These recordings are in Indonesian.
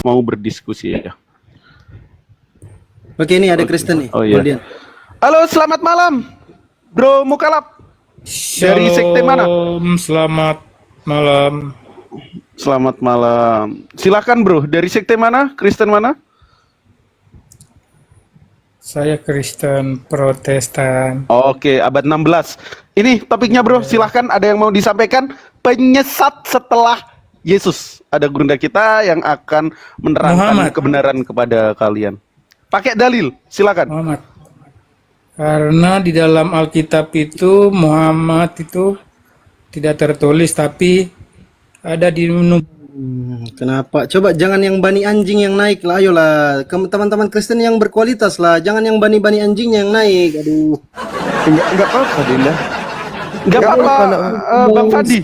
mau berdiskusi ya. Oke, ini ada Kristen nih. Oh iya. Halo, selamat malam, Bro Mukalap. Dari sekte mana? Selamat malam. Selamat malam. Silakan Bro, dari sekte mana? Kristen mana? Saya Kristen Protestan. Oke, abad 16. Ini topiknya Bro, silahkan ada yang mau disampaikan. Penyesat setelah Yesus. Ada gurunda kita yang akan menerangkan Muhammad. kebenaran kepada kalian. Pakai dalil, silakan. Muhammad. Karena di dalam Alkitab itu Muhammad itu tidak tertulis, tapi ada di Kenapa? Coba jangan yang bani anjing yang naik lah, ayolah. Teman-teman Kristen yang berkualitas lah, jangan yang bani anjing yang naik. Aduh. Enggak apa-apa, Dinda. Enggak apa-apa, Bang Fandi.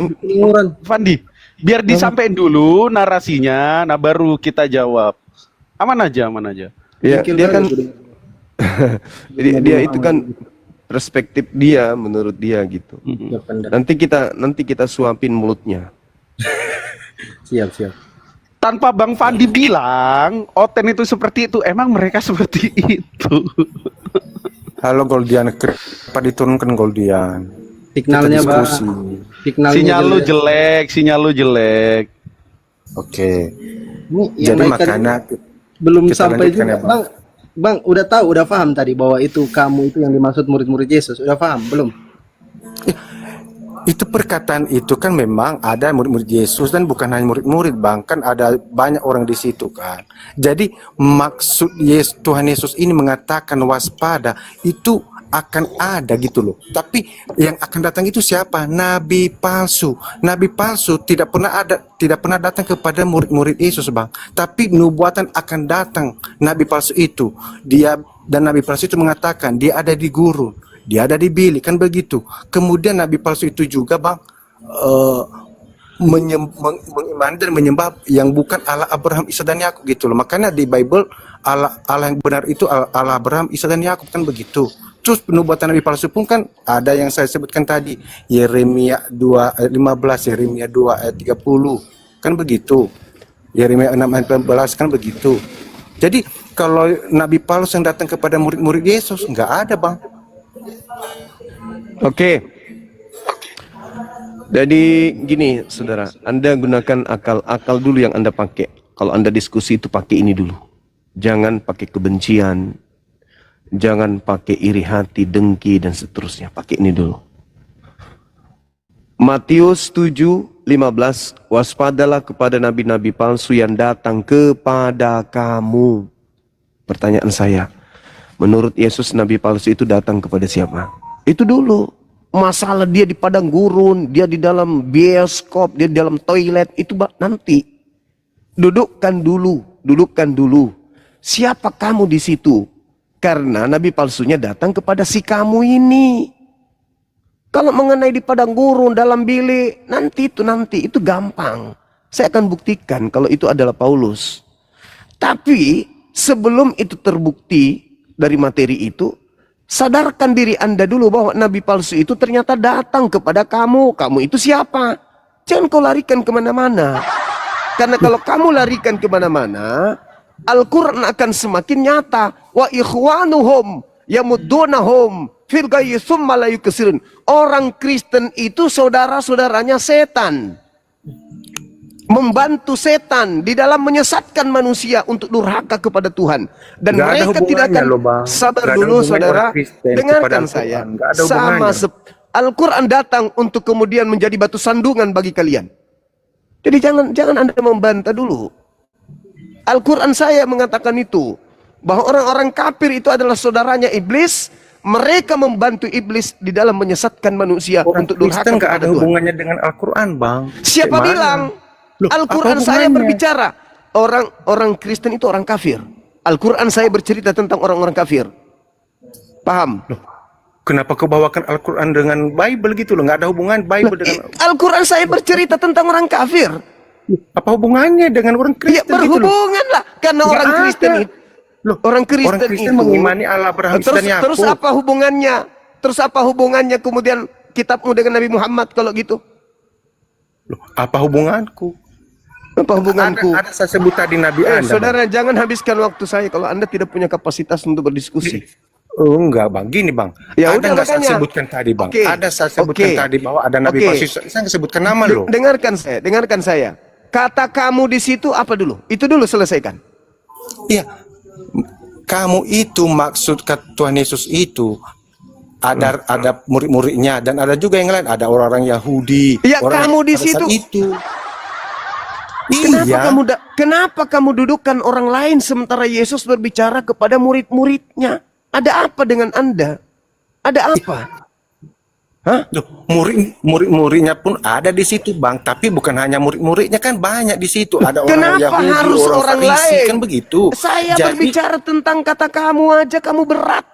Fandi, biar disampaikan dulu narasinya, nah baru kita jawab. Aman aja, aman aja. Ya, dia kan dia itu kan perspektif dia menurut dia gitu. Nanti kita suapin mulutnya. Siap. Tanpa Bang Fandi bilang, Oten itu seperti itu, emang mereka seperti itu. Halo Goldian, kenapa diturunkan Goldian? Signalnya Bang. Sinyal lu jelek. Oke. Jadi makanya belum sampai juga, Bang, udah tahu, udah paham tadi bahwa itu kamu itu yang dimaksud murid-murid Yesus, udah paham belum? Itu perkataan itu kan memang ada murid-murid Yesus dan bukan hanya murid-murid, Bang, kan ada banyak orang di situ kan. Jadi maksud Tuhan Yesus ini mengatakan waspada itu akan ada gitu loh. Tapi yang akan datang itu siapa? Nabi palsu. Nabi palsu tidak pernah datang kepada murid-murid Yesus, Bang. Tapi nubuatan akan datang Nabi palsu itu. Dan Nabi palsu itu mengatakan dia ada di gurun, dia ada di bilik, kan begitu. Kemudian Nabi palsu itu juga, Bang, mengimani dan menyembah yang bukan Allah Abraham, Ishak dan Yakub gitu loh. Makanya di Bible Allah yang benar itu Allah Abraham, Ishak dan Yakub, kan begitu. Terus penubuatan Nabi palsu pun kan ada yang saya sebutkan tadi, Yeremia 2 ayat 15, Yeremia 2 ayat 30, kan begitu. Yeremia 6 ayat 15, kan begitu. Jadi kalau Nabi palsu yang datang kepada murid-murid Yesus nggak ada, Bang. Oke. Jadi gini, saudara, Anda gunakan akal dulu yang Anda pakai. Kalau Anda diskusi itu pakai ini dulu. Jangan pakai kebencian, jangan pakai iri hati, dengki, dan seterusnya. Pakai ini dulu. Matius 7:15, waspadalah kepada nabi-nabi palsu yang datang kepada kamu. Pertanyaan saya, menurut Yesus nabi palsu itu datang kepada siapa? Itu dulu. Masalah dia di padang gurun, dia di dalam bioskop, dia di dalam toilet, itu nanti. Dudukkan dulu. Siapa kamu di situ? Karena nabi palsunya datang kepada si kamu ini. Kalau mengenai di padang gurun, dalam bilik, nanti itu gampang. Saya akan buktikan kalau itu adalah Paulus. Tapi sebelum itu terbukti dari materi itu, sadarkan diri Anda dulu bahwa nabi palsu itu ternyata datang kepada kamu. Kamu itu siapa? Jangan kau larikan kemana-mana. Karena kalau kamu larikan kemana-mana, Al-Quran akan semakin nyata. Wa ikhwanuhum yamuddunahum fil ghayyi tsumma la yuksirun. Orang Kristen itu saudara-saudaranya setan. Membantu setan di dalam menyesatkan manusia untuk durhaka kepada Tuhan. Dan Nggak mereka tidak akan sabar dulu, saudara. Dengarkan saya. Sama Al-Quran datang untuk kemudian menjadi batu sandungan bagi kalian. Jadi jangan Anda membantah dulu. Al-Quran saya mengatakan itu. Bahwa orang-orang kafir itu adalah saudaranya iblis. Mereka membantu iblis di dalam menyesatkan manusia untuk durhaka Kristen nggak kepada ada Tuhan. hubungannya dengan Al-Quran, Bang. Siapa bilang? Al-Quran saya berbicara orang Kristen itu orang kafir. Al-Quran saya bercerita tentang orang-orang kafir. Paham? Kenapa kau bawakan Al-Quran dengan Bible gitu loh? Nggak ada hubungan Bible dengan Al-Quran saya bercerita tentang orang kafir. apa hubungannya dengan orang Ya Kristen gitu loh? berhubungan lah. Karena Nggak orang ada. Kristen itu. Loh, Orang Kristen orang Kristen itu mengimani Allah Abraham, Ishak dan Yakub. terus apa hubungannya? Terus apa hubungannya kemudian kitabmu dengan Nabi Muhammad kalau gitu? Loh, apa hubunganku? Apa hubunganku? Ada saya sebut tadi Nabi Anda. Saudara, jangan habiskan waktu saya kalau Anda tidak punya kapasitas untuk berdiskusi. Oh, enggak bang, gini bang. Ya Ada udah, nggak saya makanya. sebutkan tadi bang? Oke. Ada saya sebutkan Oke. tadi bahwa ada Nabi Oke. palsu. Saya nggak sebutkan nama loh. Dengarkan saya. Kata kamu di situ apa dulu? Itu dulu selesaikan. Iya, kamu itu maksud Tuhan Yesus itu ada murid-muridnya dan ada juga yang lain. Ada orang-orang Yahudi. Ya, orang kamu di pada saat situ. itu. Kenapa Iya. kenapa kamu dudukkan orang lain sementara Yesus berbicara kepada murid-muridnya? Ada apa dengan Anda? Ada apa? Hah? Loh, murid-muridnya pun ada di situ bang, tapi bukan hanya murid-muridnya, kan banyak di situ. Ada orang Kenapa Yahudi, harus orang Farisi, lain? kan begitu. Saya Jadi, berbicara tentang kata kamu aja, kamu berat.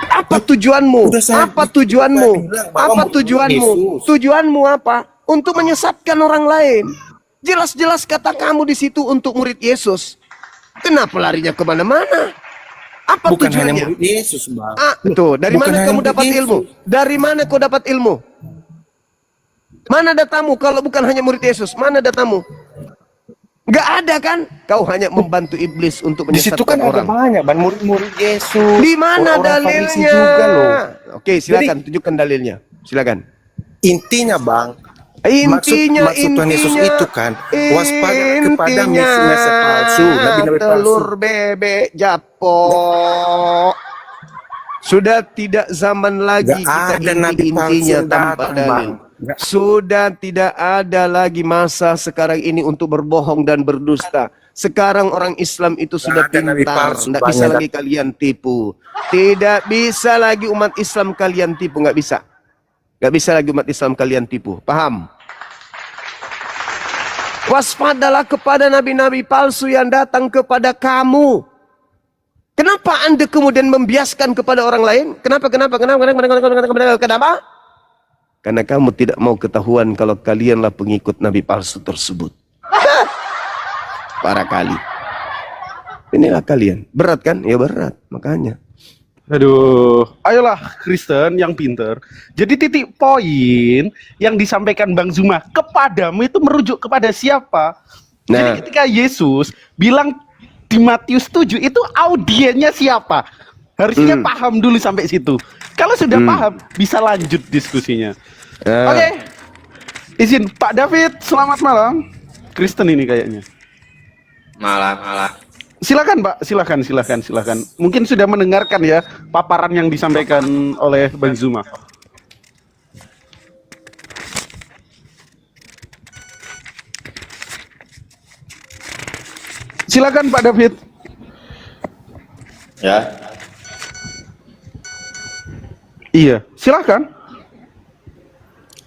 Apa tujuanmu? Udah saya Apa tujuanmu? bilang bahwa Apa murid tujuanmu? Yesus. Tujuanmu apa? Untuk menyesatkan orang lain. Jelas-jelas kata kamu di situ untuk murid Yesus. Kenapa larinya kemana-mana? Apa bukan hanya tujuannya? murid Yesus bang. Tuh, dari Bukan mana hanya kamu murid dapat Yesus. ilmu? Dari mana kau dapat ilmu? Mana datamu kalau bukan hanya murid Yesus? Mana datamu? Gak ada kan? Kau hanya membantu iblis untuk Di situ menyesatkan kan ada orang. banyak bang murid-murid Yesus. Di mana Orang-orang Farisi dalilnya? juga loh. Oke, silakan tunjukkan dalilnya. Silakan. Intinya bang, Intinya, maksud Tuhan Yesus itu kan waspada kepada intinya, mesi-mesi palsu, nabi-nabi palsu. telur bebek japo. Sudah tidak zaman lagi Nggak kita ada nabi inti palsu intinya yang tanpa datang, dalil. Bang. Nggak. Sudah tidak ada lagi masa sekarang ini untuk berbohong dan berdusta. Sekarang orang Islam itu sudah Nggak ada nabi pintar, palsu, tidak Bang, bisa yang lagi kalian tipu. Tidak bisa lagi umat Islam kalian tipu, nggak bisa. Nggak bisa lagi umat Islam kalian tipu. Paham? Waspadalah kepada nabi-nabi palsu yang datang kepada kamu. Kenapa Anda kemudian membiaskan kepada orang lain? Kenapa? Karena kamu tidak mau ketahuan kalau kalianlah pengikut nabi palsu tersebut. Parah kali. Inilah kalian. Berat kan? Ya berat. Makanya. Aduh, ayolah Kristen yang pinter. Jadi titik poin yang disampaikan Bang Zuma kepadamu itu merujuk kepada siapa? Nah. Jadi ketika Yesus bilang di Matius 7 itu audiennya siapa? Harusnya paham dulu sampai situ. Kalau sudah paham, bisa lanjut diskusinya. Oke. Izin Pak David, selamat malam. Kristen ini kayaknya. Malam. Silakan Pak, silakan. Mungkin sudah mendengarkan ya paparan yang disampaikan oleh Bang Zuma. Silakan Pak David. Ya, Iya, silakan.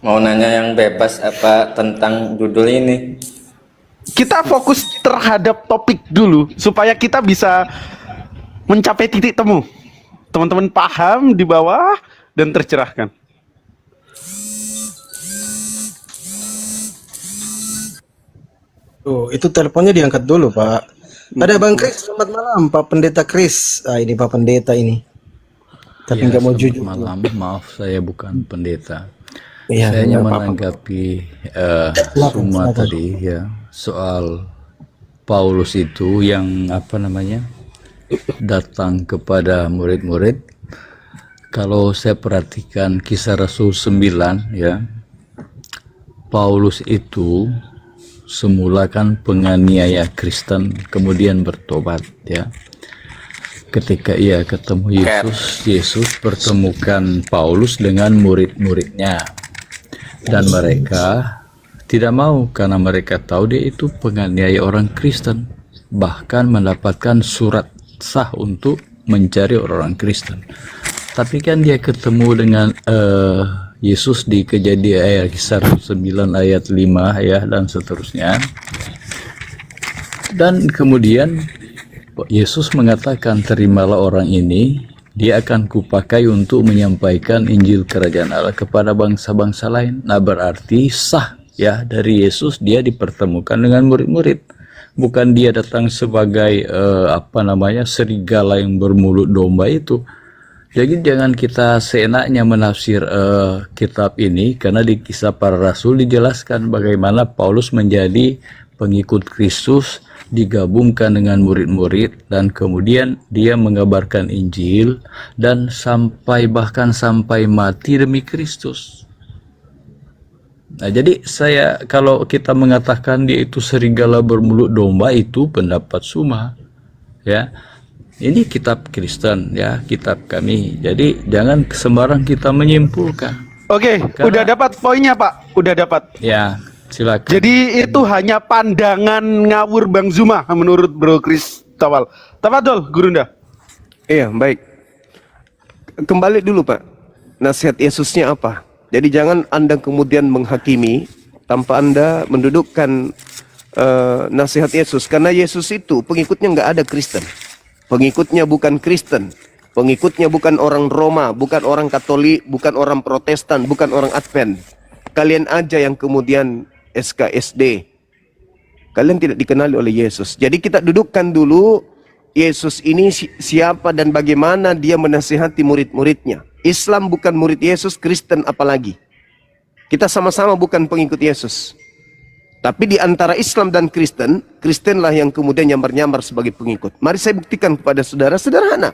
mau nanya yang bebas apa tentang judul ini? Kita fokus terhadap topik dulu supaya kita bisa mencapai titik temu. Teman-teman paham di bawah dan tercerahkan. Tuh, itu teleponnya diangkat dulu, Pak. Ada Bang Kris, selamat malam, Pak Pendeta Kris. Ah, ini Pak Pendeta ini. Tapi nggak mau jujur. Malam, maaf saya bukan pendeta. Iya, Saya hanya nggak apa-apa. menanggapi semua tadi ya soal Paulus itu yang apa namanya datang kepada murid-murid. Kalau saya perhatikan Kisah Rasul 9 ya, Paulus itu semula kan penganiaya Kristen, kemudian bertobat ya. Ketika ia ketemu Yesus, Yesus pertemukan Paulus dengan murid-muridnya. Dan mereka tidak mau karena mereka tahu dia itu penganiaya orang Kristen. Bahkan mendapatkan surat sah untuk mencari orang Kristen. Tapi kan dia ketemu dengan Yesus di Kejadian Kisah 9 ayat 5 ya dan seterusnya. Dan kemudian Yesus mengatakan, terimalah orang ini, dia akan kupakai untuk menyampaikan Injil Kerajaan Allah kepada bangsa-bangsa lain. Nah berarti sah ya dari Yesus dia dipertemukan dengan murid-murid. Bukan dia datang sebagai serigala yang bermulut domba itu. Jadi jangan kita seenaknya menafsir kitab ini, karena di Kisah Para Rasul dijelaskan bagaimana Paulus menjadi pengikut Kristus, digabungkan dengan murid-murid, dan kemudian dia mengabarkan Injil dan bahkan sampai mati demi Kristus. Nah, jadi kalau kita mengatakan dia itu serigala bermulut domba, itu pendapat Suma, ya. Ini kitab Kristen, ya, kitab kami. Jadi jangan sembarang kita menyimpulkan. Oke, udah dapat poinnya Pak, udah dapat. Ya, silakan. Jadi itu hanya pandangan ngawur Bang Zuma menurut Bro Chris Tawal. Tafadhol, Gurunda. Iya, baik. Kembali dulu Pak, nasihat Yesusnya apa? Jadi jangan Anda kemudian menghakimi tanpa Anda mendudukkan nasihat Yesus. Karena Yesus itu pengikutnya nggak ada Kristen. Pengikutnya bukan Kristen. Pengikutnya bukan orang Roma, bukan orang Katolik, bukan orang Protestan, bukan orang Advent. Kalian aja yang kemudian SKSD. Kalian tidak dikenali oleh Yesus. Jadi kita dudukkan dulu Yesus ini siapa dan bagaimana dia menasihati murid-muridnya. Islam bukan murid Yesus, Kristen apalagi. Kita sama-sama bukan pengikut Yesus. Tapi di antara Islam dan Kristen, Kristenlah yang kemudian nyamar-nyamar sebagai pengikut. Mari saya buktikan kepada saudara, sederhana.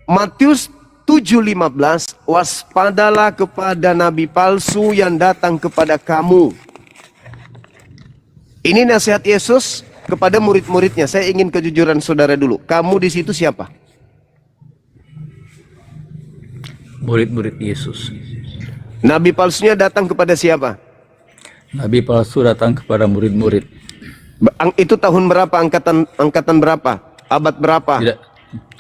Matius 7:15, waspadalah kepada nabi palsu yang datang kepada kamu. Ini nasihat Yesus kepada murid-muridnya. Saya ingin kejujuran saudara dulu. Kamu di situ siapa? Murid-murid Yesus. Nabi palsunya datang kepada siapa? Nabi palsu datang kepada murid-murid. Itu tahun berapa? Angkatan berapa? Abad berapa?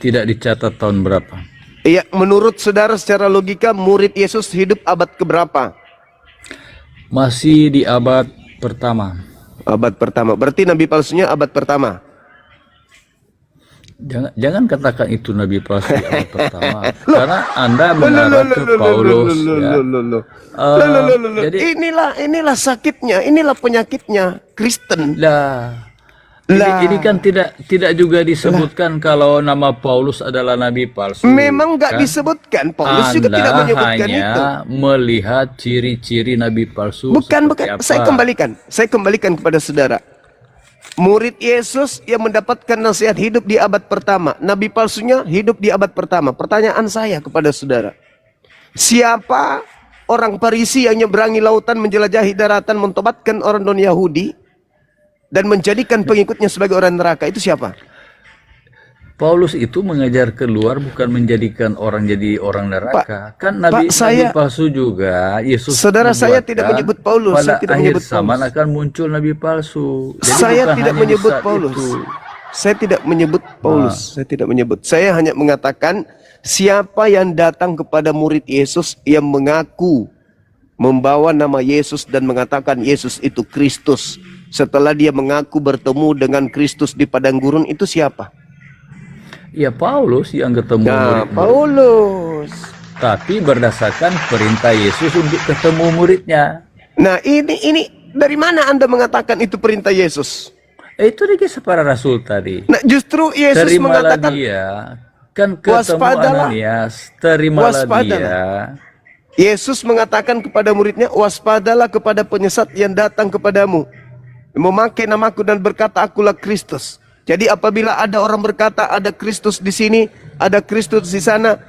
Tidak dicatat tahun berapa. Iya, menurut saudara secara logika murid Yesus hidup abad keberapa? Masih di abad pertama. Abad pertama. Berarti nabi palsunya abad pertama. Jangan katakan itu nabi palsu di abad pertama. Karena Anda mengarah ke Paulus. Jadi inilah sakitnya, inilah penyakitnya Kristen. Ini kan tidak juga disebutkan kalau nama Paulus adalah nabi palsu. Memang nggak kan? disebutkan. Paulus juga tidak menyebutkan hanya itu. Melihat ciri-ciri nabi palsu. Bukan. Apa. Saya kembalikan kepada saudara. Murid Yesus yang mendapatkan nasihat hidup di abad pertama. Nabi palsunya hidup di abad pertama. Pertanyaan saya kepada saudara. Siapa orang Farisi yang nyeberangi lautan, menjelajahi daratan, mentobatkan orang non-Yahudi dan menjadikan pengikutnya sebagai orang neraka? Itu siapa? Paulus itu mengajar keluar, bukan menjadikan orang jadi orang neraka. Kan nabi palsu juga. Yesus saudara, saya tidak menyebut Paulus. Pada saya tidak akhir menyebut zaman Paulus. akan muncul nabi palsu. Jadi saya bukan tidak hanya menyebut di saat Paulus. itu. Saya tidak menyebut Paulus. Saya tidak menyebut. Saya hanya mengatakan siapa yang datang kepada murid Yesus yang mengaku membawa nama Yesus dan mengatakan Yesus itu Kristus. Setelah dia mengaku bertemu dengan Kristus di padang gurun, itu siapa? Ya Paulus yang ketemu murid-murid. Paulus. Tapi berdasarkan perintah Yesus untuk ketemu muridnya. Nah, ini dari mana Anda mengatakan itu perintah Yesus? Itu di Kisah Para Rasul tadi. Nah, justru Yesus Terimalah mengatakan dia. Kan ketemu Ananias. Terimalah dia. Yesus mengatakan kepada muridnya, waspadalah kepada penyesat yang datang kepadamu, memakai namaku dan berkata akulah Kristus. Jadi apabila ada orang berkata ada Kristus di sini, ada Kristus di sana,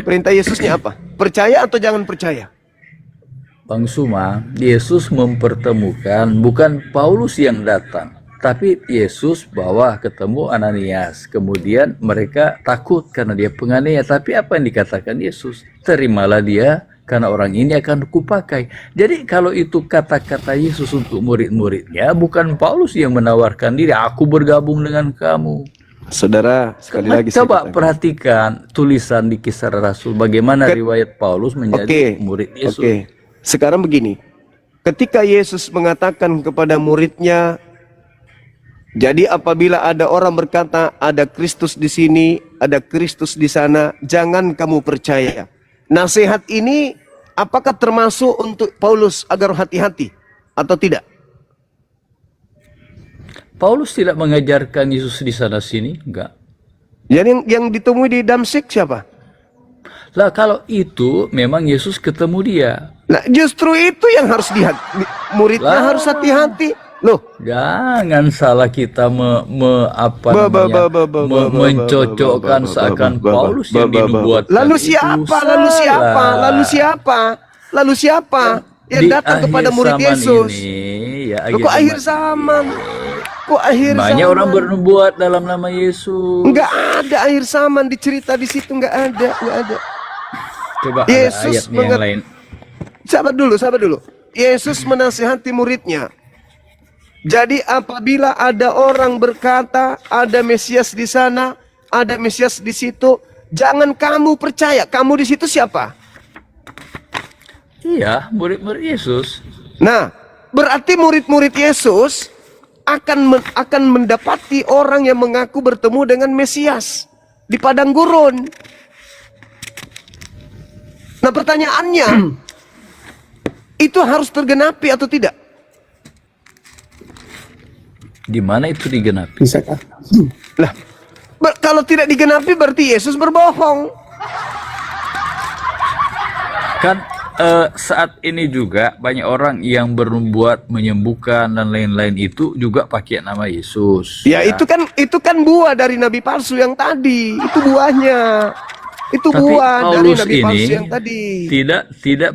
perintah Yesusnya apa? Percaya atau jangan percaya? Bang Suma, Yesus mempertemukan bukan Paulus yang datang, tapi Yesus bawa ketemu Ananias. Kemudian mereka takut karena dia penganiaya. Tapi apa yang dikatakan Yesus? Terimalah dia, karena orang ini akan kupakai. Jadi kalau itu kata-kata Yesus untuk murid-muridnya, bukan Paulus yang menawarkan diri, aku bergabung dengan kamu. Saudara, sekali lagi coba perhatikan tulisan di Kisah Rasul, bagaimana riwayat Paulus menjadi murid Yesus. Sekarang begini, ketika Yesus mengatakan kepada muridnya, jadi apabila ada orang berkata ada Kristus di sini, ada Kristus di sana, jangan kamu percaya. Nasihat ini apakah termasuk untuk Paulus agar hati-hati atau tidak? Paulus tidak mengajarkan Yesus di sana sini, enggak. Yang ditemui di Damsyik siapa? Lah kalau itu memang Yesus ketemu dia. Nah, justru itu yang harus muridnya Lah. harus hati-hati. Loh, Jangan salah kita mencocokkan seakan Paulus yang dinubuatkan. lalu Itu siapa? salah. Lalu siapa yang Di datang kepada akhir murid zaman Yesus? ini, ya, Loh, kok akhir zaman? Kok akhir banyak zaman? orang bernubuat dalam nama Yesus. Enggak ada akhir zaman dicerita di situ, enggak ada. Coba Yesus ada ayatnya yang lain. Sabar dulu. Yesus menasihati muridnya. Jadi apabila ada orang berkata ada Mesias di sana, ada Mesias di situ, jangan kamu percaya. Kamu di situ siapa? Iya, murid-murid Yesus. Nah, berarti murid-murid Yesus akan mendapati orang yang mengaku bertemu dengan Mesias di padang gurun. Nah, pertanyaannya, itu harus tergenapi atau tidak? Di mana itu digenapi? Bisakah? Lah, kalau tidak digenapi berarti Yesus berbohong. Kan saat ini juga banyak orang yang berbuat menyembuhkan dan lain-lain itu juga pakai nama Yesus. Ya, itu kan buah dari nabi palsu yang tadi. Itu buahnya. Itu Tapi buah dari Paulus nabi ini palsu yang tadi.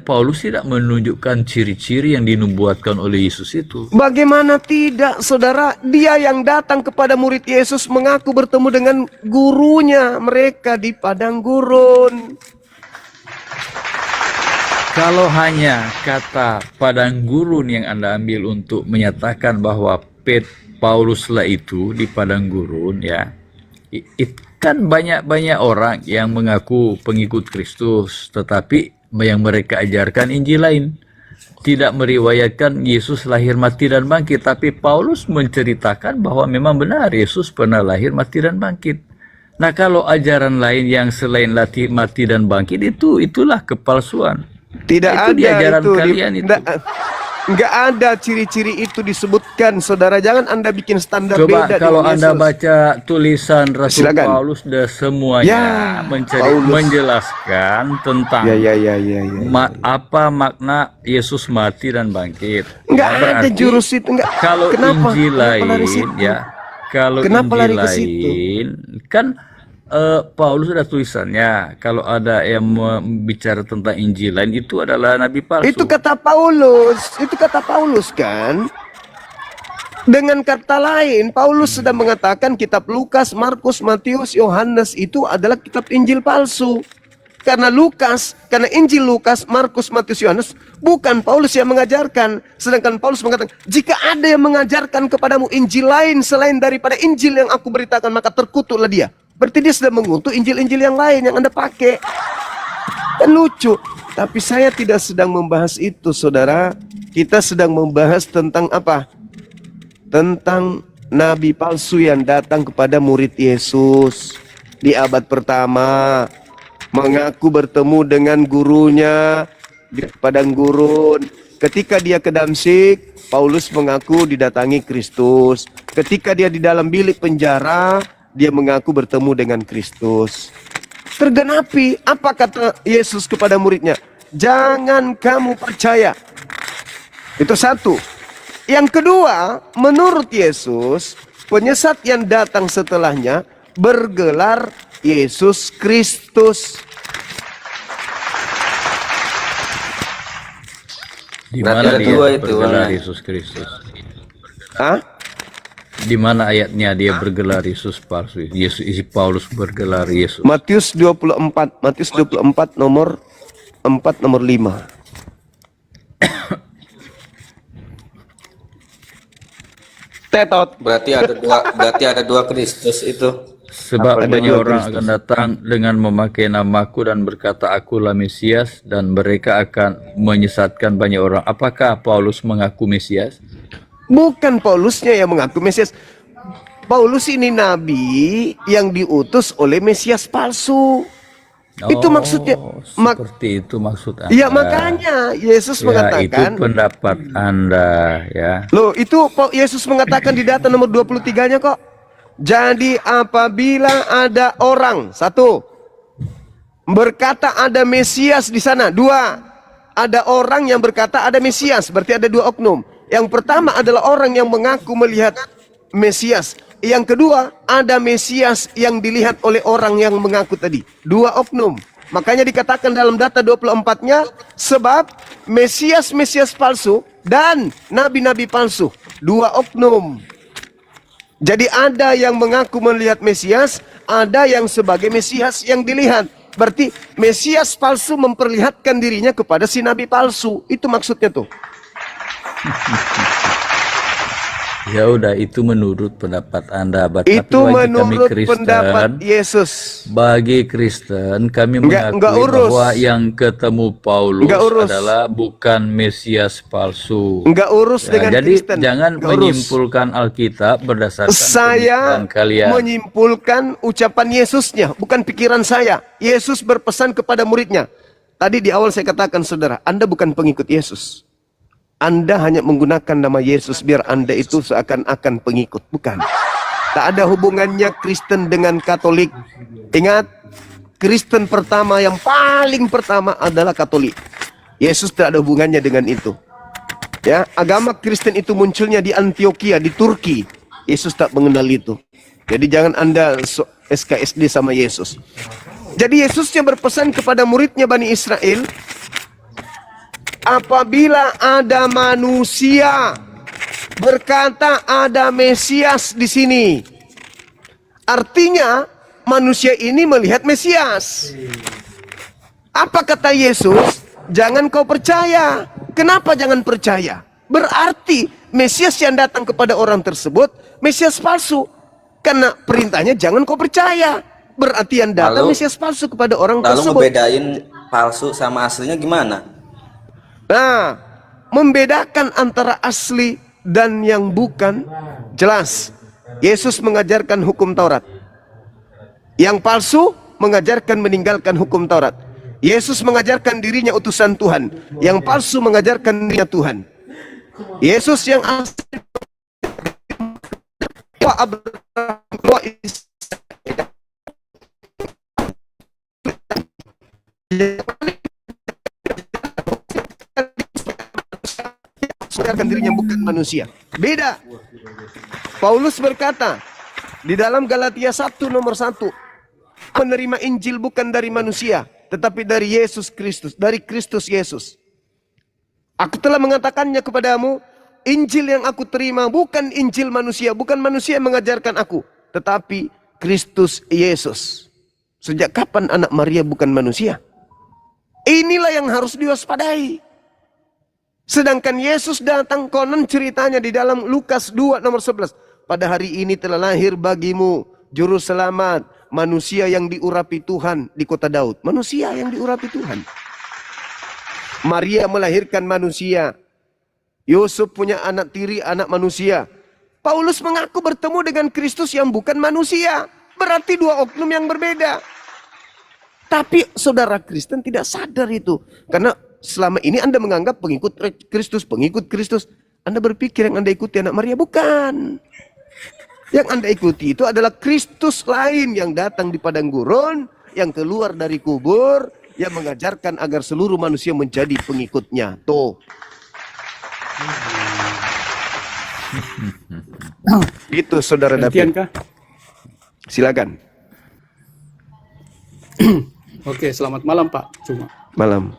Paulus tidak menunjukkan ciri-ciri yang dinubuatkan oleh Yesus itu. Bagaimana tidak, saudara? Dia yang datang kepada murid Yesus mengaku bertemu dengan gurunya mereka di padang gurun. Kalau hanya kata padang gurun yang Anda ambil untuk menyatakan bahwa Pauluslah itu di padang gurun, ya, kan banyak orang yang mengaku pengikut Kristus, tetapi yang mereka ajarkan Injil lain. Tidak meriwayatkan Yesus lahir, mati, dan bangkit. Tapi Paulus menceritakan bahwa memang benar Yesus pernah lahir, mati, dan bangkit. Nah, kalau ajaran lain yang selain mati, dan bangkit itulah kepalsuan. Tidak Itu di ada ajaran itu. kalian itu. Enggak ada ciri-ciri itu disebutkan, saudara. Jangan Anda bikin standar Coba beda kalau dengan Anda Yesus. baca tulisan Rasul Silakan. Paulus dan semuanya Ya, Paulus. menjelaskan tentang Ya. apa makna Yesus mati dan bangkit. Enggak Nah, ada berarti jurus itu, enggak. Kalau Kenapa? Injil Kenapa lari lain, situ? ya, kalau Kenapa Injil lari ke situ? lain kan Paulus ada tulisannya. Kalau ada yang bicara tentang Injil lain, itu adalah nabi palsu. Itu kata Paulus kan. Dengan kata lain, Paulus sedang mengatakan kitab Lukas, Markus, Matius, Yohanes itu adalah kitab Injil palsu. Karena Injil Lukas, Markus, Matius, Yohanes bukan Paulus yang mengajarkan. Sedangkan Paulus mengatakan, jika ada yang mengajarkan kepadamu Injil lain selain daripada Injil yang aku beritakan, maka terkutuklah dia. Berarti dia sedang mengutuk Injil-Injil yang lain yang Anda pakai. Kan lucu. Tapi saya tidak sedang membahas itu, saudara. Kita sedang membahas tentang apa? Tentang nabi palsu yang datang kepada murid Yesus di abad pertama, mengaku bertemu dengan gurunya di padang gurun. Ketika dia ke Damsyik, Paulus mengaku didatangi Kristus. Ketika dia di dalam bilik penjara, dia mengaku bertemu dengan Kristus. Tergenapi apa kata Yesus kepada muridnya? Jangan kamu percaya. Itu satu. Yang kedua, menurut Yesus, penyesat yang datang setelahnya bergelar Yesus Kristus. Di Berarti mana ada dia dua itu, bergelar warna. Yesus Kristus? Hah? Di mana ayatnya dia bergelar Yesus palsu? Yesus Paulus bergelar Yesus. Matius 24 nomor 4 nomor 5. Tetot. Berarti ada dua Kristus itu. Sebab Ada banyak dua orang Kristus. akan datang dengan memakai namaku dan berkata akulah Mesias, dan mereka akan menyesatkan banyak orang. Apakah Paulus mengaku Mesias? Bukan Paulusnya yang mengaku Mesias. Paulus ini nabi yang diutus oleh Mesias palsu. Itu maksudnya. Seperti itu maksud Anda. Ya makanya Yesus Ya, itu mengatakan. pendapat Anda, ya. Loh, itu Yesus mengatakan di data nomor 23-nya kok. Jadi apabila ada orang, satu, berkata ada Mesias di sana. Dua, ada orang yang berkata ada Mesias, berarti ada dua oknum. Yang pertama adalah orang yang mengaku melihat Mesias. Yang kedua, ada Mesias yang dilihat oleh orang yang mengaku tadi. Dua oknum. Makanya dikatakan dalam data 24-nya, sebab Mesias palsu dan nabi-nabi palsu. Dua oknum. Jadi ada yang mengaku melihat Mesias, ada yang sebagai Mesias yang dilihat. Berarti Mesias palsu memperlihatkan dirinya kepada si nabi palsu. Itu maksudnya tuh. Ya udah, itu menurut pendapat Anda. Itu Tapi bagi menurut kami pendapat Kristen, Yesus. bagi Kristen kami Enggak mengakui urus. bahwa yang ketemu Paulus Enggak urus. adalah bukan Mesias palsu. Enggak urus Ya, dengan jadi Kristen. jangan Enggak urus. menyimpulkan Alkitab berdasarkan Saya pemikiran kalian. menyimpulkan ucapan Yesusnya, bukan pikiran saya. Yesus berpesan kepada muridnya. Tadi di awal saya katakan, saudara, Anda bukan pengikut Yesus. Anda hanya menggunakan nama Yesus biar Anda itu seakan-akan pengikut. Bukan. Tak ada hubungannya Kristen dengan Katolik. Ingat, Kristen pertama yang paling pertama adalah Katolik. Yesus tidak ada hubungannya dengan itu. Ya, agama Kristen itu munculnya di Antioquia, di Turki. Yesus tak mengenal itu. Jadi jangan Anda SKSD sama Yesus. Jadi Yesusnya berpesan kepada muridnya Bani Israel, apabila ada manusia berkata ada Mesias di sini, artinya manusia ini melihat Mesias. Apa kata Yesus? Jangan kau percaya. Kenapa jangan percaya? Berarti Mesias yang datang kepada orang tersebut Mesias palsu. Karena perintahnya jangan kau percaya. Berarti yang datang Mesias palsu kepada orang tersebut. Lalu ngebedain palsu sama aslinya gimana? Nah, membedakan antara asli dan yang bukan jelas. Yesus mengajarkan hukum Taurat. Yang palsu mengajarkan meninggalkan hukum Taurat. Yesus mengajarkan dirinya utusan Tuhan. Yang palsu mengajarkan dirinya Tuhan. Yesus yang asli mengajarkan dirinya bukan manusia. Beda. Paulus berkata di dalam Galatia 1 nomor 1, menerima Injil bukan dari manusia, tetapi dari Yesus Kristus, dari Kristus Yesus. Aku telah mengatakannya kepadamu, Injil yang aku terima bukan Injil manusia, bukan manusia yang mengajarkan aku, tetapi Kristus Yesus. Sejak kapan anak Maria bukan manusia? Inilah yang harus diwaspadai. Sedangkan Yesus datang, konon ceritanya di dalam Lukas 2 nomor 11. Pada hari ini telah lahir bagimu juru selamat, manusia yang diurapi Tuhan di kota Daud. Manusia yang diurapi Tuhan. Maria melahirkan manusia. Yusuf punya anak tiri, anak manusia. Paulus mengaku bertemu dengan Kristus yang bukan manusia. Berarti dua oknum yang berbeda. Tapi saudara Kristen tidak sadar itu. Karena selama ini Anda menganggap pengikut Kristus. Anda berpikir yang Anda ikuti anak Maria. Bukan. Yang Anda ikuti itu adalah Kristus lain yang datang di padang gurun, yang keluar dari kubur, yang mengajarkan agar seluruh manusia menjadi pengikutnya. Tuh. Itu saudara David. Silakan. Oke, selamat malam Pak. Malam.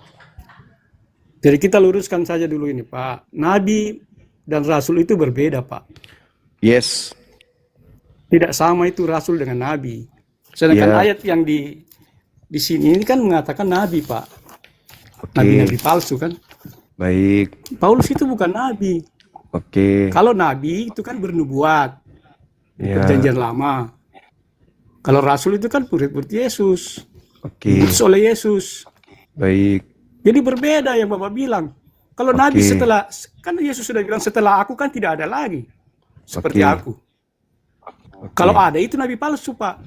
Jadi kita luruskan saja dulu ini Pak. Nabi dan Rasul itu berbeda Pak. Yes. Tidak sama itu Rasul dengan Nabi. Sedangkan ayat yang di sini ini kan mengatakan Nabi Pak. Nabi-nabi palsu kan. Baik. Paulus itu bukan Nabi. Oke. Kalau Nabi itu kan bernubuat. Perjanjian lama. Kalau Rasul itu kan murid-murid Yesus. Diutus oleh Yesus. Baik. Jadi berbeda yang Bapak bilang. Kalau Nabi setelah, kan Yesus sudah bilang setelah aku kan tidak ada lagi. Seperti aku. Kalau ada itu Nabi palsu Pak.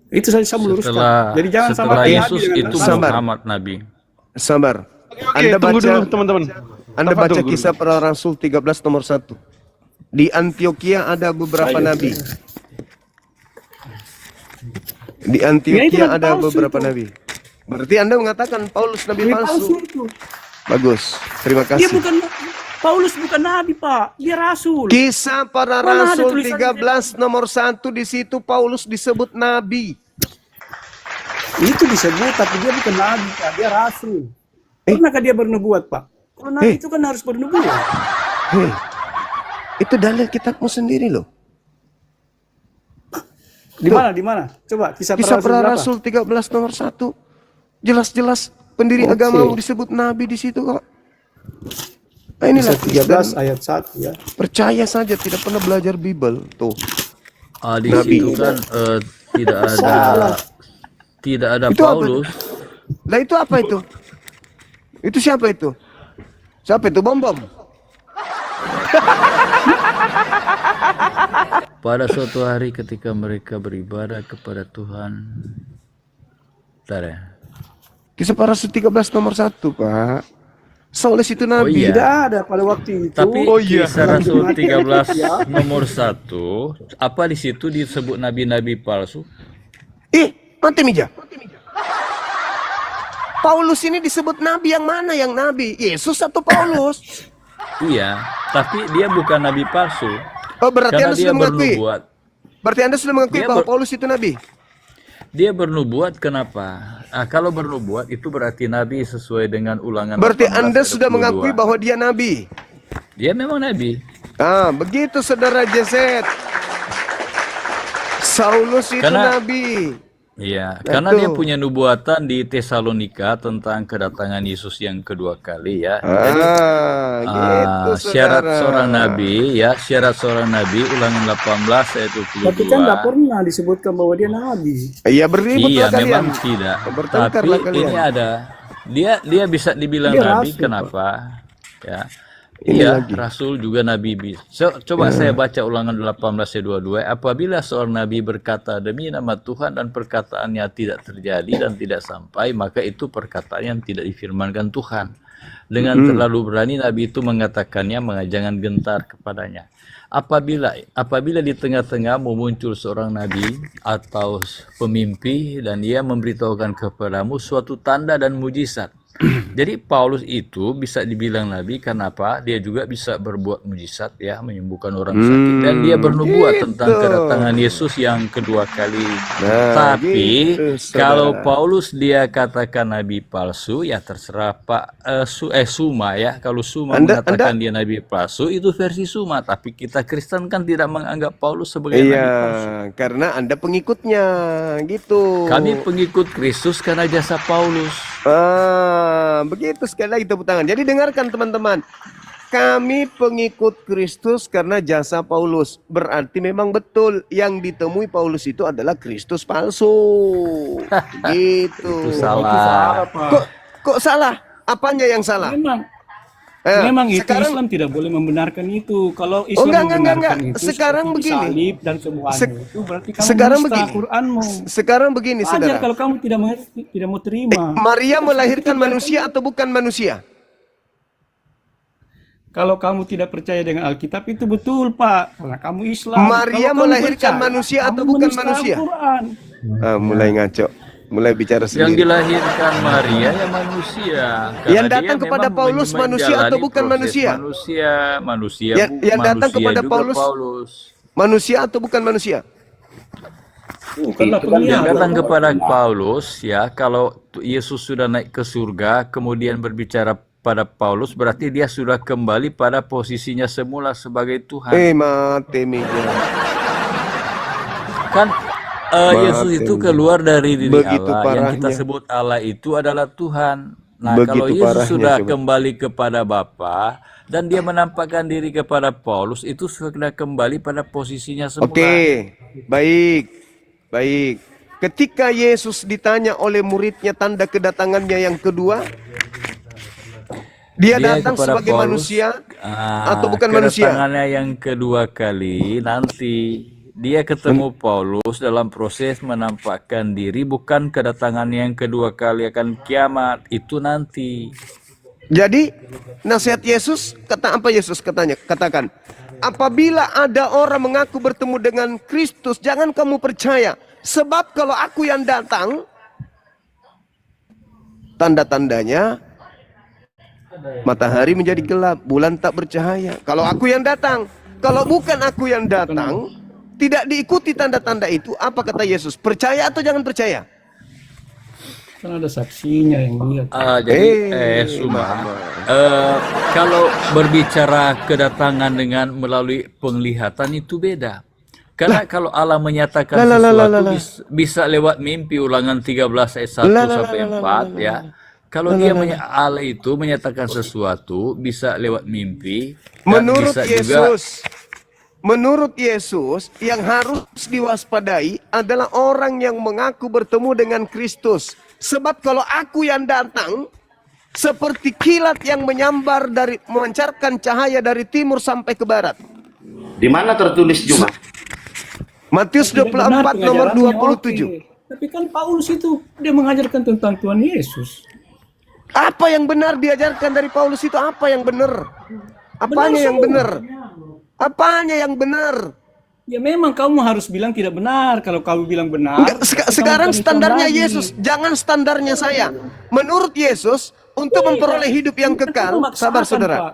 Itu saya meluruskan. Jadi jangan sama Yesus Nabi itu Muhammad Nabi. Sabar. Anda tunggu dulu teman-teman. Anda baca kisah para Rasul 13 nomor 1. Di Antioquia ada beberapa nabi. Di Ya, itu Antioquia nabi ada palsu beberapa itu. nabi. Berarti Anda mengatakan Paulus nabi Nabi palsu. palsu itu. Bagus. Terima Dia kasih. bukan Paulus, bukan nabi, Pak. Dia rasul. Kisah para Mana ada Rasul tulisan 13 nomor 1 di situ Paulus disebut nabi. Itu disebut, tapi dia bukan nabi, Pak. Dia rasul. Pernahkah dia bernubuat, Pak? Kalau nabi itu kan harus bernubuat. Hei, itu dalil kitabmu sendiri loh. Di mana? Di mana? Coba kisah Kisah para berapa? Rasul 13 nomor 1. Jelas-jelas pendiri agamamu disebut nabi di situ kok. Nah, inilah Kisah 13 ayat 1 ya. percaya saja, tidak pernah belajar Bible tuh. Di Nabi. situ kan tidak ada Itu apa? Paulus. Lah itu apa itu? Itu siapa itu? Siapa itu? Bom. Pada suatu hari ketika mereka beribadah kepada Tuhan. Bentar ya. Kisah para Rasul 13 nomor 1, Pak. Saulus itu nabi. iya. Tidak ada pada waktu itu. Tapi iya. Kisah Rasul 13 nomor 1, apa di situ disebut nabi-nabi palsu? Mati Mija. Paulus ini disebut nabi yang mana yang nabi? Yesus atau Paulus? Iya, tapi dia bukan nabi palsu. Oh, berarti Karena Anda dia sudah mengakui. bernubuat. Berarti Anda sudah mengakui Dia bahwa ber- Paulus itu nabi. Dia bernubuat kenapa? Kalau bernubuat itu berarti nabi sesuai dengan Ulangan. Berarti 18 Anda ayat sudah 22. mengakui bahwa dia nabi. Dia memang nabi. Begitu saudara Jeset. Saulus itu Karena- nabi. Iya, Nah, karena itu. dia punya nubuatan di Tesalonika tentang kedatangan Yesus yang kedua kali ya. Gitu Syarat saudara. seorang nabi ya, syarat seorang nabi Ulangan 18 ayat 22. Tapi kan nggak pernah disebutkan bahwa dia nabi. Iya, beribut Iya, lah kalian. memang tidak. Bertengkar Tapi lah kalian. ini ada. Dia bisa dibilang Dia nabi rasul, kenapa? Ya. Ini Iya, lagi. rasul juga nabi. Coba saya baca Ulangan 18 ayat 22. Apabila seorang nabi berkata demi nama Tuhan dan perkataannya tidak terjadi dan tidak sampai, maka itu perkataan yang tidak difirmankan Tuhan. Dengan terlalu berani nabi itu mengatakannya, jangan gentar kepadanya. Apabila di tengah-tengahmu muncul seorang nabi atau pemimpi dan dia memberitahukan kepadamu suatu tanda dan mujizat. Jadi Paulus itu bisa dibilang nabi karena apa? Dia juga bisa berbuat mujizat ya, menyembuhkan orang sakit dan dia bernubuat tentang kedatangan Yesus yang kedua kali. Tapi gitu, saudara. kalau Paulus dia katakan nabi palsu ya terserah Pak Suma ya. Kalau Suma mengatakan dia nabi palsu itu versi Suma, tapi kita Kristen kan tidak menganggap Paulus sebagai nabi palsu. Karena Anda pengikutnya gitu. Kami pengikut Kristus karena jasa Paulus. Begitu, sekali lagi tepuk tangan. Jadi dengarkan teman-teman. Kami pengikut Kristus karena jasa Paulus. Berarti memang betul yang ditemui Paulus itu adalah Kristus palsu. Gitu. Itu salah. Kok salah? Apanya yang salah? Memang itu sekarang- Islam tidak boleh membenarkan itu. Kalau Islam enggak. membenarkan itu Sekarang seperti begini. salib dan semuanya itu berarti kamu sekarang dusta begini. Quranmu. Sekarang begini, Wajar saudara. kalau kamu tidak mengerti, tidak mau terima. Maria melahirkan manusia atau bukan manusia? Kalau kamu tidak percaya dengan Alkitab itu betul, Pak. Karena kamu Islam. Maria Kalau kamu melahirkan manusia kamu atau bukan menista manusia? Al-Quran. Mulai ngaco. Mulai bicara Yang sendiri. dilahirkan Maria ya manusia. Karena Yang datang dia kepada memang Paulus manusia atau menjalani bukan proses manusia? Manusia. Yang datang manusia kepada juga Paulus. Manusia atau bukan manusia? Bukanlah Yang penglihat. datang kepada Paulus ya, kalau Yesus sudah naik ke surga, kemudian berbicara pada Paulus, berarti dia sudah kembali pada posisinya semula sebagai Tuhan. Mati Mija. Kan Yesus itu keluar dari diri Begitu Allah. Yang kita parahnya. sebut Allah itu adalah Tuhan. Nah, Begitu kalau Yesus parahnya, sudah coba. kembali kepada Bapa dan dia menampakkan diri kepada Paulus, itu sudah kembali pada posisinya semula. Oke, baik. Ketika Yesus ditanya oleh muridnya tanda kedatangannya yang kedua, dia datang kepada sebagai Paulus, manusia atau bukan manusia? Kedatangannya yang kedua kali nanti dia ketemu Paulus dalam proses menampakkan diri, bukan kedatangan yang kedua kali akan kiamat, itu nanti. Jadi nasihat Yesus, kata apa Yesus katakan, apabila ada orang mengaku bertemu dengan Kristus, jangan kamu percaya. Sebab kalau aku yang datang, tanda-tandanya matahari menjadi gelap, bulan tak bercahaya. Kalau aku yang datang, kalau bukan aku yang datang, tidak diikuti tanda-tanda itu, apa kata Yesus? Percaya atau jangan percaya? Kan ada saksinya yang lihat. Jadi Suma, kalau berbicara kedatangan dengan melalui penglihatan itu beda. Karena kalau Allah menyatakan sesuatu bisa lewat mimpi, Ulangan 13 ayat 1 sampai 4 ya. Kalau Allah itu menyatakan sesuatu bisa lewat mimpi dan Menurut bisa Yesus, menurut Yesus yang harus diwaspadai adalah orang yang mengaku bertemu dengan Kristus. Sebab kalau aku yang datang seperti kilat yang menyambar dari memancarkan cahaya dari timur sampai ke barat. Di mana tertulis juga? Matius 24 nomor 27. Tapi kan Paulus itu dia mengajarkan tentang Tuhan Yesus. Apa yang benar diajarkan dari Paulus itu? Apa yang benar? Apanya yang benar? Apanya yang benar? Ya memang kamu harus bilang tidak benar. Kalau kamu bilang benar. Enggak, sekarang standarnya Yesus, jangan standarnya saya. Menurut Yesus, untuk memperoleh hidup yang kekal, sabar saudara.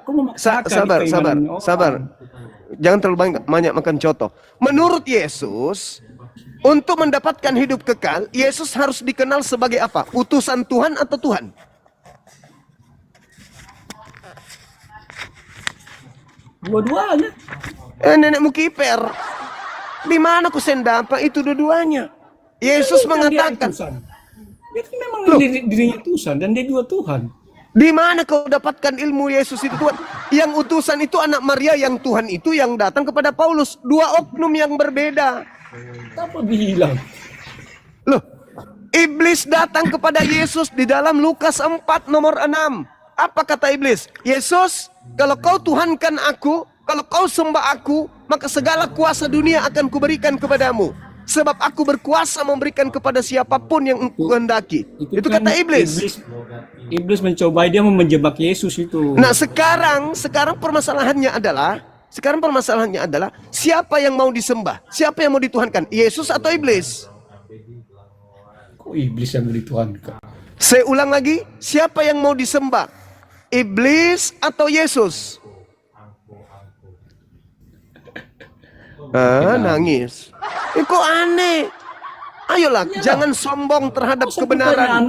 Sabar. Jangan terlalu banyak makan coto. Menurut Yesus, untuk mendapatkan hidup kekal, Yesus harus dikenal sebagai apa? Utusan Tuhan atau Tuhan? Dua-duanya. Nenekmu kiper. Di mana ku sendapa itu dua-duanya? Yesus mengatakan. Dia kan memang dirinya utusan dan dia juga Tuhan. Di mana kau dapatkan ilmu Yesus itu Tuhan? Yang utusan itu anak Maria, yang Tuhan itu yang datang kepada Paulus. Dua oknum yang berbeda. Apa bilang? Loh, iblis datang kepada Yesus di dalam Lukas 4 nomor 6. Apa kata iblis? Yesus, kalau kau tuhankan aku, kalau kau sembah aku, maka segala kuasa dunia akan kuberikan kepadamu. Sebab aku berkuasa memberikan kepada siapapun yang engkau hendaki. Itu kan kata iblis. Iblis mencoba dia menjebak Yesus itu. Nah sekarang permasalahannya adalah siapa yang mau disembah? Siapa yang mau dituhankan? Yesus atau iblis? Kok iblis yang mau dituhankan? Saya ulang lagi, siapa yang mau disembah? Iblis atau Yesus? Nangis. Kok aneh? Ayolah, jangan sombong terhadap kebenaran.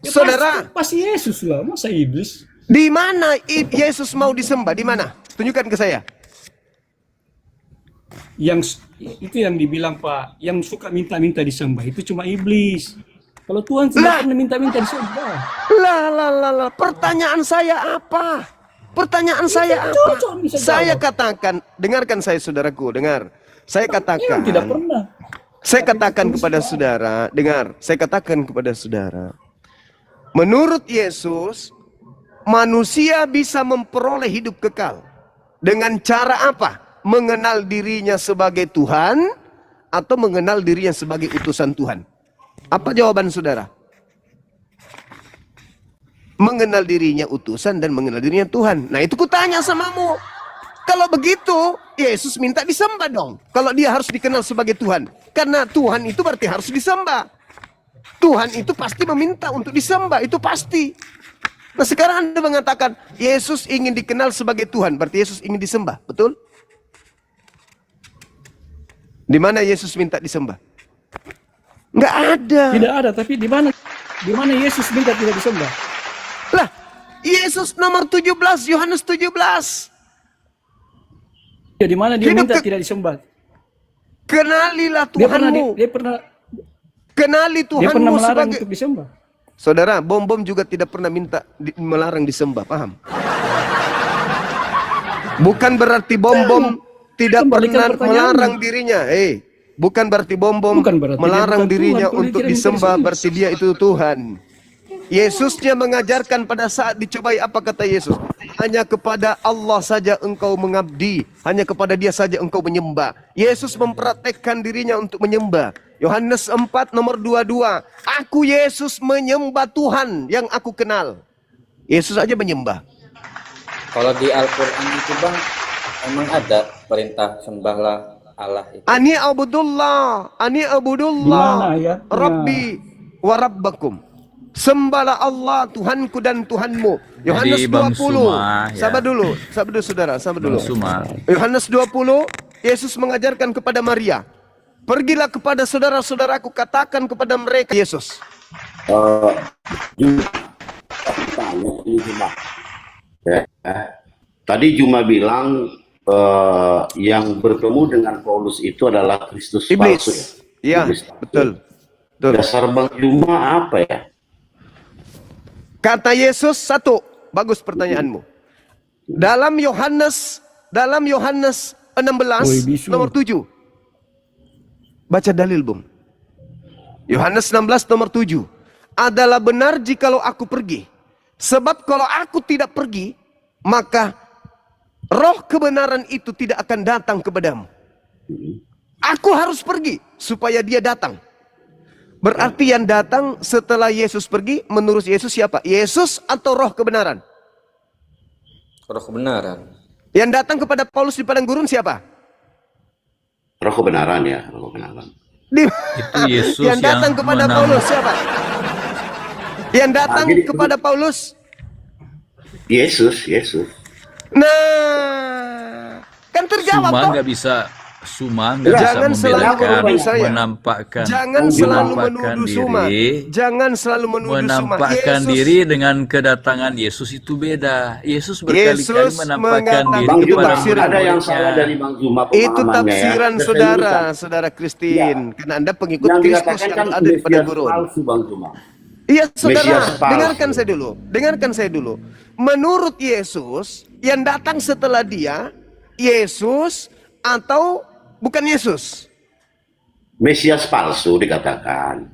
Saudara, pasti Yesus lah, masa iblis? Di mana Yesus mau disembah? Di mana? Tunjukkan ke saya. Yang itu yang dibilang Pak, yang suka minta-minta disembah itu cuma iblis. Kalau Tuhan tidak pernah minta-minta disembah. Lah. Pertanyaan saya apa? Saya katakan, dengarkan saya saudaraku, dengar. Saya katakan. Tidak pernah. Saya katakan kepada saudara, dengar. Saya katakan kepada saudara. Menurut Yesus, manusia bisa memperoleh hidup kekal. Dengan cara apa? Mengenal dirinya sebagai Tuhan atau mengenal dirinya sebagai utusan Tuhan. Apa jawaban saudara? Mengenal dirinya utusan dan mengenal dirinya Tuhan. Nah itu kutanya samamu. Kalau begitu, Yesus minta disembah dong. Kalau dia harus dikenal sebagai Tuhan. Karena Tuhan itu berarti harus disembah. Tuhan itu pasti meminta untuk disembah, itu pasti. Nah sekarang Anda mengatakan, Yesus ingin dikenal sebagai Tuhan, berarti Yesus ingin disembah, betul? Di mana Yesus minta disembah? Nggak ada. Tidak ada, tapi di mana Yesus minta tidak disembah? Lah, Yesus nomor 17, Yohanes 17. Ya, di mana dia minta tidak disembah? Kenalilah Tuhanmu. Kenali Tuhanmu sebagai untuk disembah. Saudara, bom-bom juga tidak pernah melarang disembah, paham? Bukan berarti bom-bom tidak pernah melarang dirinya. Bukan berarti bom-bom melarang dirinya untuk disembah, berarti dia itu Tuhan. Yesusnya mengajarkan pada saat dicobai, apa kata Yesus? Hanya kepada Allah saja engkau mengabdi, hanya kepada dia saja engkau menyembah. Yesus mempraktekkan dirinya untuk menyembah. Yohanes 4 nomor 22. Aku Yesus menyembah Tuhan yang aku kenal. Yesus aja menyembah. Kalau di Al-Quran itu Bang, emang ada perintah sembahlah Allah itu. Ani abudullah, Gimana ayatnya? Rabbi wa rabbakum. Sembahlah Allah Tuhanku dan Tuhanmu. Yohanes Bang 20. Suma, ya. Sabar dulu saudara, sabar dulu. Bang Suma. Yohanes 20, Yesus mengajarkan kepada Maria, pergilah kepada saudara-saudaraku, katakan kepada mereka Yesus. Ya. Tadi Juma bilang yang bertemu dengan Paulus itu adalah Kristus palsu. Iblis. Iya, Iblis. betul. Betul. Dasar Bang Juma apa ya? Kata Yesus satu, bagus pertanyaanmu. Dalam Yohanes 16 nomor 7. Baca dalil, Bung. Yohanes 16 nomor 7. Adalah benar jikalau aku pergi. Sebab kalau aku tidak pergi, maka roh kebenaran itu tidak akan datang kepadamu. Aku harus pergi supaya dia datang. Berarti yang datang setelah Yesus pergi, menurut Yesus siapa? Yesus atau roh kebenaran? Roh kebenaran. Yang datang kepada Paulus di padang gurun siapa? Roh kebenaran ya, roh kebenaran. Itu Yesus yang datang kepada Paulus siapa? Yang datang kepada Paulus? Yesus. Nah, kan terjawab Suma toh? nggak bisa Jangan selalu menuduh saya. menampakkan Jangan selalu menampakkan menuduh Suma. diri, Jangan selalu menuduh Suma. menampakkan Yesus- diri dengan kedatangan Yesus itu beda. Yesus berkali-kali Yesus menampakkan mengatakan- diri Bang Juma, kepada tafsiran. ada yang murid-muridnya. salah dari Bang Juma Itu pemahamannya tafsiran ya. saudara, Saya saudara Kristin. Karena Anda pengikut yang Kristus dikatakan yang kan ada di padang Mesias gurun. palsu, Bang Juma. Iya saudara, Mesias palsu. dengarkan saya dulu. Menurut Yesus, yang datang setelah dia, Yesus atau bukan Yesus? Mesias palsu dikatakan.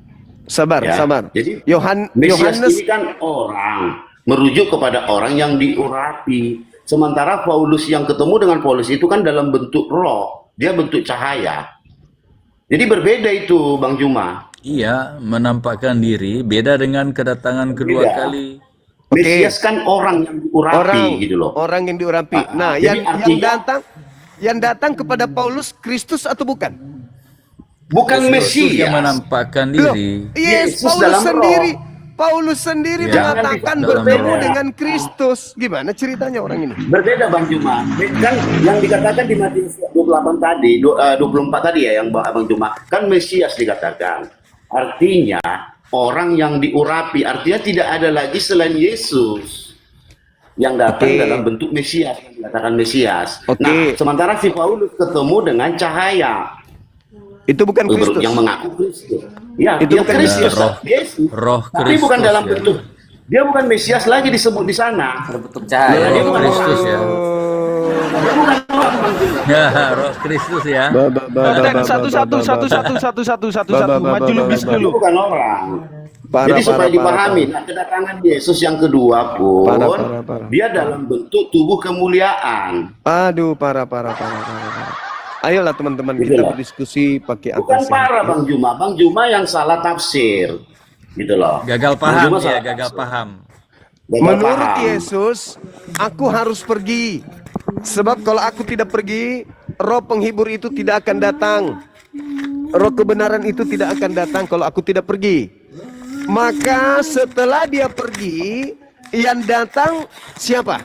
Sabar, Ya. sabar. Jadi Yohanes, Mesias ini kan orang, merujuk kepada orang yang diurapi. Sementara Paulus yang ketemu dengan Paulus itu kan dalam bentuk roh, dia bentuk cahaya. Jadi berbeda itu, Bang Juma. Iya, menampakkan diri beda dengan kedatangan kedua Beda. kali. Oke. Mesias kan orang yang diurapi gitu loh. orang yang diurapi. Nah, jadi yang datang kepada Paulus Kristus atau bukan? Bukan Yesus yang Mesias. menampakkan Loh, diri. Yes, Yesus Paulus dalam sendiri. roh. Paulus sendiri Ya. mengatakan Dalam bertemu roh. dengan Kristus. Gimana ceritanya orang ini? Berbeda Bang Juma. Kan yang dikatakan di Matius 28 tadi, 24 tadi ya yang Bang Juma, kan Mesias dikatakan. Artinya orang yang diurapi, artinya tidak ada lagi selain Yesus yang datang Oke. dalam bentuk Mesias, yang dikatakan Mesias. Oke. Nah, sementara si Paulus ketemu dengan cahaya Itu bukan Kristus. yang mengaku Kristus. Ya, Itu dia bukan Kristus, roh- Yesus. roh Tapi bukan Kristus, dalam ya. bentuk. Dia bukan Mesias lagi disebut di sana. Berbentuk cahaya. Dia Roh bukan Kristus ya. Dia bukan orang, Bang Juma. Ya, Roh Kristus ya. Satu. Maju lebih Dia dulu. bukan orang. Parah, Jadi supaya parah, dipahami, parah. nah, kedatangan Yesus yang kedua pun Parah. dia dalam bentuk tubuh kemuliaan. Aduh, parah. Ayolah teman-teman, Gitu kita loh. berdiskusi pakai akal Bukan sehat. parah Bang Juma. Bang Juma yang salah tafsir. Gitu loh. Gagal Bang paham Juma ya, salah gagal tafsir. paham. Gagal Menurut paham. Yesus, aku harus pergi. Sebab kalau aku tidak pergi, roh penghibur itu tidak akan datang. Roh kebenaran itu tidak akan datang kalau aku tidak pergi. Maka setelah dia pergi, yang datang siapa?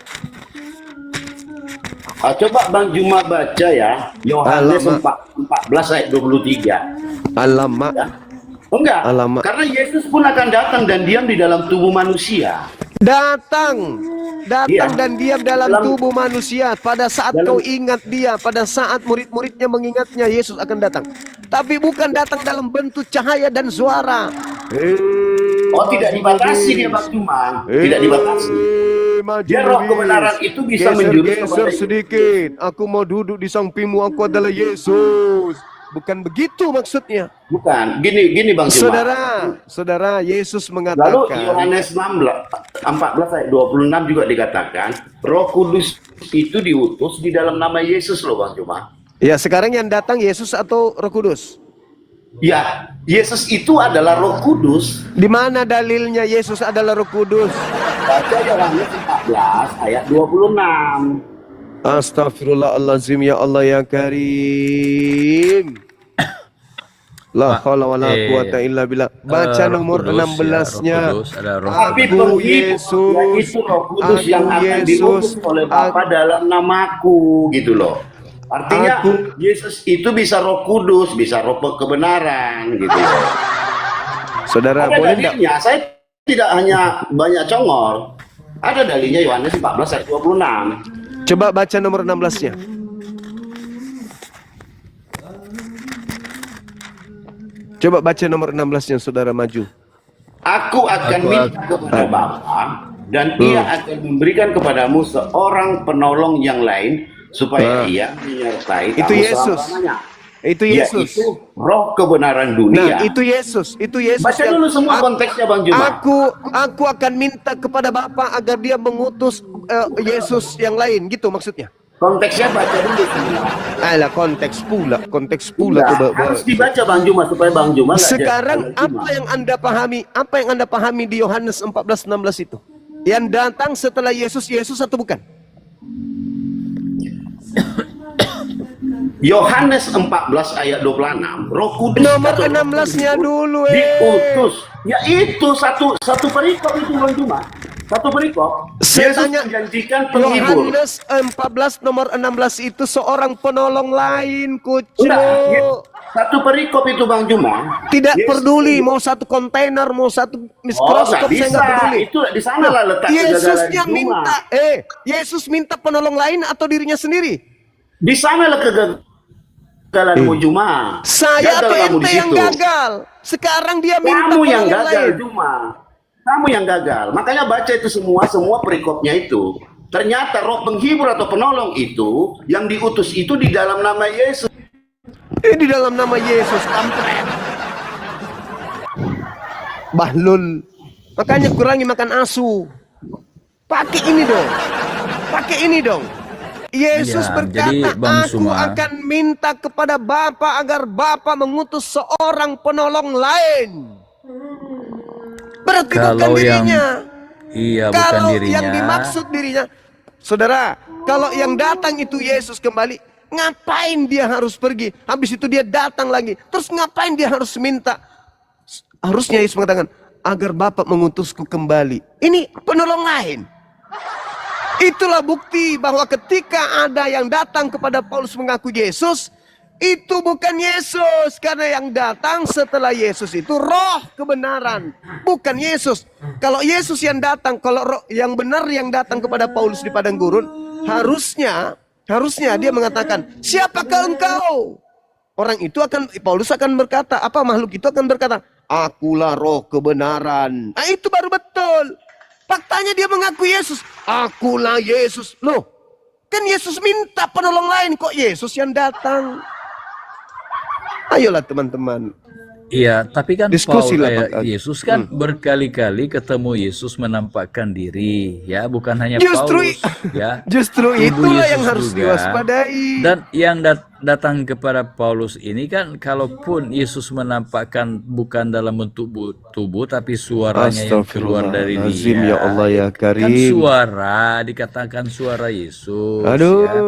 Coba Bang Juma baca ya. Yohanes Alamak. 14 ayat 23. Alamak. Ya. Oh, enggak. Alamak. Karena Yesus pun akan datang dan diam di dalam tubuh manusia. Datang Iya. dan diam dalam tubuh manusia. Pada saat dalam- kau ingat dia, pada saat murid-muridnya mengingatnya, Yesus akan datang. Tapi bukan datang dalam bentuk cahaya dan suara. Oh, tidak dibatasi dia Bang Juma. Tidak dibatasi. Dia roh kebenaran itu bisa menjurus Geser kepada sedikit. Aku mau duduk di sampingmu. Aku adalah Yesus. Bukan begitu maksudnya. Bukan. Gini Bang Juma. Saudara, Yesus Lalu mengatakan. Yohanes 14 ayat 26 juga dikatakan Roh Kudus itu diutus di dalam nama Yesus loh Bang Juma. Ya, sekarang yang datang Yesus atau Roh Kudus? Ya, Yesus itu adalah Roh Kudus. Di mana dalilnya Yesus adalah Roh Kudus? Baca Yohanes 14 ayat 26. Astaghfirullahalazim ya Allah ya Karim. La haula wala quwata illa billah. Baca nomor 16-nya. Tapi penghibur, yaitu Roh Kudus yang akan diutus oleh Bapa dalam namaku, gitu loh. Artinya Yesus itu bisa Roh Kudus, bisa Roh kebenaran, gitu loh. Saudara, ada boleh dalilnya. Saya tidak hanya banyak congor. Ada dalilnya Yohanes 14 ayat 26. Coba baca nomor 16-nya. Coba baca nomor 16-nya, saudara maju. Aku akan minta kepada Bapa dan Ia akan memberikan kepadamu seorang penolong yang lain supaya Ia menyertai Itu kamu Yesus. selama-lamanya. Itu Yesus. Yaitu Roh kebenaran dunia. Nah, itu Yesus. Itu Yesus. Baca dulu semua konteksnya, Bang Juma. Aku akan minta kepada Bapa agar Dia mengutus Yesus yang lain, gitu maksudnya. Konteksnya baca dulu semua. Alah, konteks pula tuh, Harus dibaca Bang Juma supaya Bang Juma nggak Sekarang jadi apa yang Anda pahami? Apa yang Anda pahami di Yohanes 14:16 itu? Yang datang setelah Yesus atau bukan? Yohanes 14 ayat 26, Roh Kudus Nomor atau Roh 16-nya Kudus dulu, diutus. Ya itu satu perikop itu Bang Juma. Satu perikop. Saya Yesus tanya, menjanjikan penghibur. Yohanes 14 nomor 16 itu seorang penolong lain, kucu. Satu perikop itu Bang Juma. Tidak Yesus peduli mau satu kontainer, mau satu mikroskop, nggak saya bisa. nggak peduli. Itu di sana lah letak Yesusnya kegagalan Juma. minta, Yesus minta penolong lain atau dirinya sendiri? Di sana lah kegagalanmu Juma. Saya Gagal atau kamu di ente yang situ. gagal? Sekarang dia minta Kamu yang penolong gagal lain. Juma. Kamu yang gagal. Makanya baca itu semua perikopnya itu. Ternyata roh penghibur atau penolong itu yang diutus itu di dalam nama Yesus. Di dalam nama Yesus, kampret. Bahlul. Makanya kurangi makan asu. Pakai ini dong. Pakai ini dong. Yesus Ya, berkata, jadi Bang aku Suma, akan minta kepada Bapa agar Bapa mengutus seorang penolong lain. Berarti bukan kalau yang dirinya. bukan Kalau dirinya. yang dimaksud dirinya, saudara, kalau yang datang itu Yesus kembali, ngapain dia harus pergi? Habis itu dia datang lagi. Terus ngapain dia harus minta? Harusnya Yesus mengatakan, agar Bapa mengutusku kembali. Ini penolong lain. Itulah bukti bahwa ketika ada yang datang kepada Paulus mengaku Yesus, itu bukan Yesus. Karena yang datang setelah Yesus itu roh kebenaran, bukan Yesus. Kalau Yesus yang datang, kalau roh yang benar yang datang kepada Paulus di padang gurun, harusnya dia mengatakan, siapakah engkau? Orang itu Paulus akan berkata, makhluk itu akan berkata, akulah roh kebenaran. Nah, itu baru betul. Faktanya dia mengaku Yesus. Akulah Yesus. Loh, kan Yesus minta penolong lain, kok Yesus yang datang? Ayolah teman-teman. Iya, tapi kan Diskusi lah, Yesus kan berkali-kali ketemu Yesus menampakkan diri, ya, bukan hanya Justru Paulus, ya. Justru Tubuh itulah Yesus yang harus juga. diwaspadai. Dan yang datang kepada Paulus ini kan, kalaupun Yesus menampakkan bukan dalam bentuk tubuh, tapi suaranya yang keluar dari Astagfirullahaladzim, dia. ya Allah ya Karim. Kan suara, dikatakan suara Yesus. Aduh. Ya.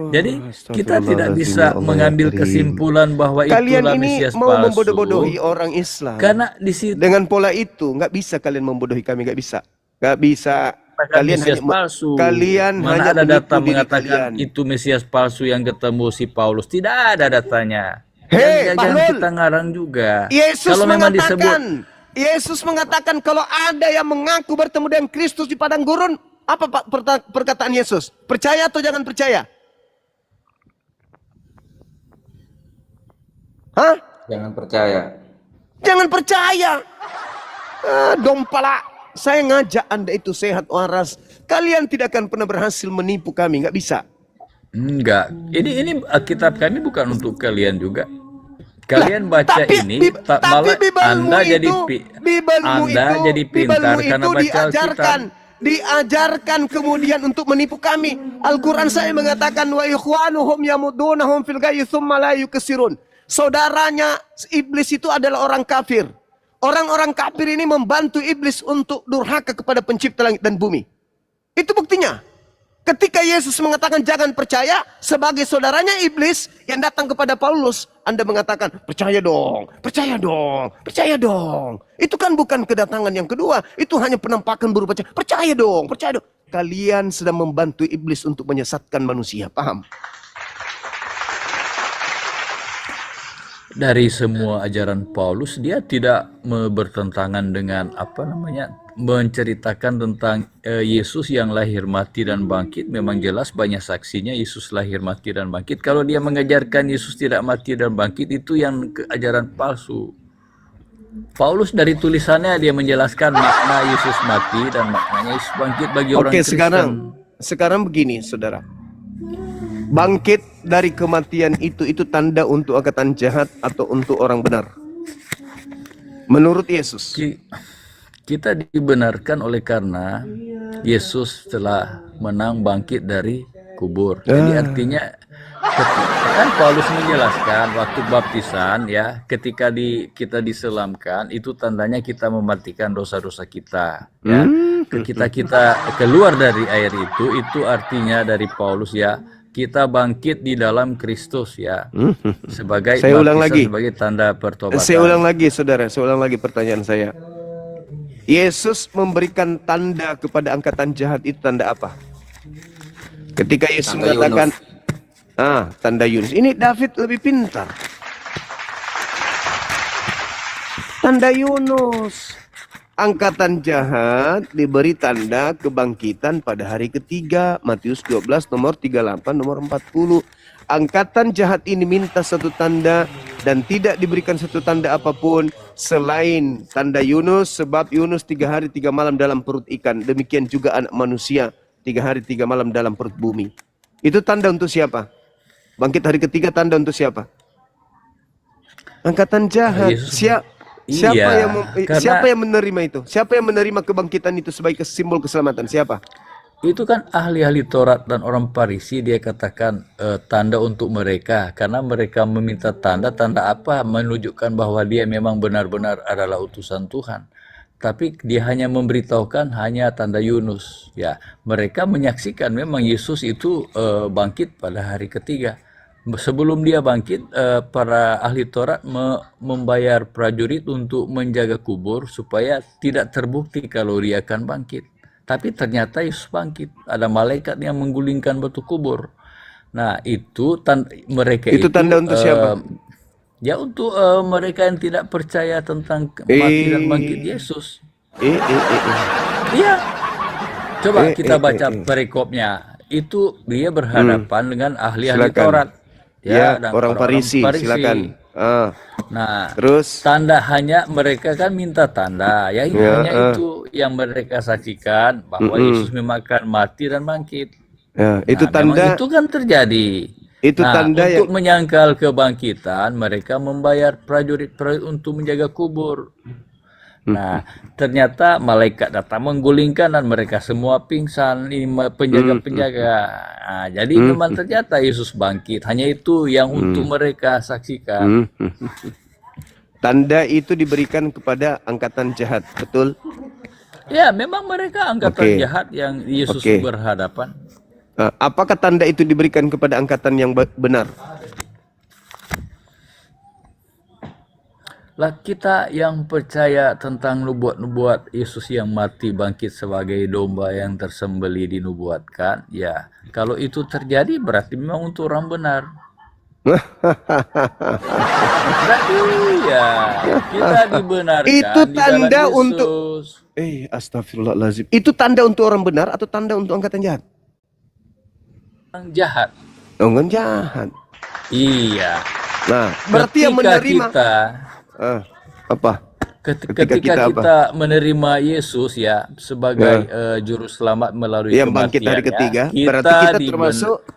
Jadi kita tidak bisa mengambil kesimpulan bahwa Kalian itulah ini Mesias mau palsu. membodoh-bodohi orang Islam. Karena di situ Dengan pola itu nggak bisa kalian membodohi kami, nggak bisa. Kalian Mesias hanya palsu. Kalian Mana hanya ada menipu data diri mengatakan kalian. itu Mesias palsu yang ketemu si Paulus? Tidak ada datanya. Hei, Jangan Bahlul. kita ngarang juga. Yesus Kalau memang disebut Yesus mengatakan kalau ada yang mengaku bertemu dengan Kristus di padang gurun, apa Pak perkataan Yesus? Percaya atau jangan percaya? Hah? Jangan percaya. Jangan percaya. Dompala, saya ngajak Anda itu sehat waras. Kalian tidak akan pernah berhasil menipu kami, nggak bisa. enggak. Ini kitab kami bukan untuk kalian juga. Kalian baca ini malah Anda jadi pintar karena baca Alkitab. Diajarkan kemudian untuk menipu kami. Al-Quran saya mengatakan wa ikhwanuhum yamudunahum fil ghayyi tsumma la yukasirun. Saudaranya iblis itu adalah orang kafir. Orang-orang kafir ini membantu iblis untuk durhaka kepada pencipta langit dan bumi. Itu buktinya. Ketika Yesus mengatakan jangan percaya, sebagai saudaranya iblis yang datang kepada Paulus, Anda mengatakan percaya dong, percaya dong, percaya dong. Itu kan bukan kedatangan yang kedua, itu hanya penampakan berupa percaya dong, percaya dong. Kalian sedang membantu iblis untuk menyesatkan manusia, paham? Dari semua ajaran Paulus, dia tidak bertentangan dengan menceritakan tentang Yesus yang lahir, mati, dan bangkit. Memang jelas banyak saksinya Yesus lahir, mati, dan bangkit. Kalau dia mengajarkan Yesus tidak mati dan bangkit, itu yang ajaran palsu. Paulus dari tulisannya dia menjelaskan makna Yesus mati dan maknanya Yesus bangkit bagi orang Kristen. Sekarang begini, saudara. Bangkit dari kematian itu tanda untuk angkatan jahat atau untuk orang benar? Menurut Yesus. Kita dibenarkan oleh karena Yesus telah menang bangkit dari kubur. Jadi artinya kan Paulus menjelaskan waktu baptisan ya, ketika kita diselamkan itu tandanya kita mematikan dosa-dosa kita ya. Ketika kita keluar dari air itu artinya dari Paulus ya, kita bangkit di dalam Kristus ya. Sebagai saya ulang lagi, sebagai tanda pertobatan. Saya ulang lagi, saudara, saya ulang lagi pertanyaan saya. Yesus memberikan tanda kepada angkatan jahat itu tanda apa? Ketika Yesus mengatakan tanda Yunus. Ini David lebih pintar. Tanda Yunus. Angkatan jahat diberi tanda kebangkitan pada hari ketiga. Matius 12 nomor 38 nomor 40. Angkatan jahat ini minta satu tanda dan tidak diberikan satu tanda apapun selain tanda Yunus, sebab Yunus 3 hari 3 malam dalam perut ikan. Demikian juga anak manusia 3 hari 3 malam dalam perut bumi. Itu tanda untuk siapa? Bangkit hari ketiga tanda untuk siapa? Angkatan jahat. Siapa yang menerima itu? Siapa yang menerima kebangkitan itu sebagai simbol keselamatan? Siapa? Itu kan ahli-ahli Taurat dan orang Farisi, dia katakan tanda untuk mereka karena mereka meminta tanda apa? Menunjukkan bahwa dia memang benar-benar adalah utusan Tuhan. Tapi dia hanya memberitahukan hanya tanda Yunus ya. Mereka menyaksikan memang Yesus itu bangkit pada hari ketiga. Sebelum dia bangkit, para ahli Taurat membayar prajurit untuk menjaga kubur supaya tidak terbukti kalau dia akan bangkit. Tapi ternyata Yesus bangkit. Ada malaikat yang menggulingkan batu kubur. Nah, itu mereka itu tanda untuk siapa? Ya untuk mereka yang tidak percaya tentang mati dan bangkit Yesus. Iya. Coba kita baca perikopnya. Itu dia berhadapan dengan ahli-ahli Taurat. Ya, dan orang Farisi. Silakan. Nah, terus tanda hanya mereka kan minta tanda. Ya, hanya itu yang mereka saksikan bahwa Yesus memang akan mati dan bangkit. Ya, itu tanda. Itu kan terjadi. Itu tanda untuk menyangkal kebangkitan, mereka membayar prajurit untuk menjaga kubur. Nah, ternyata malaikat datang menggulingkan dan mereka semua pingsan. Ini penjaga-penjaga. Nah, jadi memang ternyata Yesus bangkit. Hanya itu yang untuk mereka saksikan. Tanda itu diberikan kepada angkatan jahat, betul? Ya, memang mereka angkatan jahat yang Yesus berhadapan. Apakah tanda itu diberikan kepada angkatan yang benar? Lah kita yang percaya tentang nubuat-nubuat Yesus yang mati bangkit sebagai domba yang tersembelih dinubuatkan, ya kalau itu terjadi berarti memang untuk orang benar. Berarti ya kita dibenarkan. Itu tanda di untuk astagfirullahaladzim. Itu tanda untuk orang benar atau tanda untuk angkatan jahat? Orang jahat. Orang jahat. Iya. Nah, berarti yang menerima ketika kita menerima Yesus ya sebagai juru selamat melalui yang bangkit hari ketiga, berarti kita termasuk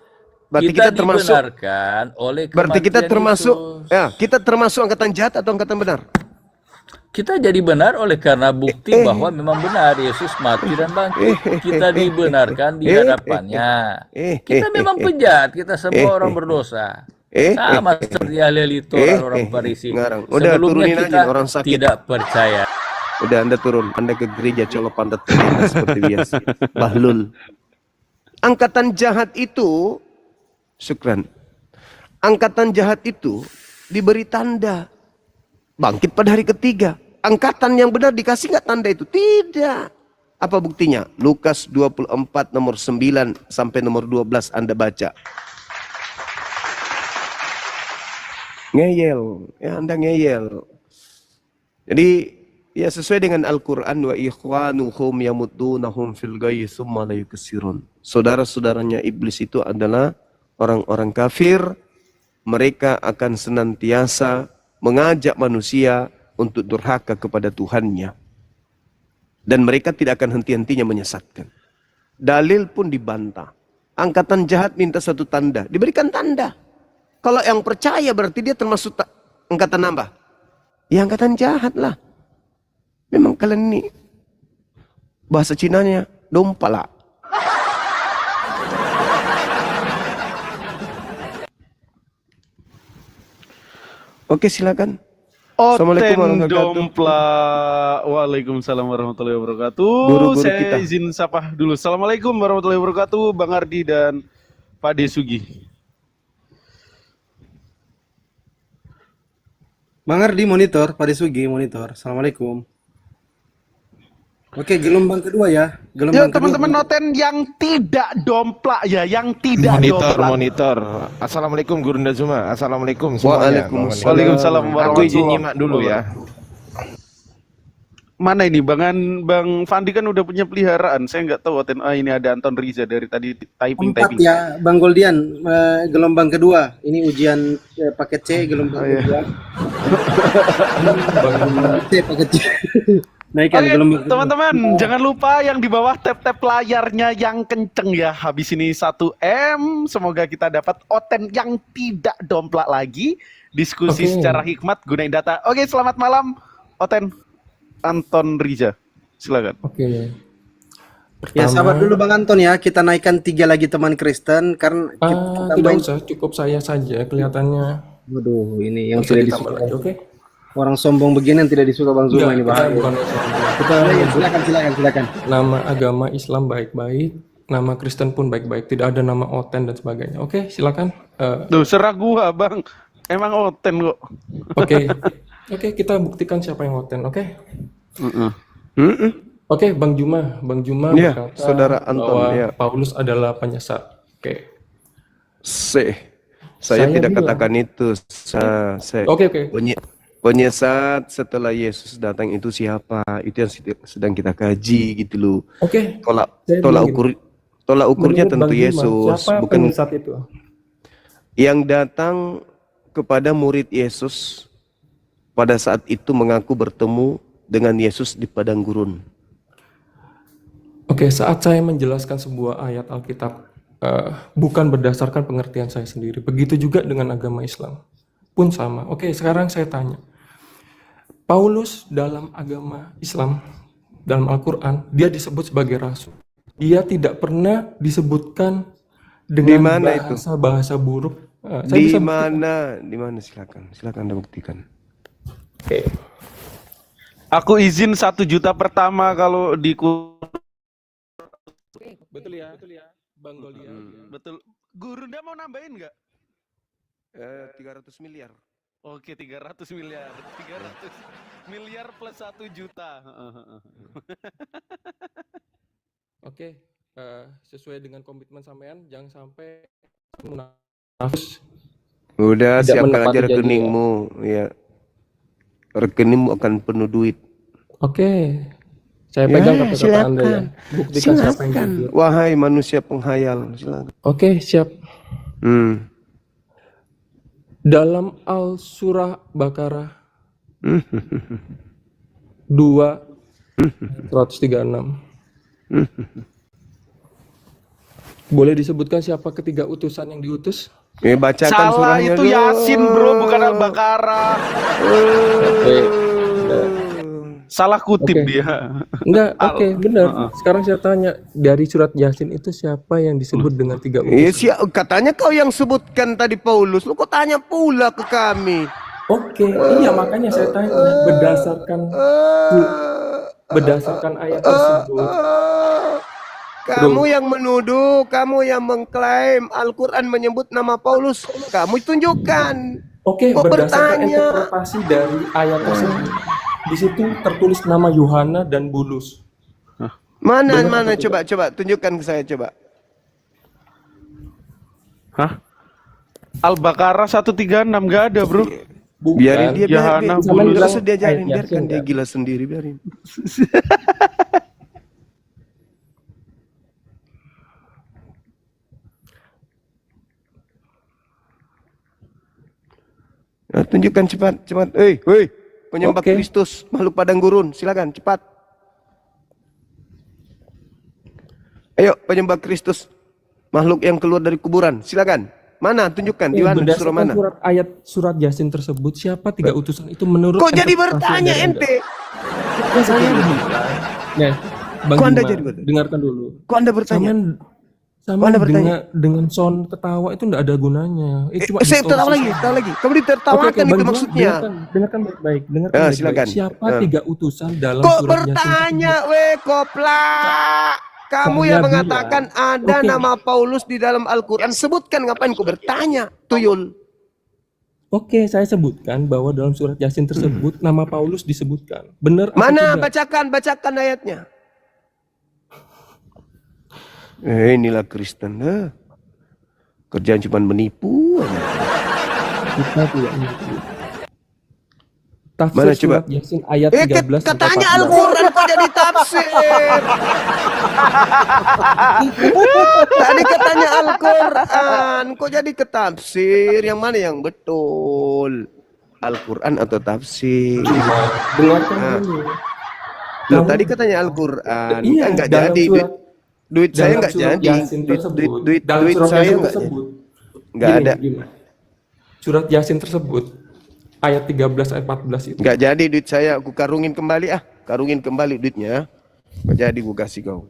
dibenarkan oleh kematian berarti kita termasuk Yesus. Ya, kita termasuk angkatan jahat atau angkatan benar? Kita jadi benar oleh karena bukti bahwa memang benar Yesus mati dan bangkit. Kita dibenarkan di hadapannya. Kita memang penjahat, kita semua orang berdosa. Sama seperti ahli Taurat orang Farisi. Sebelumnya kita orang sakit. tidak percaya. Udah Anda turun, Anda ke gereja colok pantat seperti biasa. Bahlul. Angkatan jahat itu, syukran. Angkatan jahat itu diberi tanda bangkit pada hari ketiga. Angkatan yang benar dikasih nggak tanda itu? Tidak. Apa buktinya? Lukas 24 nomor 9 sampai nomor 12 Anda baca. Ngeyel, ya Anda ngeyel. Jadi ya sesuai dengan Al-Quran, wa ikhwanuhum yamuddunahum fil ghayyi tsumma la yuksirun. Saudara-saudaranya iblis itu adalah orang-orang kafir. Mereka akan senantiasa mengajak manusia untuk durhaka kepada Tuhannya. Dan mereka tidak akan henti-hentinya menyesatkan. Dalil pun dibantah. Angkatan jahat minta satu tanda, diberikan tanda. Kalau yang percaya berarti dia termasuk angkatan apa? Ya angkatan jahat lah. Memang kalian ini bahasa Cinanya dompala. Oke, silakan. Assalamualaikum warahmatullahi wabarakatuh. Dompla. Waalaikumsalam warahmatullahi wabarakatuh. Guru-guru Saya kita. izin sapa dulu. Assalamualaikum warahmatullahi wabarakatuh, Bang Ardi dan Pak Desugi. Bang Ardi monitor, Pak Desugi monitor. Assalamualaikum. Oke, gelombang kedua ya. Ya Gelombang teman-teman kedua. noten yang tidak domplak ya, yang tidak Monitor, domplak. monitor. Assalamualaikum Guru Ndazuma. Assalamualaikum semuanya. Waalaikumsalam. Waalaikumsalam Aku warahmatullahi izin nyimak dulu ya. Mana ini Bang Fandi kan udah punya peliharaan. Saya nggak tahu Oten. Ini ada Anton Riza dari tadi typing. 4 ya, Bang Goldian. Gelombang kedua. Ini ujian paket C, gelombang kedua. C, paket C. Naikkan Oke, gelombang kedua. teman-teman, jangan lupa yang di bawah tap-tap layarnya yang kenceng ya. Habis ini 1M, semoga kita dapat Oten yang tidak domplak lagi. Diskusi secara hikmat gunain data. Oke, selamat malam Oten Anton Riza. Silakan. Oke. Ya sabar dulu Bang Anton ya, kita naikkan 3 lagi teman Kristen karena kita Tidak main. usah, cukup saya saja kelihatannya. Waduh, ini yang Bisa tidak ditambah disuka. lagi, oke? Orang sombong begini yang tidak disuka Bang Zuma ini Enggak, bahaya. bukan sombong. Kita Ya, silakan. nama agama Islam baik-baik, nama Kristen pun baik-baik. Tidak ada nama Oten dan sebagainya. Oke, silakan. Tuh, serah gua, Bang. Emang Oten kok. Oke. Oke, kita buktikan siapa yang Oten, oke? Oke, Bang Juma Ya, berkata Saudara Anton, bahwa ya. Paulus adalah penyesat. Oke. Saya tidak bilang. katakan itu. Saya Oke. penyesat setelah Yesus datang itu siapa? Itu yang sedang kita kaji gitu loh. Oke. Saya Tolak ukurnya menurut tentu Bang Juma, Yesus, siapa bukan penyesat itu? yang datang kepada murid Yesus pada saat itu mengaku bertemu dengan Yesus di padang gurun. Oke, saat saya menjelaskan sebuah ayat Alkitab, bukan berdasarkan pengertian saya sendiri. Begitu juga dengan agama Islam. Pun sama. Oke, sekarang saya tanya. Paulus dalam agama Islam, dalam Al-Quran, dia disebut sebagai rasul. Dia tidak pernah disebutkan dengan bahasa buruk. Di mana? Silakan Anda buktikan. Oke. Aku izin 1 juta pertama kalau di Betul ya, Bang Goldian. Betul. Gurunda mau nambahin nggak? 300 miliar. Oke, 300 miliar. 300 miliar plus 1 juta. Oke, sesuai dengan komitmen sampean, jangan sampai munafik. Udah, Tidak siapkan menepati aja janji, rekeningmu, ya. Rekeningmu akan penuh duit. Oke, saya pegang kata-kata Anda ya. Buktikan siapa yang jujur. Wahai manusia penghayal, silakan. Oke, siap. Dalam Al-Surah Baqarah 2:136. Boleh disebutkan siapa ketiga utusan yang diutus? Bacakan Salah, surahnya itu dulu. Yasin bro, bukan Al-Baqarah. Salah kutip dia. Enggak, oke, benar. Sekarang saya tanya, dari surat Yasin itu siapa yang disebut dengan 3 utusan? Katanya kau yang sebutkan tadi Paulus, lu kok tanya pula ke kami? Oke, iya makanya saya tanya berdasarkan ayat tersebut. Kamu yang menuduh, kamu yang mengklaim Al-Quran menyebut nama Paulus. Kamu tunjukkan. Oke, Kok berdasarkan bertanya? interpretasi dari ayat tersebut, di situ tertulis nama Yohana dan Bulus. Mana, Benar mana? atau tidak? Coba tunjukkan ke saya, coba. Hah? Al-Baqarah 136 nggak ada, bro. Bukan. Biarin dia, Yohana, Sama Bulus. bilang Langsung diajarin, ayat biarkan Yasin, dia kan? gila sendiri, biarin. Nah, tunjukkan cepat. Hei, penyembah Oke. Kristus, makhluk padang gurun, silakan cepat. Ayo, penyembah Kristus, makhluk yang keluar dari kuburan, silakan. Mana? Tunjukkan di mana, surah Berdasarkan mana? surat Yasin tersebut, siapa 3 utusan itu menurut Kok jadi interpretasi bertanya dari Anda? ente? Ya, saya bilang. Nah, Bang Kok Anda Juma, jadi bertanya? dengarkan dulu. Kok Anda bertanya? Sama Anda bertanya? dengan sound ketawa itu enggak ada gunanya. Cuma Saya distorsi tahu lagi, saja. tahu lagi. Kamu Oke, ditertawakan Bang itu Juma, maksudnya. dengarkan baik-baik. Dengarkan Ah, baik-baik. silakan. Siapa Ah. 3 utusan dalam Kok surat Yasin bertanya, tersebut? koplak? Kamu Saya yang mengatakan ada Oke. nama Paulus di dalam Al-Quran. Sebutkan, ngapain kau bertanya, tuyul? Oke, saya sebutkan bahwa dalam surat Yasin tersebut nama Paulus disebutkan. Benar atau Mana? tidak? Bacakan ayatnya. Inilah Kristen. Kerjaan cuma menipu aja. Kita tidak menipu. Tafsir Mana coba? surat Yasin ayat 13 sampai Katanya 14. Al-Quran kok jadi tafsir. Tadi katanya Al-Quran kok jadi ke tafsir. Yang mana yang betul? Al-Quran atau tafsir? Dengarkan dulu. Loh, tadi katanya Al-Quran. Iya, Kan nggak dalam jadi. surat- Duit saya dalam nggak surat jadi. Yasin tersebut, dalam Duit surat saya Yasin nggak tersebut, nggak gini, ada. gini. Surat Yasin tersebut ayat 13 ayat 14 itu. Nggak jadi duit saya. Aku karungin kembali Karungin kembali duitnya. Nggak jadi gue kasih kau. Kau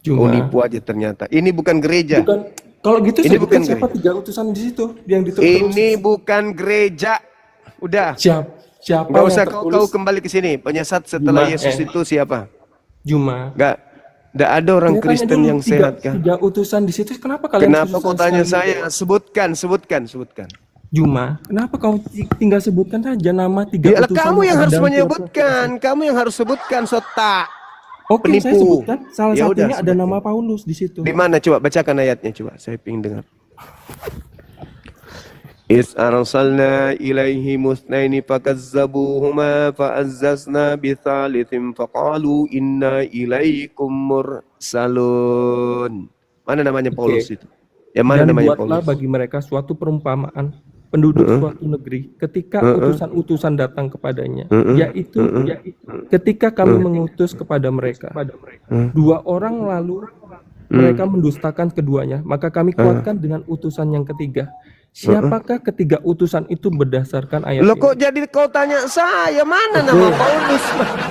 Cuma nipu aja ternyata. Ini bukan gereja. bukan kalau gitu Ini sebutkan bukan siapa gereja. 3 utusan di situ yang ditulis. Ini bukan gereja. Udah. Siapa Nggak yang usah tertulis? kau kembali ke sini. Penyesat setelah Juma, Yesus itu siapa? Juma. Nggak ada orang Saya tanya Kristen dulu, yang sehat kan? 3 utusan di situ. Kenapa kalian Kenapa susah kau tanya sekali? saya? Sebutkan. Juma, kenapa kau tinggal sebutkan saja nama 3 Ya, utusan? kamu yang ada harus dalam surat menyebutkan. Kamu yang harus sebutkan, Sota. Oke, saya Penipu. sebutkan. Salah Ya udah, satunya ada sebutkan. nama Paulus di situ. Di mana? Coba bacakan ayatnya. Coba saya ingin dengar. Is arsalna ilaihi musnaini fakazzabuhuma fa'azzazna bithalithin faqalu inna ilaikum mursalun. Mana namanya Paulus itu? Yang mana Dan namanya buatlah Paulus? bagi mereka suatu perumpamaan penduduk suatu negeri ketika utusan-utusan datang kepadanya, yaitu ketika kami mengutus kepada mereka 2 orang lalu mereka mendustakan keduanya, maka kami kuatkan dengan utusan yang ketiga. Siapakah ketiga utusan itu berdasarkan ayat Loh ini? kok jadi kau tanya saya mana nama Paulus?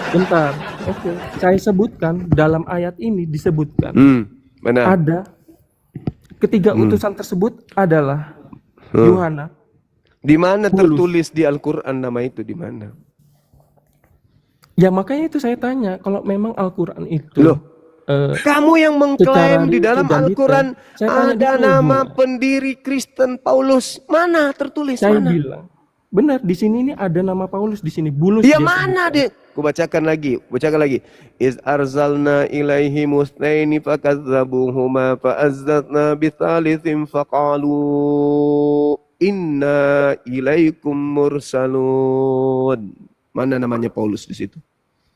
Bentar, oke. Saya sebutkan dalam ayat ini disebutkan Benar. ada ketiga utusan tersebut adalah Yohana. Di mana Paulus. tertulis di Al-Quran nama itu di mana? Ya makanya itu saya tanya, kalau memang Al-Quran itu Loh, kamu yang mengklaim secara di dalam rinci dan Al-Quran detail, saya tanya ada dulu, nama Juma. pendiri Kristen Paulus. Mana tertulis? Saya Mana? bilang, benar di sini ini ada nama Paulus di sini. Bulus. Ya dia mana sebutkan. deh? Ku bacakan lagi. Iz arzalna ilaihi musnaini fakazzabuhuma fa'azzatna bithalithin faqalu inna ilaikum mursalun. Mana namanya Paulus di situ?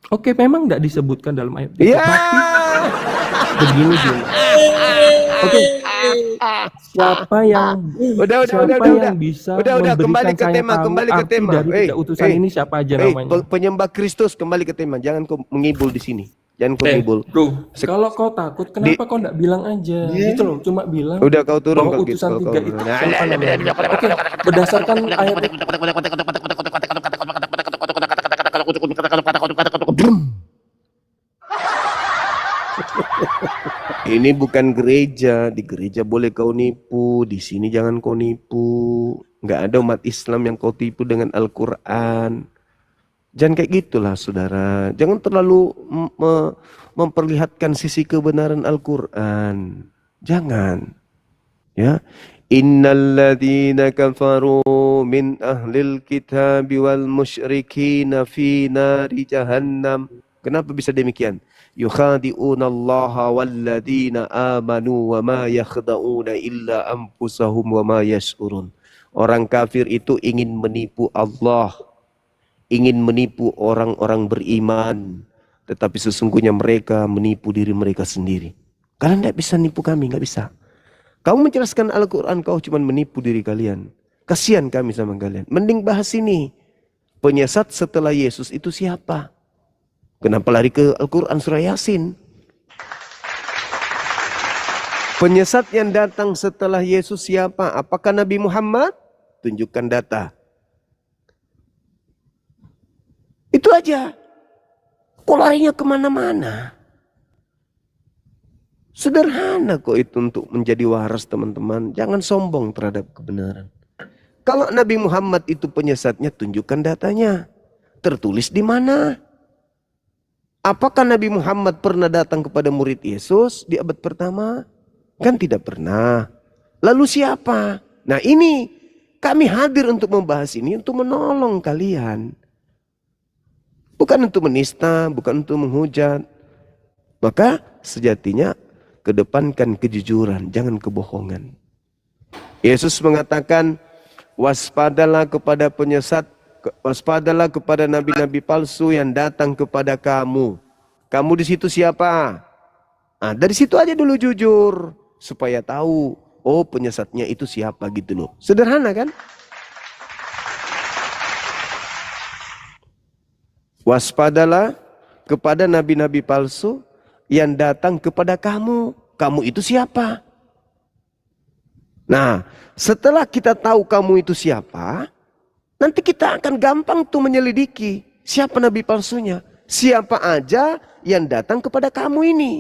Oke, memang tidak disebutkan dalam ayat itu. Ya. Tapi begini Juma. Oke. Siapa yang Udah, bisa udah, memberikan kembali ke saya tema, tahu kembali ke arti tema. dari 3 utusan ini siapa aja namanya? Penyembah Kristus, kembali ke tema. Jangan kau mengibul di sini. Jangan kau ngibul. Bro, kalau kau takut, kenapa kau tidak bilang aja? Gitu loh, cuma bilang Udah kau turun bahwa kalau gitu. utusan Kalau 3 kau- itu siapa namanya. Oke, berdasarkan ayat Ini bukan gereja. Di gereja boleh kau nipu. Di sini jangan kau nipu. Nggak ada umat Islam yang kau tipu dengan Al-Quran. Jangan kayak gitulah saudara. Jangan terlalu memperlihatkan sisi kebenaran Al-Quran. Jangan. Ya. Innalladzina kafaru min ahlil kitabi wal musyrikina fi nari jahannam. Kenapa bisa demikian? Yukhadi'una allaha walladzina amanu wa ma yakhda'una illa anfusahum wa ma yash'urun. Orang kafir itu ingin menipu Allah, ingin menipu orang-orang beriman, tetapi sesungguhnya mereka menipu diri mereka sendiri. Kalian tidak bisa nipu kami, nggak bisa. Kamu menjelaskan Al-Quran, kau cuma menipu diri kalian. Kasihan kami sama kalian. Mending bahas ini. Penyesat setelah Yesus itu siapa? Kenapa lari ke Al-Quran surah Yasin? Penyesat yang datang setelah Yesus siapa? Apakah Nabi Muhammad? Tunjukkan data. Itu aja. Kok larinya kemana-mana? Sederhana kok itu untuk menjadi waras teman-teman. Jangan sombong terhadap kebenaran. Kalau Nabi Muhammad itu penyesatnya, tunjukkan datanya. Tertulis di mana? Apakah Nabi Muhammad pernah datang kepada murid Yesus di abad pertama? Kan tidak pernah. Lalu siapa? Nah ini, kami hadir untuk membahas ini, untuk menolong kalian. Bukan untuk menista, bukan untuk menghujat. Maka sejatinya kedepankan kejujuran, jangan kebohongan. Yesus mengatakan, waspadalah kepada penyesat, waspadalah kepada nabi-nabi palsu yang datang kepada kamu. Kamu di situ siapa? Nah, dari situ aja dulu jujur, supaya tahu, oh penyesatnya itu siapa gitu loh. Sederhana kan? Waspadalah kepada nabi-nabi palsu yang datang kepada kamu. Kamu itu siapa? Nah, setelah kita tahu kamu itu siapa, nanti kita akan gampang tuh menyelidiki siapa nabi palsunya. Siapa aja yang datang kepada kamu ini.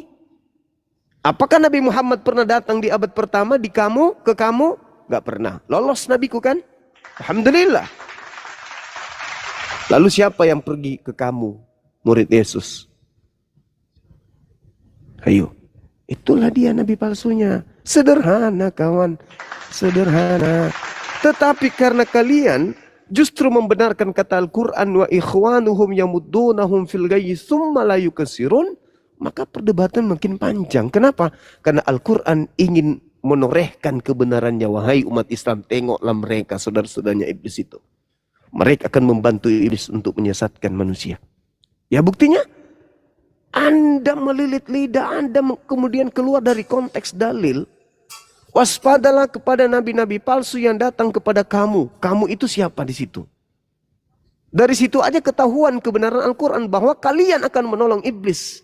Apakah Nabi Muhammad pernah datang di abad pertama di kamu, ke kamu? Gak pernah. Lolos nabiku kan? Alhamdulillah. Lalu siapa yang pergi ke kamu, murid Yesus? Ayo, itulah dia nabi palsunya. Sederhana kawan, sederhana. Tetapi karena kalian justru membenarkan kata Al-Quran, wa ikhwanuhum yamuddunahum fil ghayyi tsumma la yukasirun, maka perdebatan makin panjang. Kenapa? Karena Al-Quran ingin menorehkan kebenarannya. Wahai umat Islam, tengoklah mereka, saudara-saudaranya iblis itu. Mereka akan membantu iblis untuk menyesatkan manusia. Ya buktinya, Anda melilit lidah Anda kemudian keluar dari konteks dalil. Waspadalah kepada nabi-nabi palsu yang datang kepada kamu. Kamu itu siapa di situ? Dari situ aja ketahuan kebenaran Al-Quran bahwa kalian akan menolong iblis.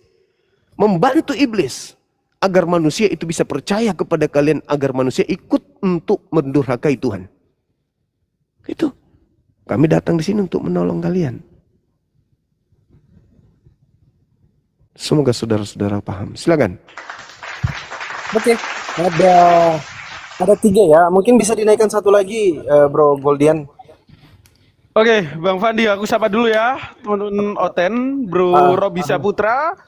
Membantu iblis. Agar manusia itu bisa percaya kepada kalian. Agar manusia ikut untuk mendurhakai Tuhan. Itu. Kami datang di sini untuk menolong kalian. Semoga saudara-saudara paham. Silakan. Oke, ada 3 ya. Mungkin bisa dinaikkan satu lagi, Bro Goldian. Oke, Bang Fandi, aku sapa dulu ya, teman-teman Oten, Bro Robi Saputra,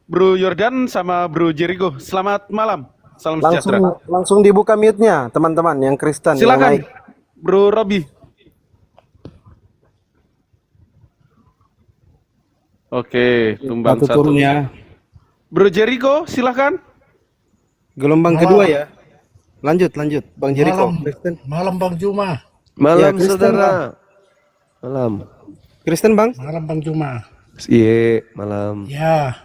Bro Yordan, sama Bro Jericho. Selamat malam, salam sejahtera. Langsung dibuka mute-nya, teman-teman yang Kristen. Silakan, yang naik. Bro Robi. Oke, tumbang satu. Turun ya. Bro Jericho, silakan. Gelombang kedua ya. Lanjut, Bang Jericho. Malam Bang Juma. Malam Ya, saudara. Malam. Kristen Bang. Malam Bang Juma. Iya, malam. Ya.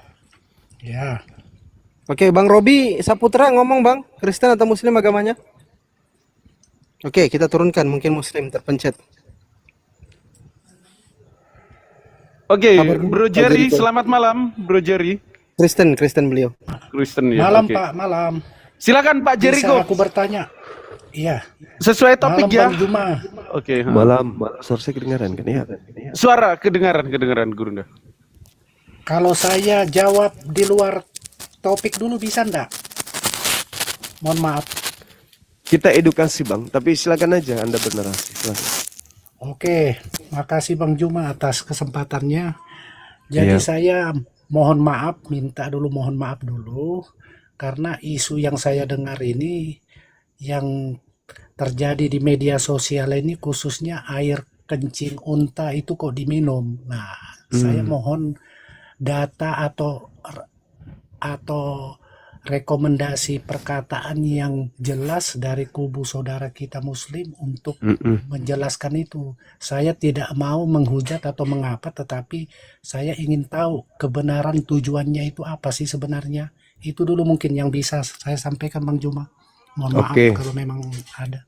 Oke, Bang Robi Saputra ngomong Bang. Kristen atau Muslim agamanya? Oke, kita turunkan. Mungkin Muslim terpencet. Oke, Bro Jerry, selamat malam, Bro Jerry. Kristen beliau. Kristen ya. Malam oke. Pak, malam. Silakan Pak Jericho. Bisa aku bertanya? Iya. Sesuai topik Malam ya. Bang Juma. Oke. Malam, suara saya kedengaran kan ya? Suara kedengaran Gurunda. Kalau saya jawab di luar topik dulu bisa enggak? Mohon maaf. Kita edukasi Bang, tapi silakan aja Anda bernarasi. Silakan. Oke, makasih Bang Juma atas kesempatannya. Jadi Iya. saya minta dulu mohon maaf dulu karena isu yang saya dengar ini yang terjadi di media sosial ini khususnya air kencing unta itu kok diminum. Nah, saya mohon data atau rekomendasi perkataan yang jelas dari kubu saudara kita Muslim untuk menjelaskan itu. Saya tidak mau menghujat atau mengapa, tetapi saya ingin tahu kebenaran tujuannya itu apa sih sebenarnya. Itu dulu mungkin yang bisa saya sampaikan Bang Juma. Mohon maaf Oke. kalau memang ada.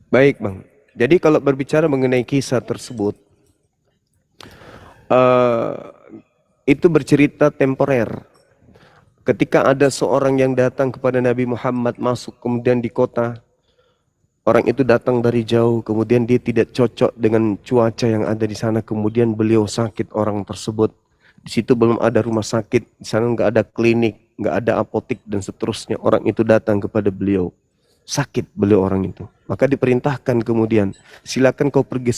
Baik, Bang. Jadi kalau berbicara mengenai kisah tersebut, itu bercerita temporer. Ketika ada seorang yang datang kepada Nabi Muhammad masuk kemudian di kota, orang itu datang dari jauh, kemudian dia tidak cocok dengan cuaca yang ada di sana, kemudian beliau sakit orang tersebut. Di situ belum ada rumah sakit, di sana nggak ada klinik, nggak ada apotik dan seterusnya. Orang itu datang kepada beliau, sakit beliau orang itu. Maka diperintahkan kemudian, silakan kau pergi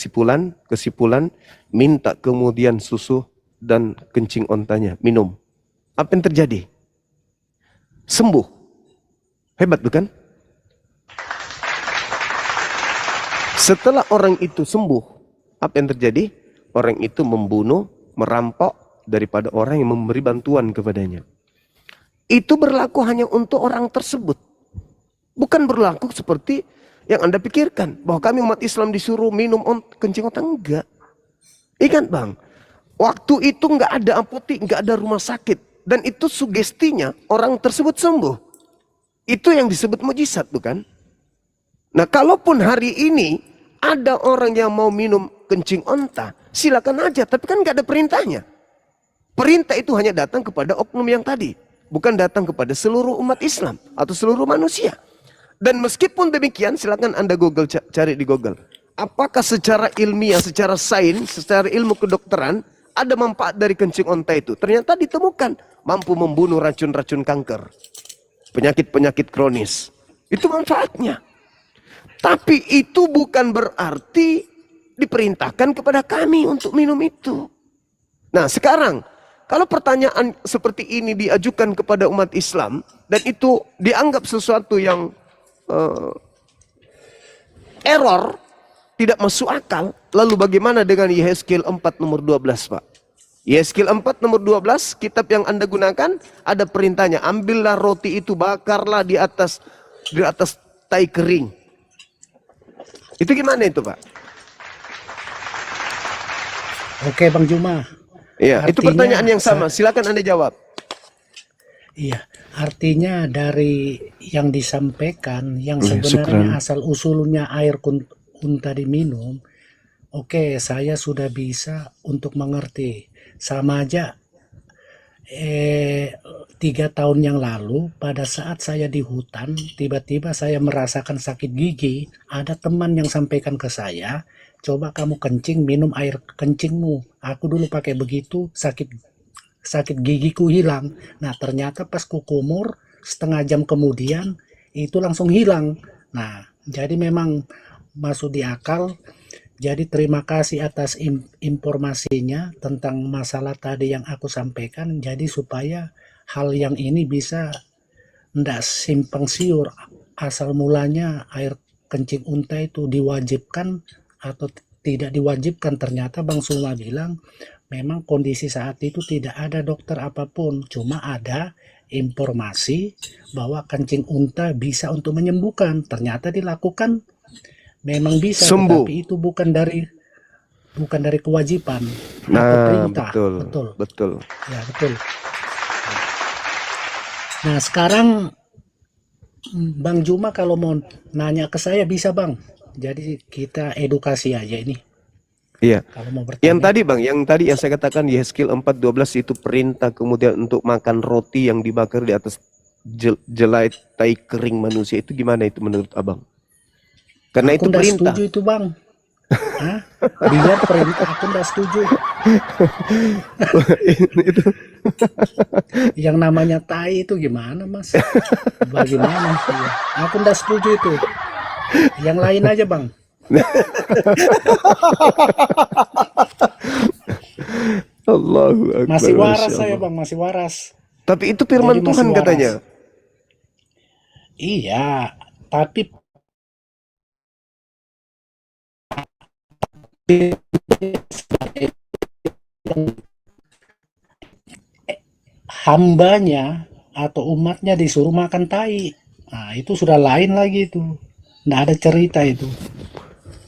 ke sipulan, minta kemudian susu dan kencing ontanya, minum. Apa yang terjadi? Sembuh. Hebat bukan? Setelah orang itu sembuh, apa yang terjadi? Orang itu membunuh, merampok daripada orang yang memberi bantuan kepadanya. Itu berlaku hanya untuk orang tersebut. Bukan berlaku seperti yang Anda pikirkan, bahwa kami umat Islam disuruh minum kencing onta. Enggak. Ingat Bang, waktu itu nggak ada apotik, nggak ada rumah sakit. Dan itu sugestinya orang tersebut sembuh. Itu yang disebut mujizat, bukan? Nah, kalaupun hari ini ada orang yang mau minum kencing onta, silakan aja. Tapi kan nggak ada perintahnya. Perintah itu hanya datang kepada oknum yang tadi, bukan datang kepada seluruh umat Islam atau seluruh manusia. Dan meskipun demikian, silakan Anda Google, cari di Google. Apakah secara ilmiah, secara sains, secara ilmu kedokteran, ada manfaat dari kencing onta itu? Ternyata ditemukan mampu membunuh racun-racun kanker, penyakit-penyakit kronis. Itu manfaatnya. Tapi itu bukan berarti diperintahkan kepada kami untuk minum itu. Nah sekarang, kalau pertanyaan seperti ini diajukan kepada umat Islam, dan itu dianggap sesuatu yang error, tidak masuk akal, lalu bagaimana dengan Yehezkiel 4 nomor 12 Pak? Yehezkiel 4 nomor 12, kitab yang Anda gunakan, ada perintahnya, ambillah roti itu, bakarlah di atas tai kering. Itu gimana itu Pak? Oke Bang Juma. Iya, itu pertanyaan yang sama, silakan Anda jawab. Iya, artinya dari yang disampaikan, yang sebenarnya asal usulnya air unta diminum, oke, saya sudah bisa untuk mengerti. Sama aja 3 tahun yang lalu pada saat saya di hutan, tiba-tiba saya merasakan sakit gigi. Ada teman yang sampaikan ke saya, coba kamu kencing, minum air kencingmu. Aku dulu pakai begitu, sakit gigiku hilang. Nah ternyata pas kukumur setengah jam kemudian itu langsung hilang. Nah jadi memang masuk di akal. Jadi terima kasih atas informasinya tentang masalah tadi yang aku sampaikan. Jadi supaya hal yang ini bisa ndak simpang siur. Asal mulanya air kencing unta itu diwajibkan atau tidak diwajibkan. Ternyata Bang Suma bilang memang kondisi saat itu tidak ada dokter apapun. Cuma ada informasi bahwa kencing unta bisa untuk menyembuhkan. Ternyata dilakukan. Memang bisa, Sembuh. tapi itu bukan dari kewajiban atau Nah, perintah. betul. Ya, betul. Nah, sekarang Bang Juma kalau mau nanya ke saya bisa, Bang. Jadi kita edukasi aja ini. Iya. Kalau mau bertanya. Yang tadi yang saya katakan Yehezkiel 4:12 itu perintah kemudian untuk makan roti yang dibakar di atas jelai tai kering manusia, itu gimana itu menurut Abang? Karena aku itu perintah. Setuju itu Bang. Hah? Biar perintah aku nggak setuju. Itu. Yang namanya tai itu gimana Mas? Bagaimana? Ya. Aku nggak setuju itu. Yang lain aja Bang. Allahu Akbar. Masih waras Masya saya Allah. Bang, masih waras. Tapi itu firman Jadi Tuhan masih waras. katanya. Iya, tapi hambanya atau umatnya disuruh makan tai. Nah, itu sudah lain lagi itu. Nggak ada cerita itu.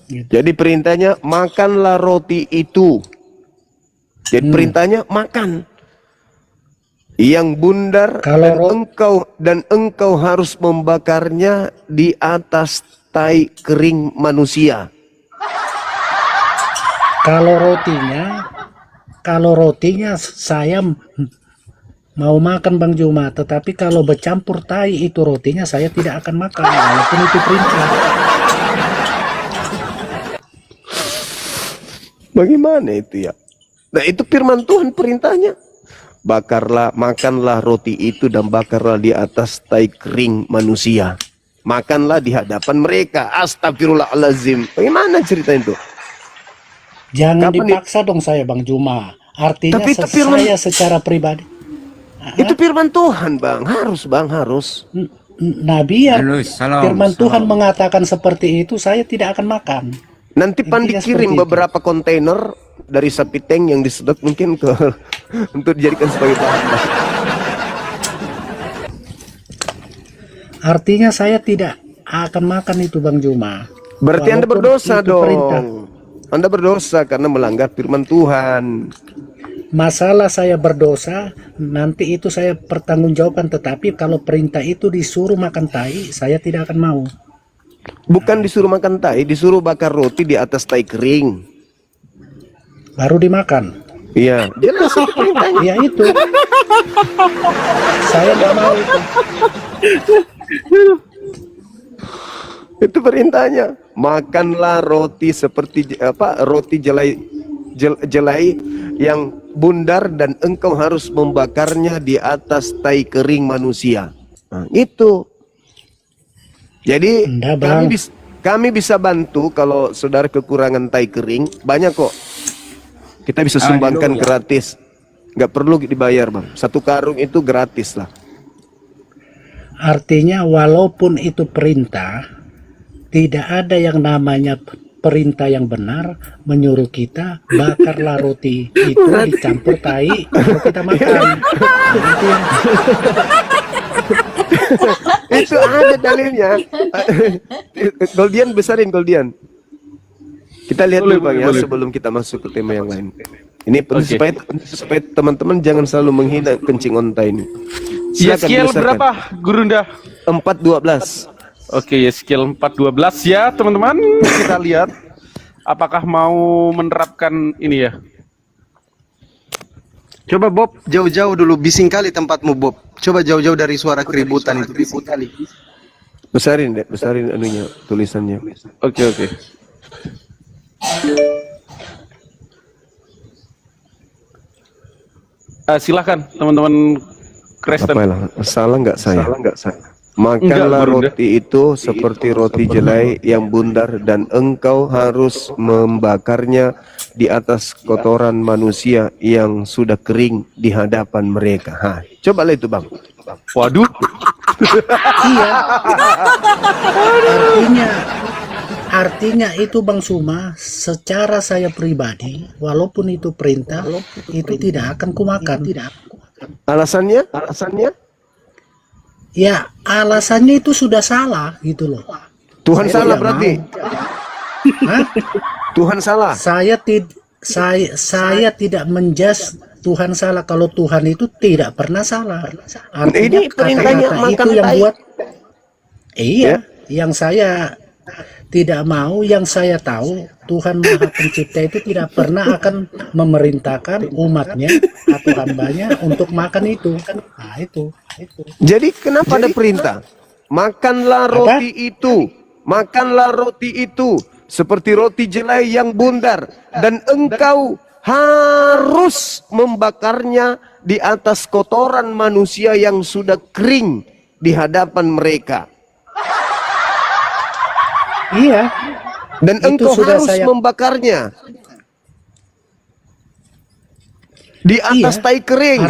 Gitu. Jadi perintahnya makanlah roti itu. Jadi perintahnya makan. Yang bundar dan engkau harus membakarnya di atas tai kering manusia. Kalau rotinya saya mau makan Bang Juma, tetapi kalau bercampur tai itu rotinya saya tidak akan makan, walaupun itu perintah. Bagaimana itu ya? Nah itu firman Tuhan perintahnya. Bakarlah, makanlah roti itu dan bakarlah di atas tai kering manusia. Makanlah di hadapan mereka. Astagfirullahalazim. Bagaimana cerita itu? Jangan dipaksa dong saya Bang Juma. Artinya Tapi itu saya secara pribadi. Itu firman Tuhan Bang. Harus Bang, harus. Nabi ya firman Tuhan mengatakan seperti itu, saya tidak akan makan. Nanti Pan dikirim beberapa kontainer dari sapi tank yang disedot mungkin ke untuk dijadikan sebagai bahan. Artinya saya tidak akan makan itu Bang Juma. Berarti Anda Walaupun berdosa itu dong. perintah. Anda berdosa karena melanggar firman Tuhan. Masalah saya berdosa, nanti itu saya pertanggungjawabkan. Tetapi kalau perintah itu disuruh makan tai, saya tidak akan mau. Bukan disuruh makan tai, disuruh bakar roti di atas tai kering. Baru dimakan. Iya, jelas itu perintahnya. Ya itu. Saya nggak mau itu. Itu perintahnya. Makanlah roti seperti roti jelai yang bundar dan engkau harus membakarnya di atas tai kering manusia. Nah, itu. Jadi kami bisa bantu kalau saudara kekurangan tai kering, banyak kok. Kita bisa sumbangkan gratis. Nggak perlu dibayar Bang. 1 karung itu gratis lah. Artinya walaupun itu perintah, tidak ada yang namanya perintah yang benar menyuruh kita bakarlah roti itu dicampur tai baru kita makan. Itu yang itu ada dalilnya. Goldian besarin Goldian. Kita lihat dulu Bang ya sebelum kita masuk ke tema yang lain. Ini supaya teman-teman jangan selalu menghina kencing onta ini. Yeskiel berapa Gurunda? 4:12. Oke, Yeskiel 4:12 ya teman-teman. Kita lihat apakah mau menerapkan ini ya. Coba Bob, jauh-jauh dulu, bising kali tempatmu Bob. Coba jauh-jauh dari suara keributan itu. Bising kali. Besarin deh, besarin anunya, tulisannya. Oke. Silakan teman-teman Kristen. Salah nggak saya? Makanlah roti itu seperti roti jelai yang bundar dan engkau harus membakarnya di atas kotoran manusia yang sudah kering di hadapan mereka. Coba lihat itu Bang. Waduh. Iya. Artinya itu Bang Suma, secara saya pribadi, walaupun itu perintah, itu tidak akan kumakan. Alasannya? Ya, alasannya itu sudah salah gitu loh. Tuhan salah berarti. Tuhan salah. Saya tidak menjas Tuhan salah. Kalau Tuhan itu tidak pernah salah. Artinya ini perintahnya kata-kata itu yang buat. Iya, yang saya tidak mau, yang saya tahu Tuhan Maha Pencipta itu tidak pernah akan memerintahkan umatnya atau hambanya untuk makan itu. Nah itu. Jadi kenapa ada perintah? Makanlah roti itu. Makanlah roti itu seperti roti jelai yang bundar dan engkau harus membakarnya di atas kotoran manusia yang sudah kering di hadapan mereka. Iya. Dan Itu engkau sudah harus saya- membakarnya di atas Iya. tai kering.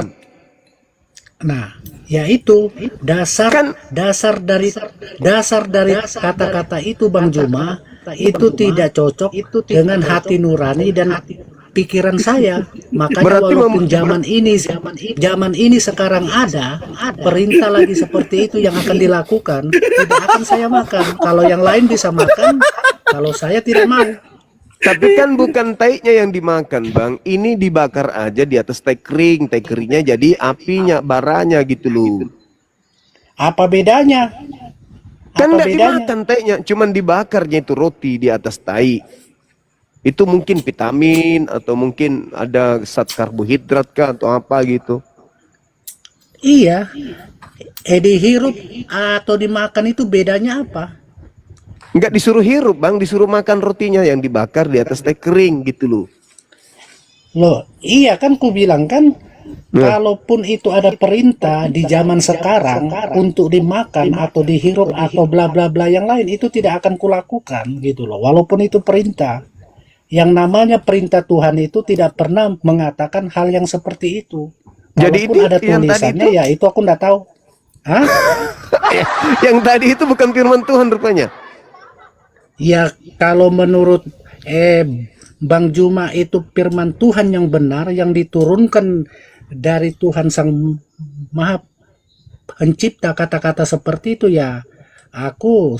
Nah, yaitu dasar Kan- dasar dari kata-kata itu Bang Juma itu tidak cocok dengan hati nurani dan pikiran saya. Makanya Berarti walaupun zaman ini sekarang ada perintah lagi seperti itu yang akan dilakukan, tidak akan saya makan. Kalau yang lain bisa makan, kalau saya tidak mau. Tapi kan bukan taiknya yang dimakan, Bang. Ini dibakar aja di atas tai kering. Tai keringnya jadi apinya, baranya gitu loh. Apa bedanya? Kan Apa nggak bedanya? dimakan taiknya, cuman dibakarnya itu roti di atas tai. Itu mungkin vitamin atau mungkin ada zat karbohidrat kah atau apa gitu. Iya. Dihirup atau dimakan itu bedanya apa? Nggak disuruh hirup, Bang, disuruh makan rotinya yang dibakar di atas tai kering gitu loh. Loh, iya kan ku bilang kan, kalaupun itu ada perintah di zaman sekarang untuk dimakan atau dihirup atau bla bla bla yang lain, itu tidak akan kulakukan gitu loh. Walaupun itu perintah. Yang namanya perintah Tuhan itu tidak pernah mengatakan hal yang seperti itu. Jadi Walaupun ini ada yang tadi tulisannya, itu- ya itu aku nggak tahu. Hah? Yang tadi itu bukan firman Tuhan rupanya. Ya kalau menurut Bang Juma itu firman Tuhan yang benar yang diturunkan dari Tuhan Sang Maha Pencipta, kata-kata seperti itu, ya aku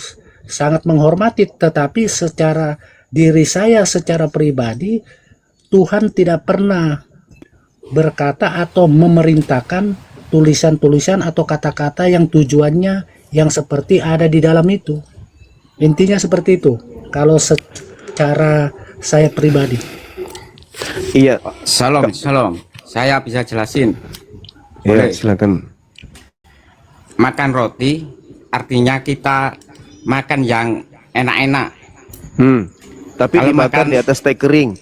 sangat menghormati, tetapi secara diri saya secara pribadi Tuhan tidak pernah berkata atau memerintahkan tulisan-tulisan atau kata-kata yang tujuannya yang seperti ada di dalam itu. Intinya seperti itu kalau secara saya pribadi. Iya. Shalom. Saya bisa jelasin. Ya, Boleh. silakan. Makan roti artinya kita makan yang enak-enak. Tapi Kalau dimakan makan- di atas tai kering.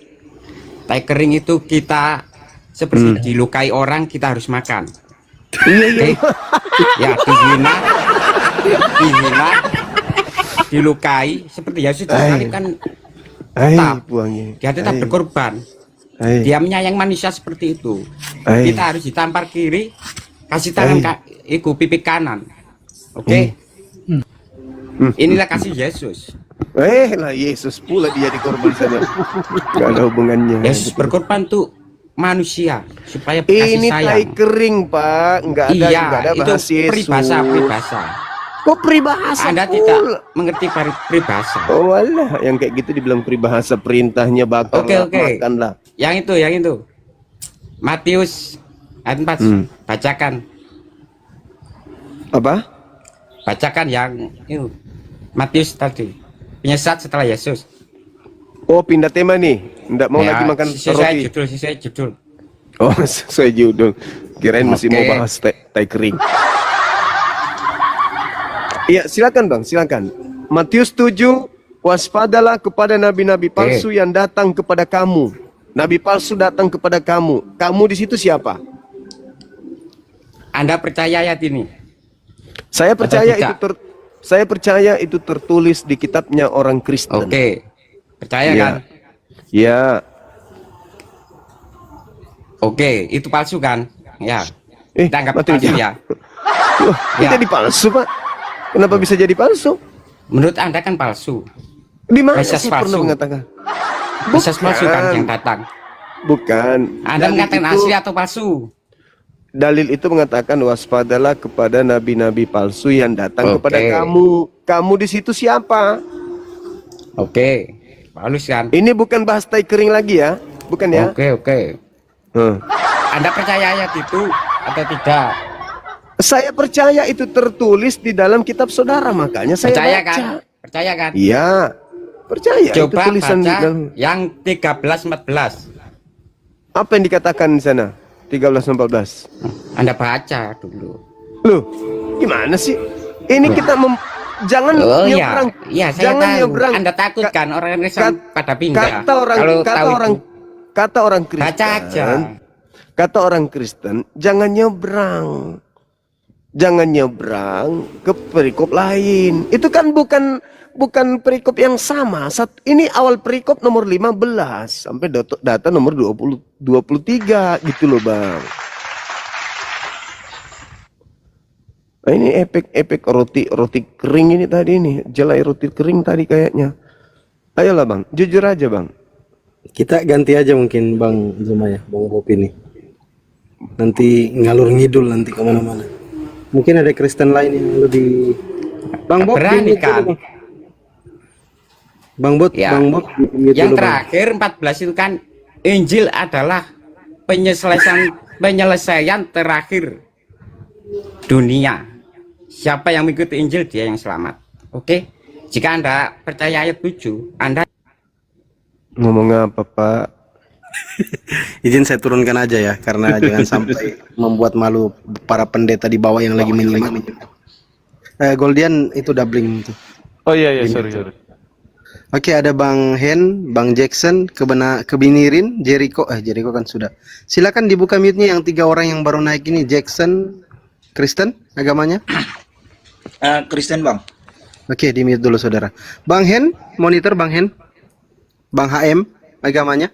Tai kering itu kita seperti dilukai orang, kita harus makan. Iya. Ya, dihina, dilukai seperti Yesus disalib kan tetap buangnya. dia tetap berkorban. Dia menyayang manusia seperti itu. Kita harus ditampar kiri, kasih tangan iku pipi kanan. Oke. Inilah kasih Yesus. Lah Yesus pula dia dikorban sana. Gak ada hubungannya. Yesus berkorban tuh manusia supaya kasih Ini tai sayang. kering, Pak. Nggak ada, Iya, nggak ada itu bahas Yesus. peribahasa. Kok peribahasa? Anda pula? tidak mengerti peribahasa. Oh alah, yang kayak gitu dibilang peribahasa, perintahnya bakar Oke, lah, oke. makan lah. Yang itu. Matius ayat 4. Bacakan. Apa? Bacakan yang itu. Matius tadi. Penyesat setelah Yesus. Oh, pindah tema nih. Nggak mau Ya, lagi makan sesuai roti. judul. Oh, sesuai judul. Kirain masih mau Oke. bahas tai kering. Iya, silakan Bang, silakan. Matius 7, waspadalah kepada nabi-nabi palsu yang datang kepada kamu. Nabi palsu datang kepada kamu. Kamu di situ siapa? Anda percaya ayat ini? Saya percaya tidak? saya percaya itu tertulis di kitabnya orang Kristen. Oke. Percaya Iya. kan? Ya, Oke, itu palsu kan? Ya. Eh, Kita anggap mati palsu aja. ya. Wah, Ya. jadi palsu, Pak. Kenapa bisa jadi palsu? Menurut Anda kan palsu. Di mana Mesias sih pernah palsu. mengatakan? Mesias palsu kan Bukan. yang datang. Bukan. Anda Dalil mengatakan itu- asli atau palsu? Dalil itu mengatakan waspadalah kepada nabi-nabi palsu yang datang Oke. kepada kamu. Kamu di situ siapa? Oke. Halus kan? Ini bukan bahas tai kering lagi ya, bukan ya? Oke. Anda percaya ayat itu atau tidak? Saya percaya itu tertulis di dalam kitab saudara, makanya saya Percaya baca. kan? Percaya kan? Iya, percaya itu Coba tulisan di baca dalam. yang 13-14. Apa yang dikatakan di sana? 13-14. Anda baca dulu. Loh, gimana sih? Ini kita jangan Oh nyebrang. iya, saya Jangan tahu. nyebrang. Anda takut kan orang Islam pada pindah. Kata orang Kalau tahu itu. kata orang Kristen. Baca aja. Kata orang Kristen, jangan nyebrang. Jangan nyebrang ke perikop lain. Itu kan bukan bukan perikop yang sama. Ini awal perikop nomor 15 sampai data nomor 23 gitu loh Bang. Nah, ini efek roti kering ini tadi nih, jelai roti kering tadi kayaknya. Ayolah Bang, jujur aja Bang. Kita ganti aja mungkin Bang Zuma ya, Bang Bob ini. Nanti ngalur ngidul nanti kemana-mana. Mungkin ada Kristen lain yang lebih. Bang Bob, berani kan? Bang Bob, Ya. Bang Bob. Yang terakhir 14 itu kan Injil adalah penyelesaian terakhir dunia. Siapa yang mengikuti Injil dia yang selamat. Oke? Jika Anda percaya ayat 7, Anda Ngomong apa Pak? Izin saya turunkan aja ya, karena jangan sampai membuat malu para pendeta di bawah yang lagi menyimak. Goldian itu doubling itu. Oh iya sorry. Oke, ada Bang Hen, Bang Jackson, Kebinirin, Jericho kan sudah. Silakan dibuka mute-nya yang 3 orang yang baru naik ini. Jackson, Kristen agamanya? Kristen Bang. Oke, di mute dulu saudara. Bang Hen, monitor Bang Hen. Bang HM, agamanya?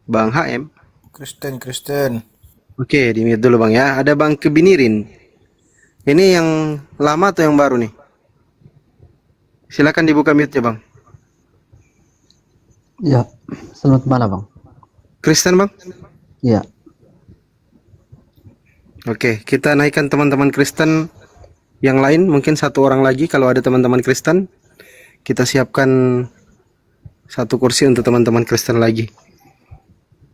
Bang HM. Kristen. Oke, di mute dulu Bang ya. Ada Bang Kebinirin. Ini yang lama atau yang baru nih? Silakan dibuka mute-nya Bang. Ya, selamat malam Bang. Kristen Bang? Ya. Oke, kita naikkan teman-teman Kristen yang lain, mungkin 1 orang lagi kalau ada teman-teman Kristen. Kita siapkan 1 kursi untuk teman-teman Kristen lagi.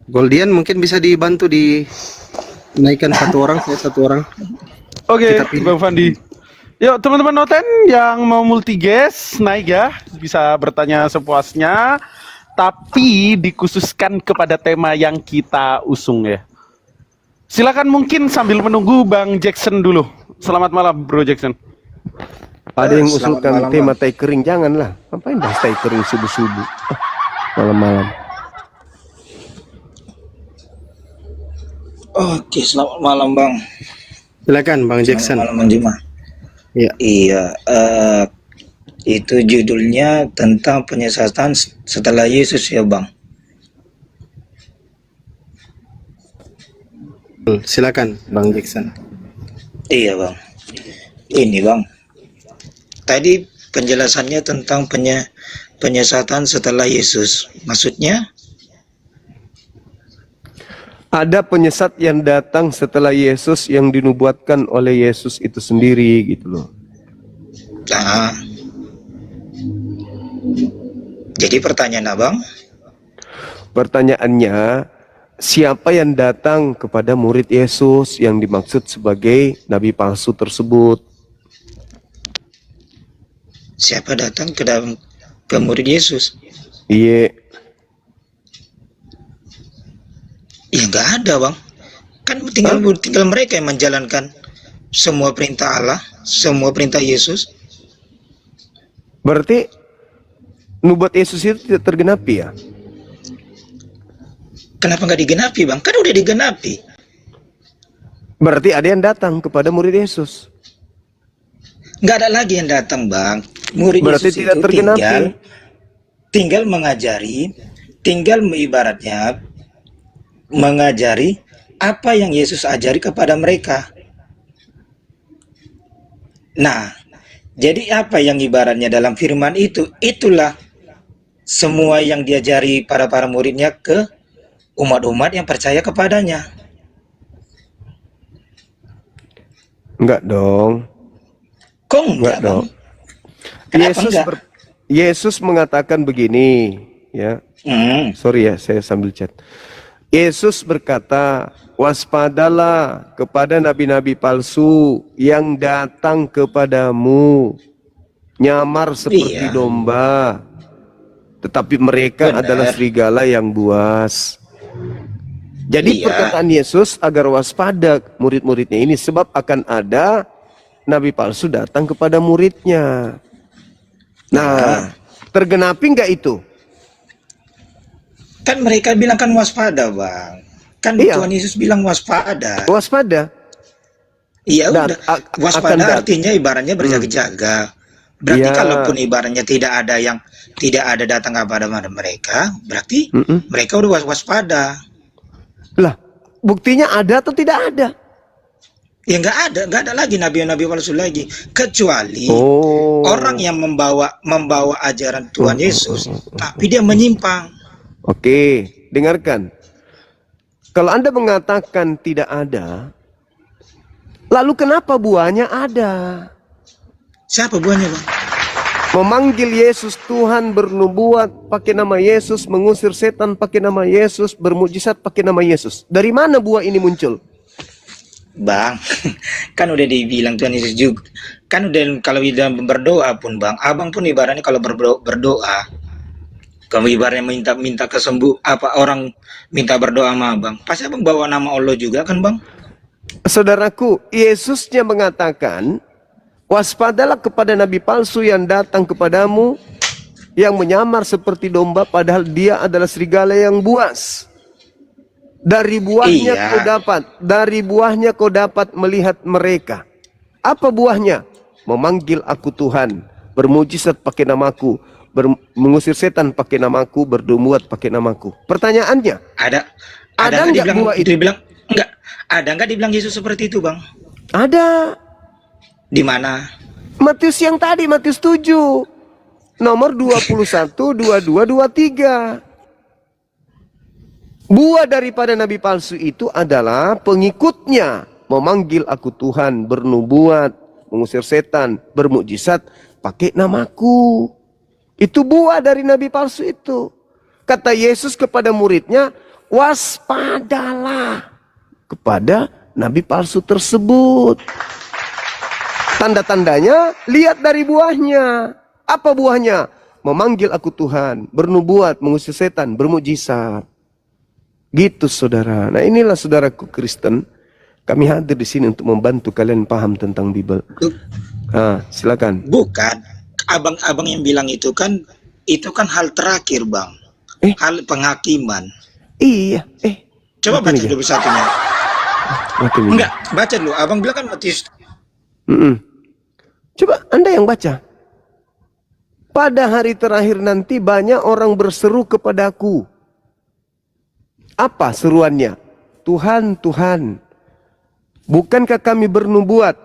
Goldian mungkin bisa dibantu dinaikkan 1 orang, saya 1 orang. Oke, Bang Fandi. Yuk teman-teman noten yang mau multi guest naik ya, bisa bertanya sepuasnya, tapi dikhususkan kepada tema yang kita usung ya. Silakan mungkin sambil menunggu Bang Jackson dulu. Selamat malam Bro Jackson. Ada yang usulkan tema tai kering, janganlah. Ngapain bahas tai kering subuh-subuh malam-malam. Oke, selamat malam Bang. Silakan Bang Jackson. Selamat malam Bang Juma. Ya. Iya, itu judulnya tentang penyesatan setelah Yesus ya Bang. Silakan Bang Jackson. Iya Bang. Ini Bang. Tadi penjelasannya tentang penyesatan setelah Yesus. Maksudnya? Ada penyesat yang datang setelah Yesus yang dinubuatkan oleh Yesus itu sendiri gitu loh. Nah. Jadi pertanyaan Abang? Pertanyaannya, siapa yang datang kepada murid Yesus yang dimaksud sebagai nabi palsu tersebut? Siapa datang ke murid Yesus? Iya. Ya nggak ada Bang. Kan tinggal mereka yang menjalankan semua perintah Allah, semua perintah Yesus. Berarti nubuat Yesus itu tidak tergenapi ya? Kenapa nggak digenapi Bang? Kan udah digenapi. Berarti ada yang datang kepada murid Yesus. Nggak ada lagi yang datang Bang. Murid berarti Yesus tidak itu tergenapi. tinggal mengajari, tinggal ibaratnya mengajari apa yang Yesus ajari kepada mereka. Nah, jadi apa yang ibaratnya dalam firman itu, itulah semua yang diajari para muridnya ke umat-umat yang percaya kepadanya. Enggak dong. Kok enggak dong? Yesus mengatakan begini, ya. Sorry ya, saya sambil chat. Yesus berkata, waspadalah kepada nabi-nabi palsu yang datang kepadamu, nyamar seperti domba, tetapi mereka adalah serigala yang buas. Jadi perkataan Yesus agar waspada murid-muridnya ini, sebab akan ada nabi palsu datang kepada muridnya. Nah, tergenapi enggak itu? Kan mereka bilang kan waspada Bang. Kan Tuhan Yesus bilang waspada. Waspada. Iya udah. Waspada artinya ibaratnya berjaga-jaga, Berarti Ya. kalaupun ibaratnya tidak ada datang kepada mereka, berarti mereka udah waspada. Lah, buktinya ada atau tidak ada? Ya nggak ada lagi nabi-nabi palsu lagi, kecuali orang yang membawa ajaran Tuhan Yesus, tapi dia menyimpang. Oke, dengarkan. Kalau Anda mengatakan tidak ada, lalu kenapa buahnya ada? Siapa buahnya, Bang? Memanggil Yesus Tuhan, bernubuat pakai nama Yesus, mengusir setan pakai nama Yesus, bermujizat pakai nama Yesus. Dari mana buah ini muncul? Bang, kan udah dibilang Tuhan Yesus juga. Kan udah kalau dalam berdoa pun, Bang, abang pun ibaratnya kalau berdoa, kalau ibaratnya minta kesembuh, apa orang minta berdoa sama abang, pasti abang bawa nama Allah juga kan, Bang? Saudaraku, Yesusnya mengatakan, waspadalah kepada nabi palsu yang datang kepadamu, yang menyamar seperti domba, padahal dia adalah serigala yang buas. Dari buahnya kau dapat melihat mereka. Apa buahnya? Memanggil aku Tuhan, bermujizat pakai namaku, mengusir setan pakai namaku, bernubuat pakai namaku. Pertanyaannya, ada nggak buah itu? Ada nggak dibilang Yesus seperti itu, Bang? Ada. Di mana? Matius yang tadi, Matius 7. Nomor 21, 22, 23. Buah daripada nabi palsu itu adalah pengikutnya memanggil aku Tuhan, bernubuat, mengusir setan, bermukjizat pakai namaku. Itu buah dari nabi palsu itu. Kata Yesus kepada muridnya, waspadalah kepada nabi palsu tersebut. Tanda-tandanya lihat dari buahnya. Apa buahnya? Memanggil aku Tuhan, bernubuat, mengusir setan, bermukjizat. Gitu saudara. Nah inilah saudaraku Kristen, kami hadir di sini untuk membantu kalian paham tentang Bible. Silakan. Bukan, abang yang bilang itu kan hal terakhir, Bang. Hal penghakiman. Iya. Coba baca dulu satunya. Enggak, baca dulu. Abang bilang kan Matius. Coba Anda yang baca. Pada hari terakhir nanti banyak orang berseru kepadaku. Apa seruannya? Tuhan, Tuhan, bukankah kami bernubuat,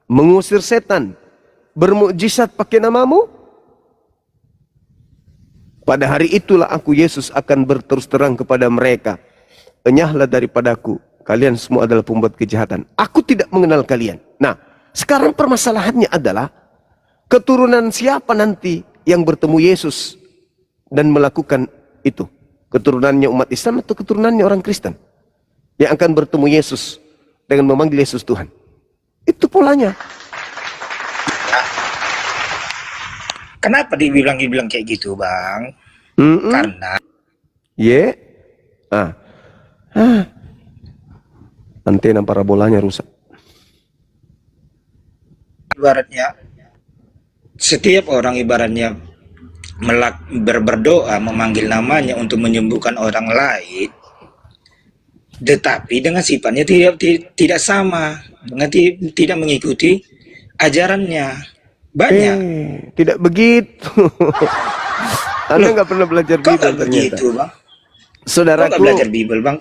mengusir setan, bermukjizat pakai namamu? Pada hari itulah aku Yesus akan berterus terang kepada mereka. Enyahlah daripadaku, kalian semua adalah pembuat kejahatan. Aku tidak mengenal kalian. Nah, sekarang permasalahannya adalah keturunan siapa nanti yang bertemu Yesus dan melakukan itu? Keturunannya umat Islam atau keturunannya orang Kristen yang akan bertemu Yesus dengan memanggil Yesus Tuhan? Itu polanya. Kenapa dibilang kayak gitu, Bang? Karena antena parabolanya rusak. Ibaratnya setiap orang ibaratnya berdoa memanggil namanya untuk menyembuhkan orang lain, tetapi dengan sifatnya tidak sama, dengan tidak mengikuti ajarannya. Banyak. Tidak begitu. Anda nggak pernah belajar Bible ternyata. Begitu, Bang. Saudaraku, belajar Bible, Bang.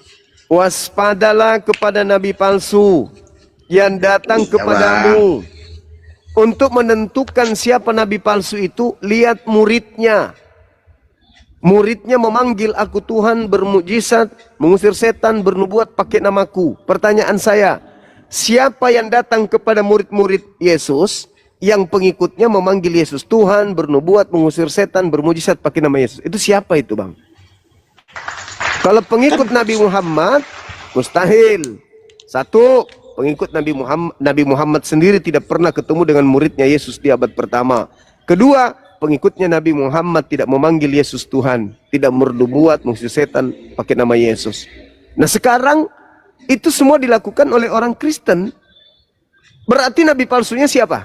Waspadalah kepada nabi palsu yang datang kepadamu. Untuk menentukan siapa nabi palsu itu, lihat muridnya. Muridnya memanggil aku Tuhan, bermukjizat, mengusir setan, bernubuat pakai namaku. Pertanyaan saya, siapa yang datang kepada murid-murid Yesus yang pengikutnya memanggil Yesus Tuhan, bernubuat, mengusir setan, bermukjizat pakai nama Yesus? Itu siapa itu, Bang? Kalau pengikut Nabi Muhammad, mustahil. Satu, pengikut Nabi Muhammad sendiri tidak pernah ketemu dengan muridnya Yesus di abad pertama. Kedua, pengikutnya Nabi Muhammad tidak memanggil Yesus Tuhan, tidak bernubuat, mengusir setan pakai nama Yesus. Nah sekarang itu semua dilakukan oleh orang Kristen. Berarti nabi palsunya siapa?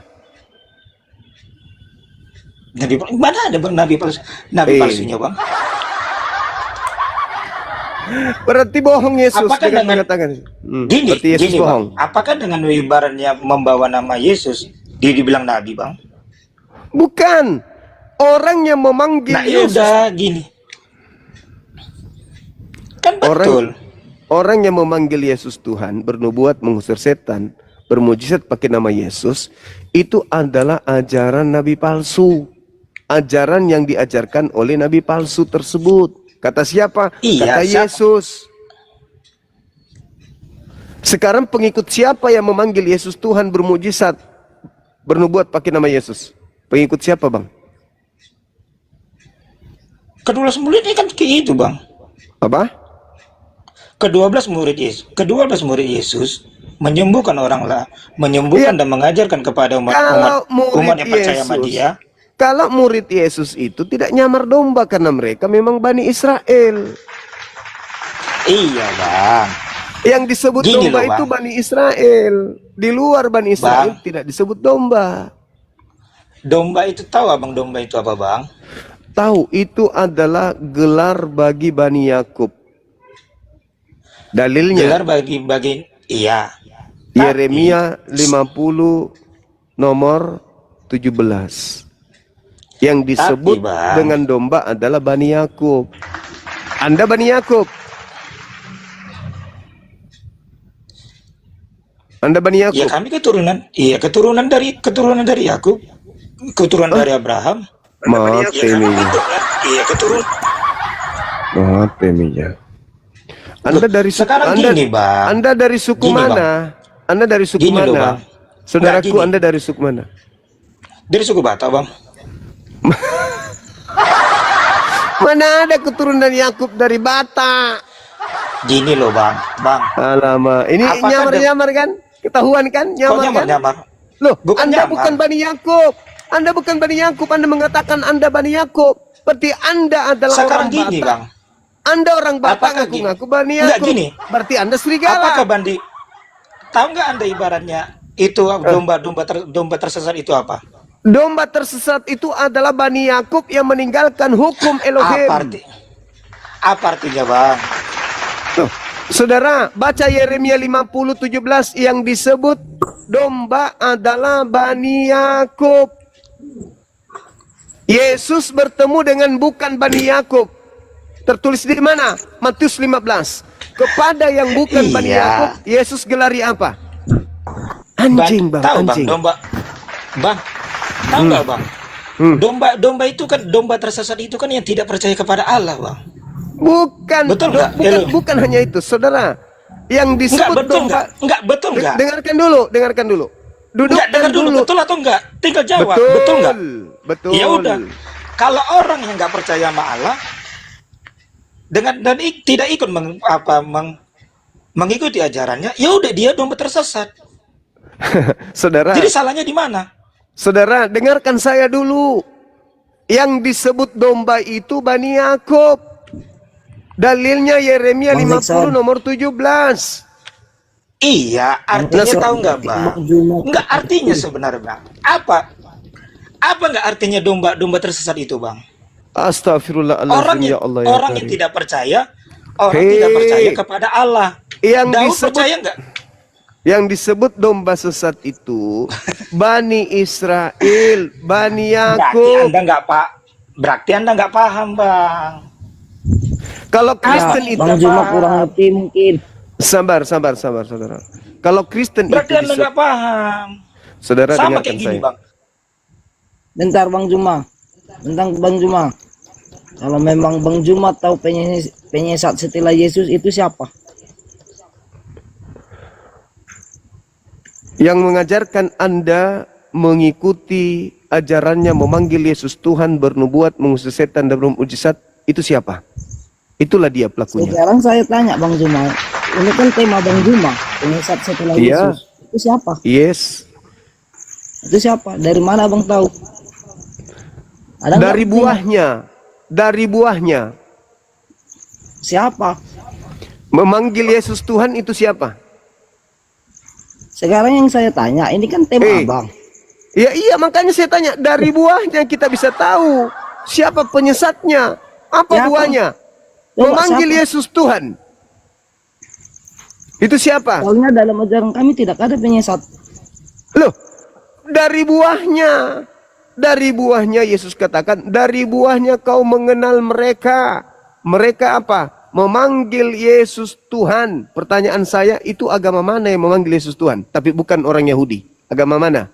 Mana ada nabi palsu? Nabi palsunya, Bang? Berarti bohong Yesus. Apakah dengan mengatakan gini, berarti Yesus gini, bohong. Bang, apakah dengan ibaratnya membawa nama Yesus dibilang nabi, Bang? Bukan. Orang yang memanggil Nah, Yesus. udah gini. Kan betul. Orang yang memanggil Yesus Tuhan, bernubuat, mengusir setan, bermujizat pakai nama Yesus, itu adalah ajaran nabi palsu. Ajaran yang diajarkan oleh nabi palsu tersebut. Kata siapa? Iya, Kata Yesus. Sekarang pengikut siapa yang memanggil Yesus Tuhan, bermujizat, bernubuat pakai nama Yesus? Pengikut siapa, Bang? Ke-12 murid ini kan kayak itu, Bang. Apa? Ke-12 murid Yesus menyembuhkan orang lah, menyembuhkan dan mengajarkan kepada umat yang percaya sama dia. Kalau murid Yesus itu tidak nyamar domba karena mereka memang Bani Israel. Iya, Bang. Yang disebut Gini domba loh, itu Bang. Bani Israel. Di luar Bani Israel tidak disebut domba. Domba itu tahu Abang domba itu apa, Bang? Tahu, itu adalah gelar bagi Bani Yakub. Dalilnya Gelar bagi iya. Yeremia 50 nomor 17. Yang disebut Bang, dengan domba adalah Bani Yakub. Anda Bani Yakub. Anda Bani Yakub. Ya kami keturunan dari Yakub, keturunan dari Abraham. Maaf teminya. Iya, keturunan. Maaf teminya. Anda dari suku gini, Bang. Anda dari suku Gini, mana? Anda dari suku Gini loh, mana? Bang. Saudaraku, Nggak, gini. Anda dari suku mana? Dari suku Batak, Bang. Mana ada keturunan Yakub dari Batak? Gini loh, Bang. Alamak, ini Apakah nyamar-nyamar kan? Ketahuan kan? Nyamar kan? nyamar? Loh, Bukan Anda nyamar. bukan Bani Yakub. Anda bukan Bani Yakub. Anda mengatakan Anda Bani Yakub. Berarti Anda adalah Sekarang orang gini, Batak. Bang. Anda orang Batak Apakah ngaku-ngaku Bani Enggak, Yakub. gini. Berarti Anda serigala. Apakah tahu nggak Anda ibaratnya itu domba tersesat itu apa? Domba tersesat itu adalah Bani Yakub yang meninggalkan hukum Elohim. Apa artinya, Bang? Loh, saudara, baca Yeremia 50:17 yang disebut domba adalah Bani Yakub. Yesus bertemu dengan bukan Bani Yakub. Tertulis di mana? Matius 15. Kepada yang bukan Bani Iya. Yakub, Yesus gelari apa? Anjing, Bang, Tahu, anjing. Bang, Bang. Tahu nggak, Bang? Domba itu kan domba tersesat itu kan yang tidak percaya kepada Allah, Bang. Bukan, Betul nggak? bukan hanya itu, saudara. Yang disebut domba. Betul nggak? Dengarkan dulu. Duduk Dengar dulu, betul atau enggak? Tinggal jawab, betul nggak? Betul. Ya udah. Kalau orang yang nggak percaya sama Allah tidak ikut mengikuti ajarannya, ya udah dia domba tersesat. Saudara. Jadi salahnya di mana? Saudara, dengarkan saya dulu. Yang disebut domba itu Bani Yakub. Dalilnya Yeremia 50 nomor 17. Iya, artinya tahu nggak, Bang? Nggak artinya sebenarnya, Bang. Apa nggak artinya domba tersesat itu, Bang? Astagfirullahaladzim, ya Allah ya Orang yang Karim. tidak percaya, tidak percaya kepada Allah. Yang Daud disebut percaya nggak? Yang disebut domba sesat itu Bani Israel, Bani Yakub. Berarti Anda nggak paham, Bang. Kalau Kristen itu Bang Juma kurang ngerti mungkin. Sabar, saudara. Kalau Kristen Berarti itu Anda nggak paham. saudara Sama dengarkan kayak gini, saya. Bang. Bentar Bang Juma. Tentang Bang Juma. Kalau memang Bang Juma tahu penyesat setelah Yesus itu siapa? Yang mengajarkan Anda mengikuti ajarannya, memanggil Yesus Tuhan, bernubuat, mengusir setan dan bermujizat, itu siapa? Itulah dia pelakunya. Sekarang saya tanya Bang Juma. Ini kan tema Bang Juma, penyesat setelah Iya. Yesus. Itu siapa? Yes. Itu siapa? Dari mana Bang tahu? Ada Dari nggak buahnya. Dari buahnya. Siapa? Memanggil Yesus Tuhan itu siapa? Sekarang yang saya tanya, ini kan tema Abang. Ya iya, makanya saya tanya, dari buahnya kita bisa tahu siapa penyesatnya, apa Siapa? buahnya. Coba, Memanggil siapa? Yesus Tuhan. Itu siapa? Soalnya dalam ajaran kami tidak ada penyesat. Loh, dari buahnya. Dari buahnya Yesus katakan, dari buahnya kau mengenal mereka. Mereka apa? Memanggil Yesus Tuhan. Pertanyaan saya, itu agama mana yang memanggil Yesus Tuhan? Tapi bukan orang Yahudi. Agama mana?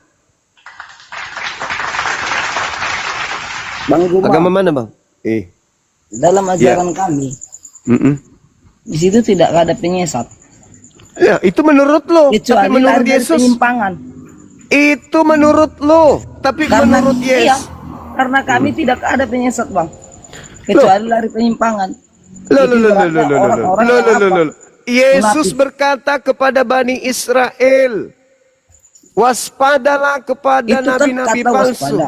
Bang Juma, Agama mana, Bang? dalam ajaran kami, di situ tidak ada penyesat. Ya, itu menurut lo. Kecuali Tapi menurut lari dari Yesus. penyimpangan. Itu menurut lo. Tapi menurut Iya, Yesus. karena kami tidak ada penyesat, Bang. Kecuali lari penyimpangan. Yesus berkata kepada Bani Israel, waspadalah kepada Itu kan nabi-nabi kata palsu. waspada.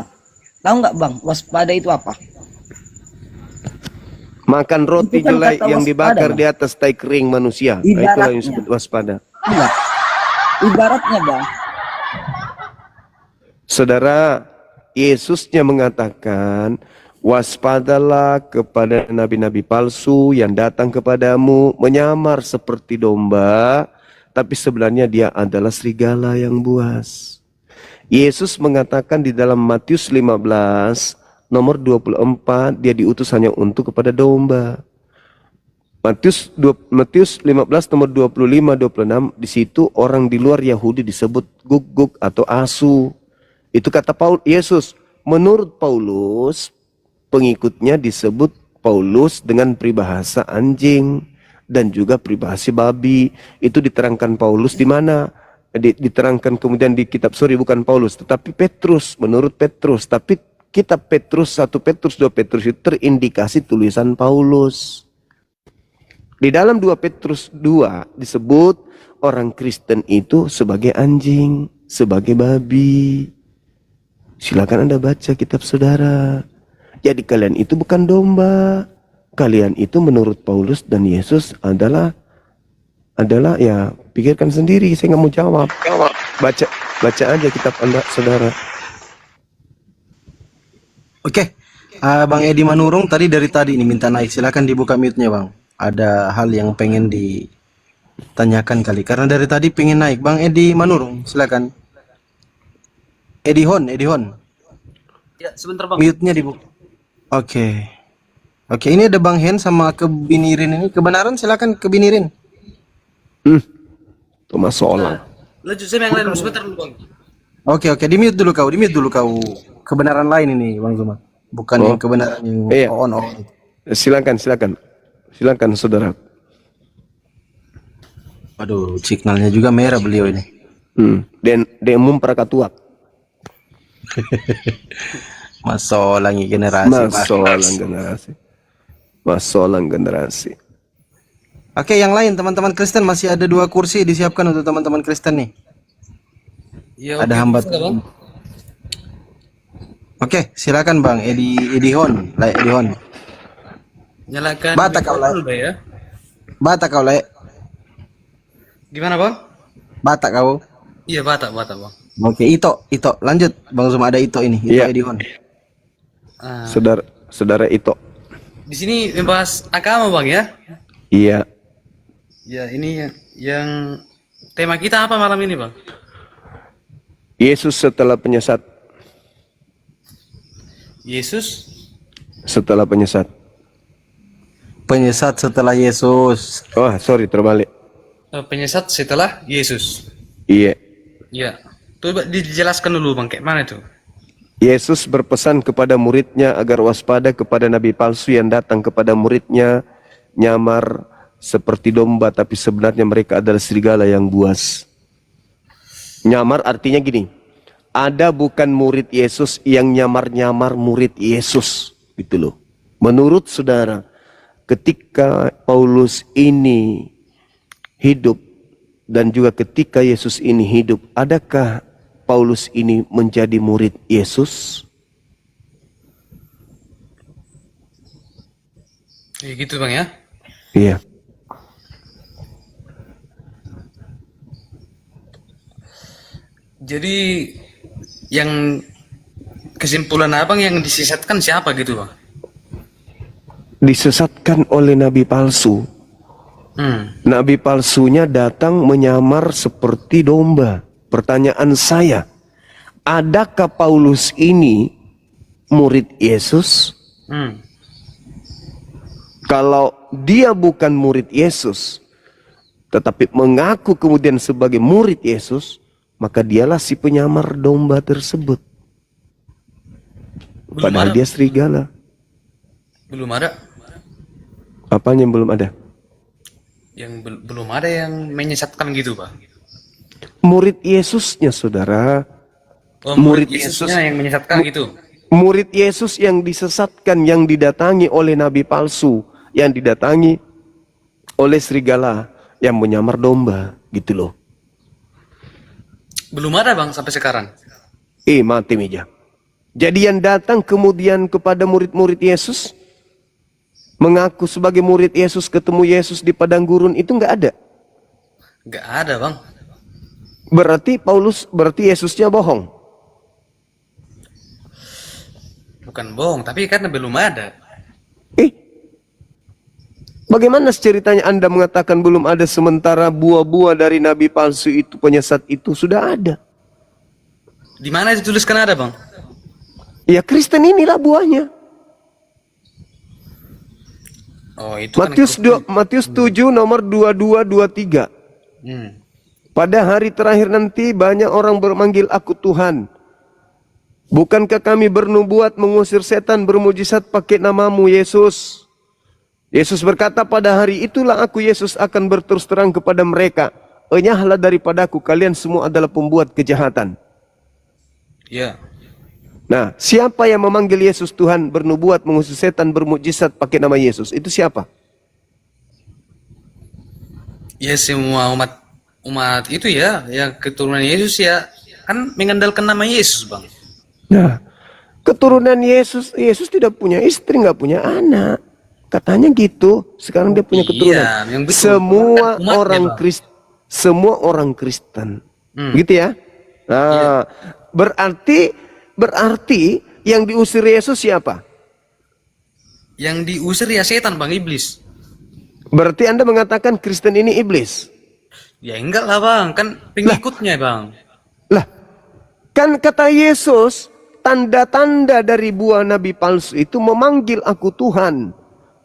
Tahu nggak, Bang? Waspada itu apa? Makan roti Itu kan jelai kata yang dibakar waspada, di atas tai kering manusia. Nah, itulah yang Ibaratnya. disebut waspada. Iya. Ibaratnya, Bang. Saudara, Yesusnya mengatakan, waspadalah kepada nabi-nabi palsu yang datang kepadamu menyamar seperti domba, tapi sebenarnya dia adalah serigala yang buas. Yesus mengatakan di dalam Matius 15 nomor 24, dia diutus hanya untuk kepada domba. Matius 15 nomor 25-26, di situ orang di luar Yahudi disebut guguk atau asu. Itu kata Yesus. Menurut Paulus, pengikutnya disebut Paulus dengan peribahasa anjing dan juga peribahasa babi. Itu diterangkan Paulus di mana? Diterangkan kemudian di kitab, bukan Paulus, tetapi Petrus, menurut Petrus. Tapi kitab Petrus, 1 Petrus, 2 Petrus itu terindikasi tulisan Paulus. Di dalam 2 Petrus 2 disebut orang Kristen itu sebagai anjing, sebagai babi. Silakan Anda baca kitab saudara. Jadi kalian itu bukan domba. Kalian itu menurut Paulus dan Yesus adalah ya, pikirkan sendiri, saya nggak mau jawab. Baca aja kitab Anda saudara. Oke, Bang Edi Manurung dari tadi ini minta naik, silakan dibuka mute-nya, Bang. Ada hal yang pengen ditanyakan kali, karena dari tadi pengen naik. Bang Edi Manurung, silakan. Edi Hon. Ya, sebentar Bang. Mute-nya dibuka. Oke, ini ada Bang Hen sama Kebinirin ini. Kebenaran silakan Kebinirin. Thomas Solang. Lanjut saya yang lain sebentar dulu Bang. Oke, di mute dulu kau. Kebenaran lain ini Bang Zuma. Bukan yang kebenaran yang on. Silakan saudara. Aduh, signalnya juga merah beliau ini. Dan demum prakatuak. Masolang generasi. Oke, yang lain teman-teman Kristen masih ada 2 kursi disiapkan untuk teman-teman Kristen nih. Ya, ada hambatan. Oke, silakan Bang Edi Hon. Nyalakan. Batak kau. Gimana Bang? Batak kau. Iya, Batak Bang. Oke, Ito. Lanjut Bang Zuma, ada Ito ini. Ito Edi Hon. Saudara Ito. Di sini membahas agama Bang ya? Iya. Ya, ini yang tema kita apa malam ini Bang? Yesus setelah penyesat. Yesus setelah penyesat. Penyesat setelah Yesus. Oh, sorry, terbalik. Penyesat setelah Yesus. Iya. Ya. Coba dijelaskan dulu Bang, kayak mana itu? Yesus berpesan kepada muridnya agar waspada kepada nabi palsu yang datang kepada muridnya, nyamar seperti domba tapi sebenarnya mereka adalah serigala yang buas. Nyamar artinya gini, ada bukan murid Yesus yang nyamar-nyamar murid Yesus, gitu loh. Menurut saudara, ketika Paulus ini hidup dan juga ketika Yesus ini hidup, adakah Paulus ini menjadi murid Yesus? Ya gitu Bang ya? Iya. Jadi yang kesimpulan Abang yang disesatkan siapa gitu Bang? Disesatkan oleh nabi palsu. Nabi palsunya datang menyamar seperti domba. Pertanyaan saya, adakah Paulus ini murid Yesus, kalau dia bukan murid Yesus, tetapi mengaku kemudian sebagai murid Yesus, maka dialah si penyamar domba tersebut. Padahal dia serigala. Belum ada. Apanya yang belum ada? Yang belum ada yang menyesatkan gitu, Pak. Murid Yesusnya, saudara. Oh, murid Yesusnya yang menyesatkan gitu. Murid Yesus yang disesatkan, yang didatangi oleh nabi palsu, yang didatangi oleh serigala, yang menyamar domba, gitu loh. Belum ada, Bang, sampai sekarang. Mati meja. Jadi yang datang kemudian kepada murid-murid Yesus, mengaku sebagai murid Yesus, ketemu Yesus di padang gurun, itu nggak ada. Nggak ada, Bang. Berarti Yesusnya bohong. Bukan bohong, tapi karena belum ada. Bagaimana ceritanya Anda mengatakan belum ada, sementara buah-buah dari nabi palsu itu, penyesat itu sudah ada? Di mana dituliskan ada, Bang? Ya, Kristen inilah buahnya. Oh, itu Matius 7 nomor 22-23. Pada hari terakhir nanti banyak orang memanggil aku Tuhan. Bukankah kami bernubuat, mengusir setan, bermujizat pakai namamu, Yesus? Yesus berkata, pada hari itulah aku Yesus akan berterus terang kepada mereka, enyahlah daripadaku, kalian semua adalah pembuat kejahatan. Ya. Nah, siapa yang memanggil Yesus Tuhan, bernubuat, mengusir setan, bermujizat pakai nama Yesus? Itu siapa? Ya, semua umat itu ya, yang keturunan Yesus ya, kan mengandalkan nama Yesus, Bang. Nah, keturunan Yesus tidak punya istri, nggak punya anak. Katanya gitu. Sekarang dia punya keturunan. Iya, yang betul. Semua Umatnya, orang Bang. Kristen, semua orang Kristen, gitu ya. Nah, berarti yang diusir Yesus siapa? Yang diusir ya setan, Bang, iblis. Berarti Anda mengatakan Kristen ini iblis? Ya enggak lah, Bang, kan pengikutnya, Bang. Lah, kan kata Yesus, tanda-tanda dari buah nabi palsu itu memanggil aku Tuhan,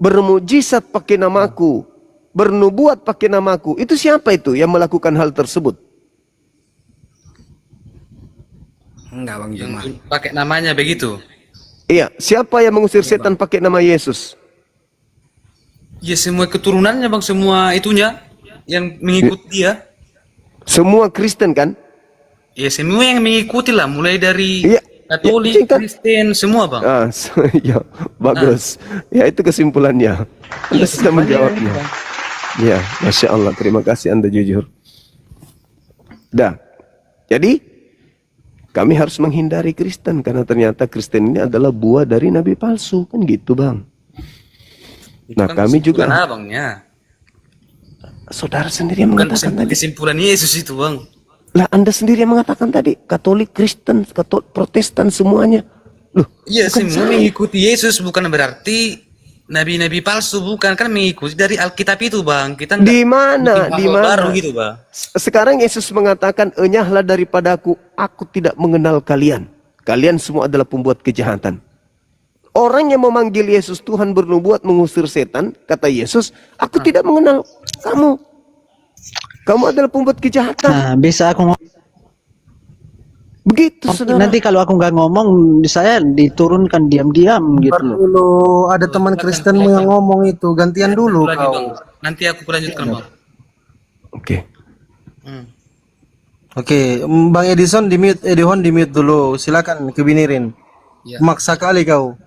bermujizat pakai namaku, bernubuat pakai namaku. Itu siapa itu yang melakukan hal tersebut? Enggak, Bang Juma. Pakai namanya begitu. Iya, siapa yang mengusir setan pakai nama Yesus? Ya semua keturunannya, Bang, semua itunya yang mengikuti dia. Semua Kristen kan? Ya semua yang mengikuti lah, mulai dari Iya. Katolik, Kristen, semua, Bang. Ya, bagus. Ya, itu kesimpulannya. Anda sudah menjawabnya. Ya, Masya Allah. Terima kasih Anda jujur. Dah. Jadi, kami harus menghindari Kristen, karena ternyata Kristen ini adalah buah dari nabi palsu. Kan gitu, Bang. Itu Nah, kan kami juga. Abangnya. Saudara sendiri yang mengatakan tadi. Kesimpulan Yesus itu, Bang. Lah, Anda sendiri yang mengatakan tadi, Katolik, Kristen, Protestan semuanya. Loh, Iya, bukan semua saya. mengikuti Yesus, bukan berarti nabi-nabi palsu, bukan, kan mengikuti dari Alkitab itu, Bang. Kita nggak Di mana? bikin Di hal mana? baru gitu, Bang. Sekarang Yesus mengatakan, enyahlah daripadaku, aku tidak mengenal kalian. Kalian semua adalah pembuat kejahatan. Orang yang memanggil Yesus Tuhan, bernubuat, mengusir setan, kata Yesus, aku tidak mengenal kamu. Kamu adalah pembuat kejahatan. Nah, bisa aku ngomong. Begitu, saudara. Nanti kalau aku nggak ngomong, saya diturunkan diam-diam gitu loh. Dulu ada teman Kristenmu yang ngomong itu, gantian dulu Lagi, kau. Bang. Nanti aku lanjutkan, Bang. Oke. Oke, Bang Edison di mute, Edihon di mute dulu. Silakan kebinirin. Ya. Maksa kali kau.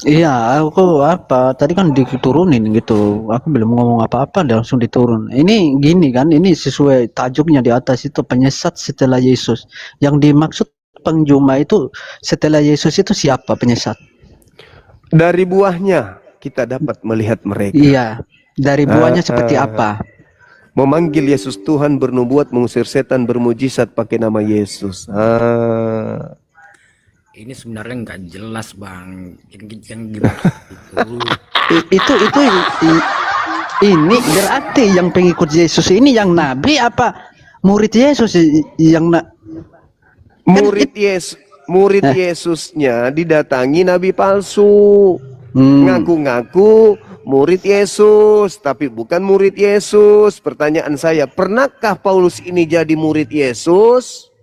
Iya, aku apa? Tadi kan diturunin gitu. Aku belum ngomong apa-apa, dia langsung diturun. Ini gini kan, ini sesuai tajuknya di atas itu, penyesat setelah Yesus. Yang dimaksud penjuma itu setelah Yesus itu siapa penyesat? Dari buahnya kita dapat melihat mereka. Iya, dari buahnya seperti apa? Memanggil Yesus Tuhan, bernubuat, mengusir setan, bermujizat pakai nama Yesus. Ini sebenarnya nggak jelas, Bang. Yang gimana itu ini berarti yang pengikut Yesus ini yang nabi apa murid Yesus yang murid Yesus? murid Yesusnya didatangi nabi palsu. Ngaku-ngaku murid Yesus, tapi bukan murid Yesus. Pertanyaan saya, pernahkah Paulus ini jadi murid Yesus?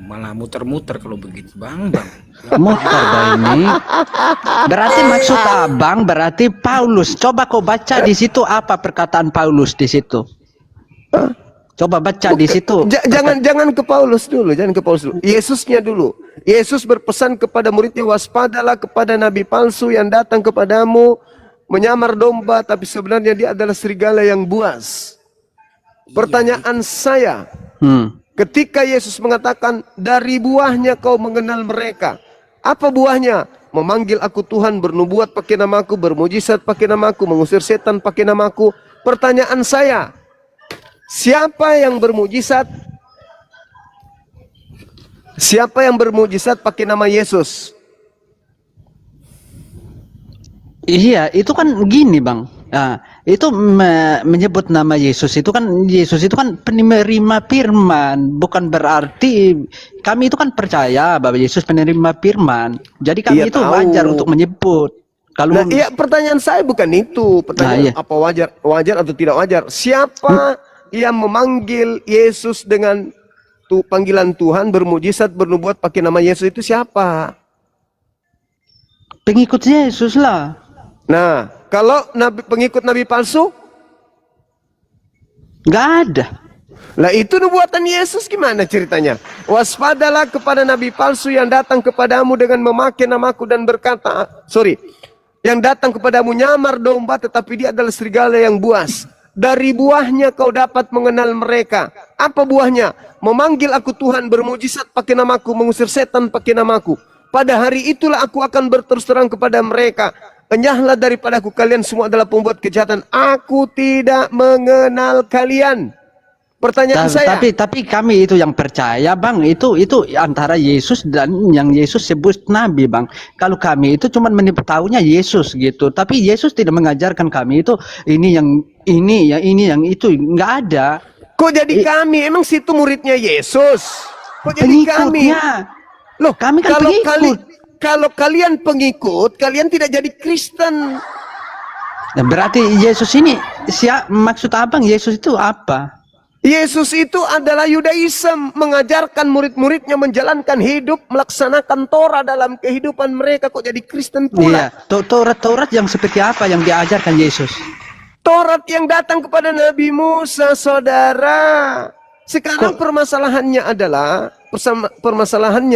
Malah muter-muter kalau begitu, Bang. Muter ini. Berarti maksud abang berarti Paulus. Coba kau baca di situ apa perkataan Paulus di situ. Coba baca di situ. Jangan ke Paulus dulu, jangan ke Paulus dulu. Yesusnya dulu. Yesus berpesan kepada muridnya, waspadalah kepada nabi palsu yang datang kepadamu menyamar domba, tapi sebenarnya dia adalah serigala yang buas. Pertanyaan saya, ketika Yesus mengatakan dari buahnya kau mengenal mereka, apa buahnya? Memanggil aku Tuhan, bernubuat pakai namaku, bermujizat pakai namaku, mengusir setan pakai namaku. Pertanyaan saya, siapa yang bermujizat? Siapa yang bermujizat pakai nama Yesus? Iya, itu kan gini, Bang. Nah, itu menyebut nama Yesus itu kan penerima firman, bukan berarti kami itu kan percaya bahwa Yesus penerima firman. Jadi kami itu wajar untuk menyebut. Kalau iya, pertanyaan saya bukan itu. Pertanyaan apa wajar atau tidak wajar? Siapa yang memanggil Yesus dengan panggilan Tuhan, bermujizat, bernubuat pakai nama Yesus itu siapa? Pengikut Yesus lah. Nah, kalau pengikut nabi palsu? Nggak ada. Lah itu nubuatan Yesus gimana ceritanya? Waspadalah kepada nabi palsu yang datang kepadamu dengan memakai namaku dan berkata, yang datang kepadamu nyamar domba tetapi dia adalah serigala yang buas. Dari buahnya kau dapat mengenal mereka. Apa buahnya? Memanggil aku Tuhan, bermujizat pakai namaku, mengusir setan pakai namaku. Pada hari itulah aku akan berterus terang kepada mereka. Enyahlah daripadaku, kalian semua adalah pembuat kejahatan. Aku tidak mengenal kalian. Pertanyaan saya. Tapi kami itu yang percaya, Bang, itu antara Yesus dan yang Yesus sebut nabi, Bang. Kalau kami itu cuma tahunya Yesus gitu. Tapi Yesus tidak mengajarkan kami itu ini yang itu, nggak ada. Kok jadi kami? Emang situ muridnya Yesus? Kok jadi kami? Loh, kami kan pengikut. Kalau kalian pengikut, kalian tidak jadi Kristen. Nah, berarti Yesus ini maksud abang Yesus itu apa? Yesus itu adalah Yudaism, mengajarkan murid-muridnya menjalankan hidup, melaksanakan Torah dalam kehidupan mereka. Kok jadi Kristen pula? Iya, Taurat yang seperti apa yang diajarkan Yesus? Taurat yang datang kepada Nabi Musa, saudara. Sekarang permasalahannya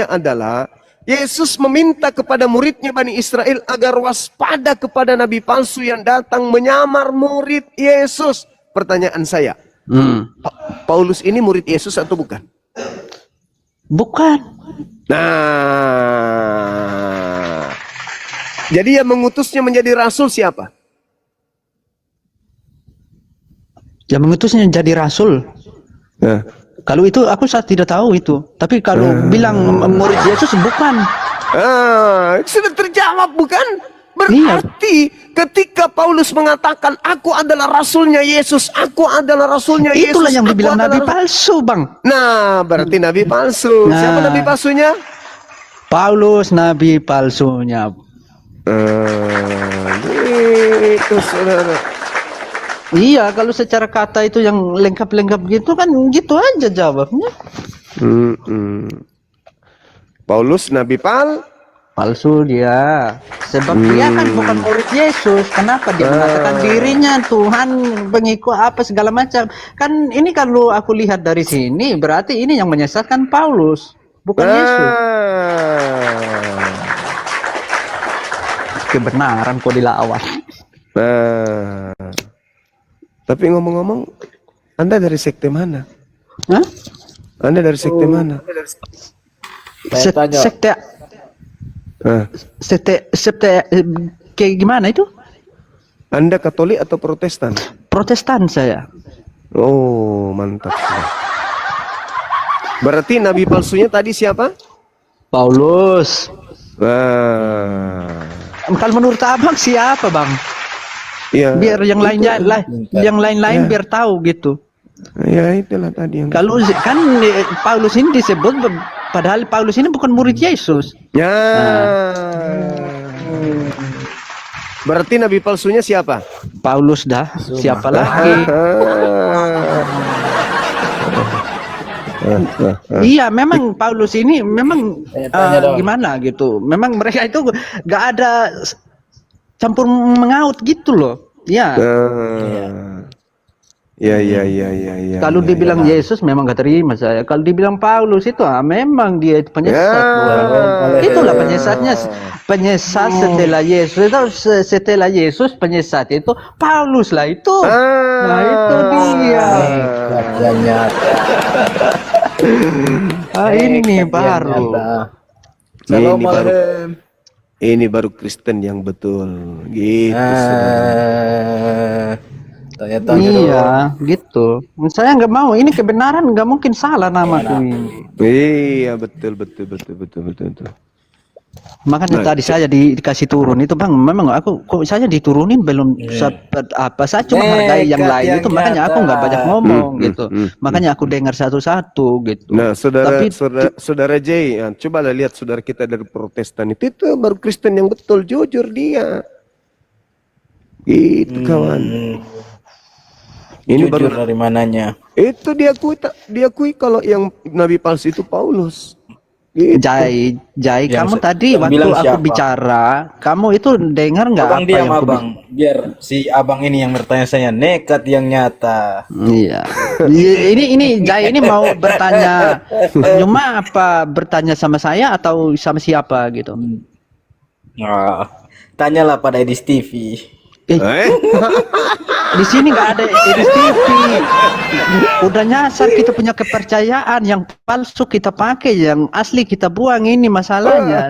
adalah Yesus meminta kepada muridnya Bani Israel agar waspada kepada nabi palsu yang datang menyamar murid Yesus. Pertanyaan saya, Paulus ini murid Yesus atau bukan? Bukan. Nah, jadi yang mengutusnya menjadi rasul siapa? Yang mengutusnya menjadi rasul. Kalau itu aku tidak tahu itu. Tapi kalau bilang murid Yesus bukan. Sudah terjawab bukan? Berarti ketika Paulus mengatakan aku adalah rasulnya Yesus, aku adalah rasulnya Yesus. Itulah yang dibilang nabi palsu, Bang. Nah, berarti nabi palsu. Siapa nabi palsunya? Paulus nabi palsunya. Itu saudara. Iya, kalau secara kata itu yang lengkap-lengkap gitu kan gitu aja jawabnya. Paulus nabi palsu dia. Sebab dia kan bukan murid Yesus. Kenapa dia mengatakan dirinya Tuhan, pengikut apa segala macam? Kan ini kalau aku lihat dari sini berarti ini yang menyesatkan Paulus, bukan Yesus. Kebenaran kok dilawan. Tapi ngomong-ngomong, Anda dari sekte mana? Hah? Anda dari sekte mana? Sekte kayak gimana itu? Anda Katolik atau Protestan? Protestan saya. Oh, mantap. Berarti nabi palsunya tadi siapa? Paulus. Kalau menurut abang siapa, Bang? Ya, biar yang lain biar tahu gitu. Ya itulah tadi yang. Kalau kan Paulus ini disebut Padahal Paulus ini bukan murid Yesus. Ya. Berarti nabi palsunya siapa? Paulus dah. Siapa lagi? Iya, memang Paulus ini memang gimana gitu. Memang mereka itu gak ada campur mengaut gitu loh. Ya. Ya. Kalau dibilang Yesus memang gak terima saya. Kalau dibilang Paulus itu memang dia itu penyesat. Itulah penyesatnya. Penyesat setelah Yesus itu setelah Yesus penyesat itu Paulus lah itu. Nah itu dia. Ini baru. Ini baru Kristen yang betul. Gitu. Iya, gitu. Saya nggak mau. Ini kebenaran, nggak mungkin salah namaku ini. Iya, betul. Makanya tadi saya dikasih turun itu bang. Memang aku kok saya diturunin belum sempat apa. Saya cuma hargai yang lain itu. Makanya aku nggak banyak ngomong gitu. Makanya aku dengar satu-satu gitu. Nah, saudara Jay, ya, cobalah lihat saudara kita dari Protestan itu baru Kristen yang betul, jujur dia. Gitu kawan. Ini jujur baru dari mananya? Itu diakui kalau yang nabi palsu itu Paulus. Gitu. Jai, kamu tadi waktu aku bicara, kamu itu dengar nggak Abang apa diam yang aku abang, biar si abang ini yang bertanya saya, nekat yang nyata. Iya. Ini Jai ini mau bertanya, cuma apa bertanya sama saya atau sama siapa gitu? Tanyalah pada Edis TV. Di sini nggak ada Edis TV. Udah nyasar kita punya kepercayaan, yang palsu kita pakai, yang asli kita buang, ini masalahnya.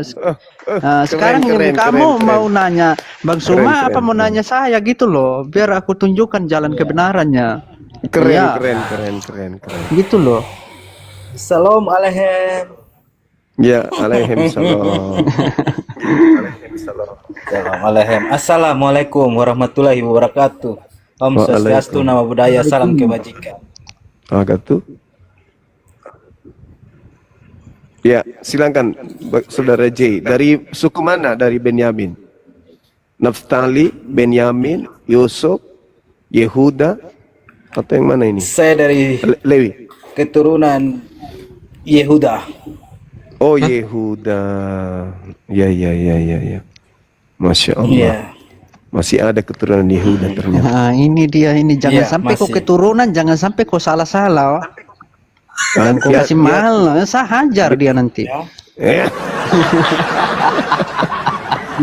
Sekarang kamu mau nanya Bang Suma apa mau nanya saya gitu loh, biar aku tunjukkan jalan kebenarannya. Keren. Gitu loh. Assalamualaikum. Ya, alaihissalam. Assalamualaikum warahmatullahi wabarakatuh. Om Swastiastu, nama budaya, salam kebajikan. Tuh. Ya, silakan saudara J. Dari suku mana? Dari Benyamin. Naftali, Benyamin, Yusuf, Yehuda, atau yang mana ini? Saya dari Lewi. Keturunan Yehuda. Oh, Yehuda. Ya. Masya Allah. Yeah. Masih ada keturunan Yehuda ternyata. Nah, ini dia ini, jangan sampai kok keturunan, jangan sampai kok salah-salah. Dan kok kasih mahal, saya hajar dia nanti.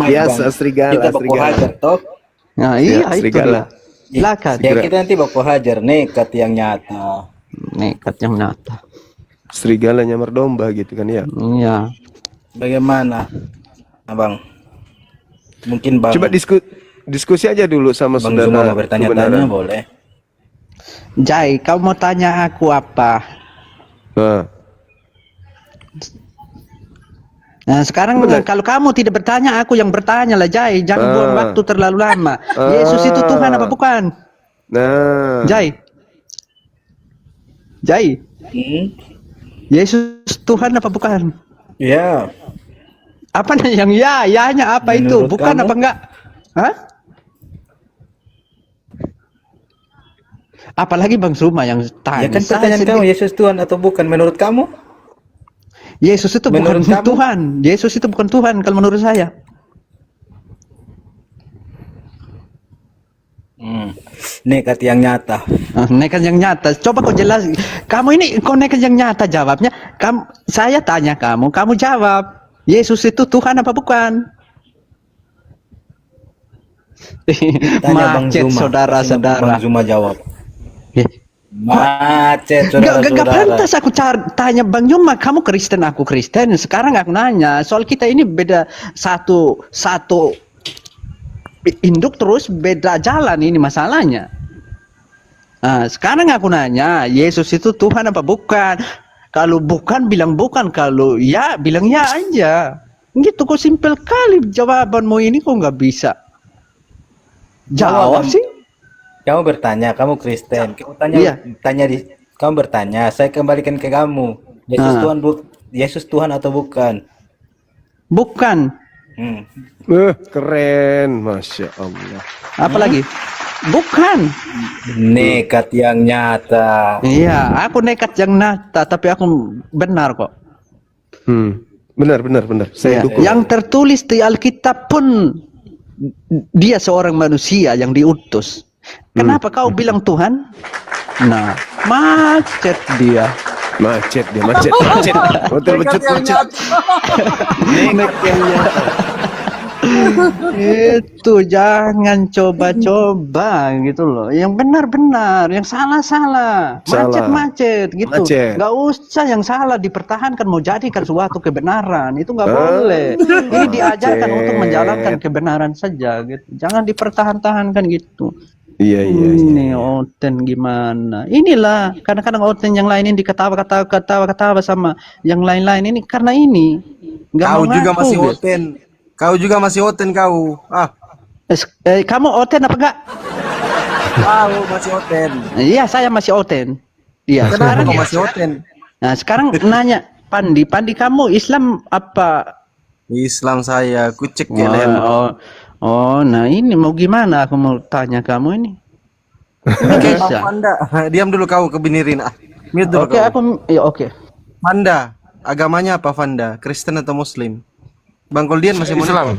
Biasa serigala. Kita baku hajar toh. Nah, iya itu dia. Silakan. Ya kita nanti baku hajar, nekat yang nyata. Nekat yang nyata. Serigala nyamar domba gitu kan ya? Iya. Bagaimana, abang? Mungkin bang. Coba diskusi aja dulu sama Bang saudara. Zuma mau bertanya-tanya boleh. Jai, kau mau tanya aku apa? Nah sekarang kalau kamu tidak bertanya, aku yang bertanya lah Jai. Jangan buang waktu terlalu lama. Yesus itu Tuhan apa bukan? Nah. Jai. Yesus Tuhan apa bukan? Ya. Apa yang ya-nya apa menurut itu? Bukan kamu? apa enggak? Hah? Apalagi Bang Suma yang tanya. Ya kan pertanyaan kamu, Yesus Tuhan atau bukan menurut kamu? Yesus itu menurut bukan kamu? Tuhan. Yesus itu bukan Tuhan kalau menurut saya. Nekat yang nyata. Nekat yang nyata. Coba kau jelas. Kamu ini kau nekat yang nyata jawabnya. Saya tanya kamu jawab. Yesus itu Tuhan apa bukan? Tanya Bang Macet Zuma. saudara-saudara. Bang Zuma jawab. Macet saudara-saudara. Gak pantas aku tanya Bang Zuma. Kamu Kristen, aku Kristen. Sekarang aku nanya. Soal kita ini beda satu induk terus beda jalan, ini masalahnya. Nah, sekarang aku nanya, Yesus itu Tuhan apa bukan? Kalau bukan bilang bukan, kalau ya bilang ya aja. Gitu kok, simpel kali jawabanmu ini, kok nggak bisa jawab sih? Kamu bertanya, kamu Kristen. Kamu tanya, Iya. kamu bertanya, saya kembalikan ke kamu. Yesus Tuhan Yesus Tuhan atau bukan? Bukan. Keren, Masya Allah. Apa lagi? Bukan. Nekat yang nyata. Iya, aku nekat yang nyata, tapi aku benar kok. Benar. Saya Iya, dukung. yang tertulis di Alkitab pun dia seorang manusia yang diutus. Kenapa kau bilang Tuhan? Nah, macet dia. Macet. Hotel macet. Itu jangan coba-coba gitu loh. Yang benar-benar, yang salah-salah, macet-macet gitu. Macet. Nggak usah yang salah dipertahankan mau jadikan suatu kebenaran, itu nggak boleh. Ini diajarkan untuk menjalankan kebenaran saja gitu. Jangan dipertahan-tahankan gitu. Iya. Ini Oten gimana? Inilah kadang-kadang Oten yang lain ini ketawa sama yang lain-lain ini karena ini. Nggak Kau mau juga ngaku, masih gitu. Oten. Kau juga masih Oten kau. Kamu Oten apa enggak? Kau masih Oten. Iya, saya masih Oten. Iya, Kenapa sekarang kau masih Oten? Nah, sekarang nanya Pandi kamu Islam apa? Islam saya, aku cek kalian. Nah ini mau gimana? Aku mau tanya kamu ini. Oke, Panda, diam dulu kau kebinirin. Mute dulu Oke, kau. oke. Panda, agamanya apa Panda? Kristen atau Muslim? Bang Koldian masih Islam.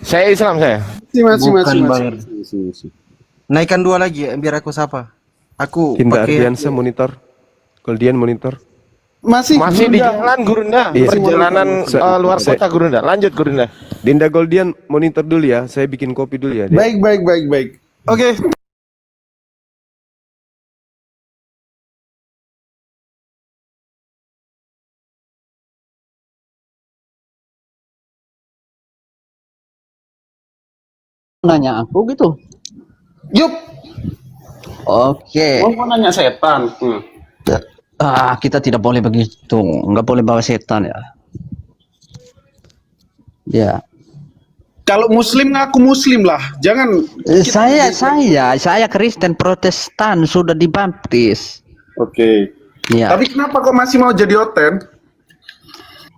Saya Islam saya. Masih. Naikkan 2 lagi biar aku sapa. Aku Indah pakai Ardiansa monitor. Koldian monitor. Masih di jalan Gurunda. Iya. Perjalanan luar kota Gurunda. Lanjut Gurunda. Dinda Goldian monitor dulu ya. Saya bikin kopi dulu ya. Dia. Baik. Oke. Nanya aku gitu. Yup. Oke. Mau nanya setan. Kita tidak boleh begitu. Nggak boleh bawa setan ya. Ya. Kalau Muslim ngaku Muslim lah, jangan. Saya Kristen Protestan sudah dibaptis. Oke. Ya. Tapi kenapa kok masih mau jadi Oten?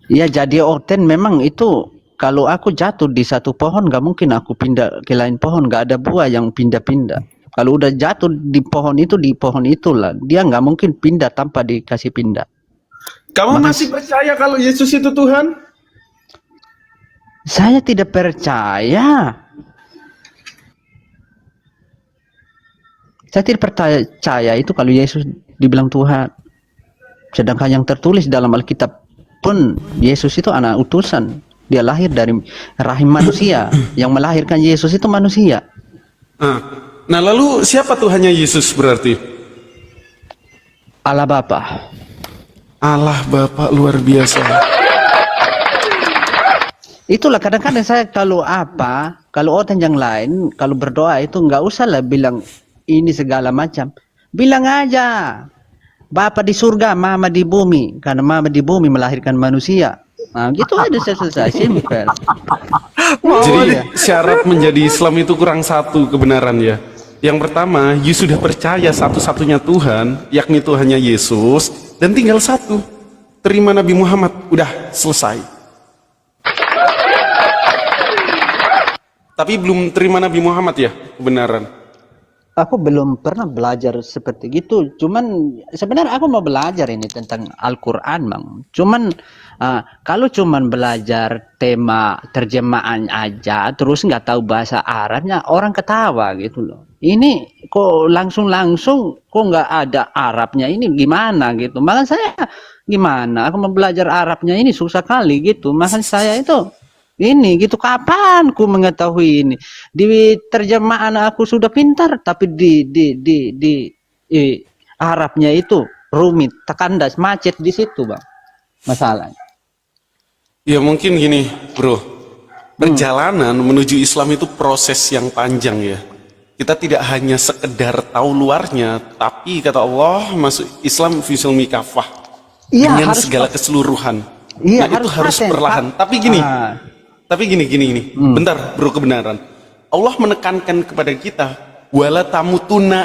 Ya jadi Oten memang itu kalau aku jatuh di satu pohon nggak mungkin aku pindah ke lain pohon, nggak ada buah yang pindah-pindah. Kalau udah jatuh di pohon itulah dia nggak mungkin pindah tanpa dikasih pindah. Kamu masih percaya kalau Yesus itu Tuhan? Saya tidak percaya. Saya tidak percaya itu kalau Yesus dibilang Tuhan. Sedangkan yang tertulis dalam Alkitab pun Yesus itu anak utusan. Dia lahir dari rahim manusia. Yang melahirkan Yesus itu manusia. Nah lalu siapa Tuhannya Yesus berarti? Allah Bapa. Allah Bapa luar biasa. Itulah kadang-kadang saya kalau Oten yang lain kalau berdoa itu nggak usah lah bilang ini segala macam. Bilang aja Bapa di surga, Mama di bumi. Karena Mama di bumi melahirkan manusia. Nah, gitu aja selesai, simple. Jadi syarat menjadi Islam itu kurang satu kebenaran ya. Yang pertama, you sudah percaya satu-satunya Tuhan, yakni Tuhannya Yesus, dan tinggal satu, terima Nabi Muhammad, udah selesai. Tapi belum terima Nabi Muhammad ya, kebenaran. Aku belum pernah belajar seperti gitu. Cuman sebenarnya aku mau belajar ini tentang Al-Quran, Bang. Cuman kalau cuman belajar tema terjemahan aja, terus nggak tahu bahasa Arabnya, orang ketawa gitu loh. Ini kok langsung kok nggak ada Arabnya, ini gimana gitu. Makanya saya gimana? Aku mau belajar Arabnya ini susah kali gitu. Makanya saya itu ini gitu, kapan ku mengetahui ini? Di terjemahan aku sudah pintar, tapi di Arabnya itu rumit, kandas, macet di situ, Bang. Masalahnya. Ya mungkin gini, bro. Perjalanan menuju Islam itu proses yang panjang ya. Kita tidak hanya sekedar tahu luarnya, tapi kata Allah masuk Islam fisil mikafah dengan segala keseluruhan. Iya, nah itu harus perlahan. Tapi gini. Tapi gini. Bentar bro, kebenaran. Allah menekankan kepada kita wala tamutuna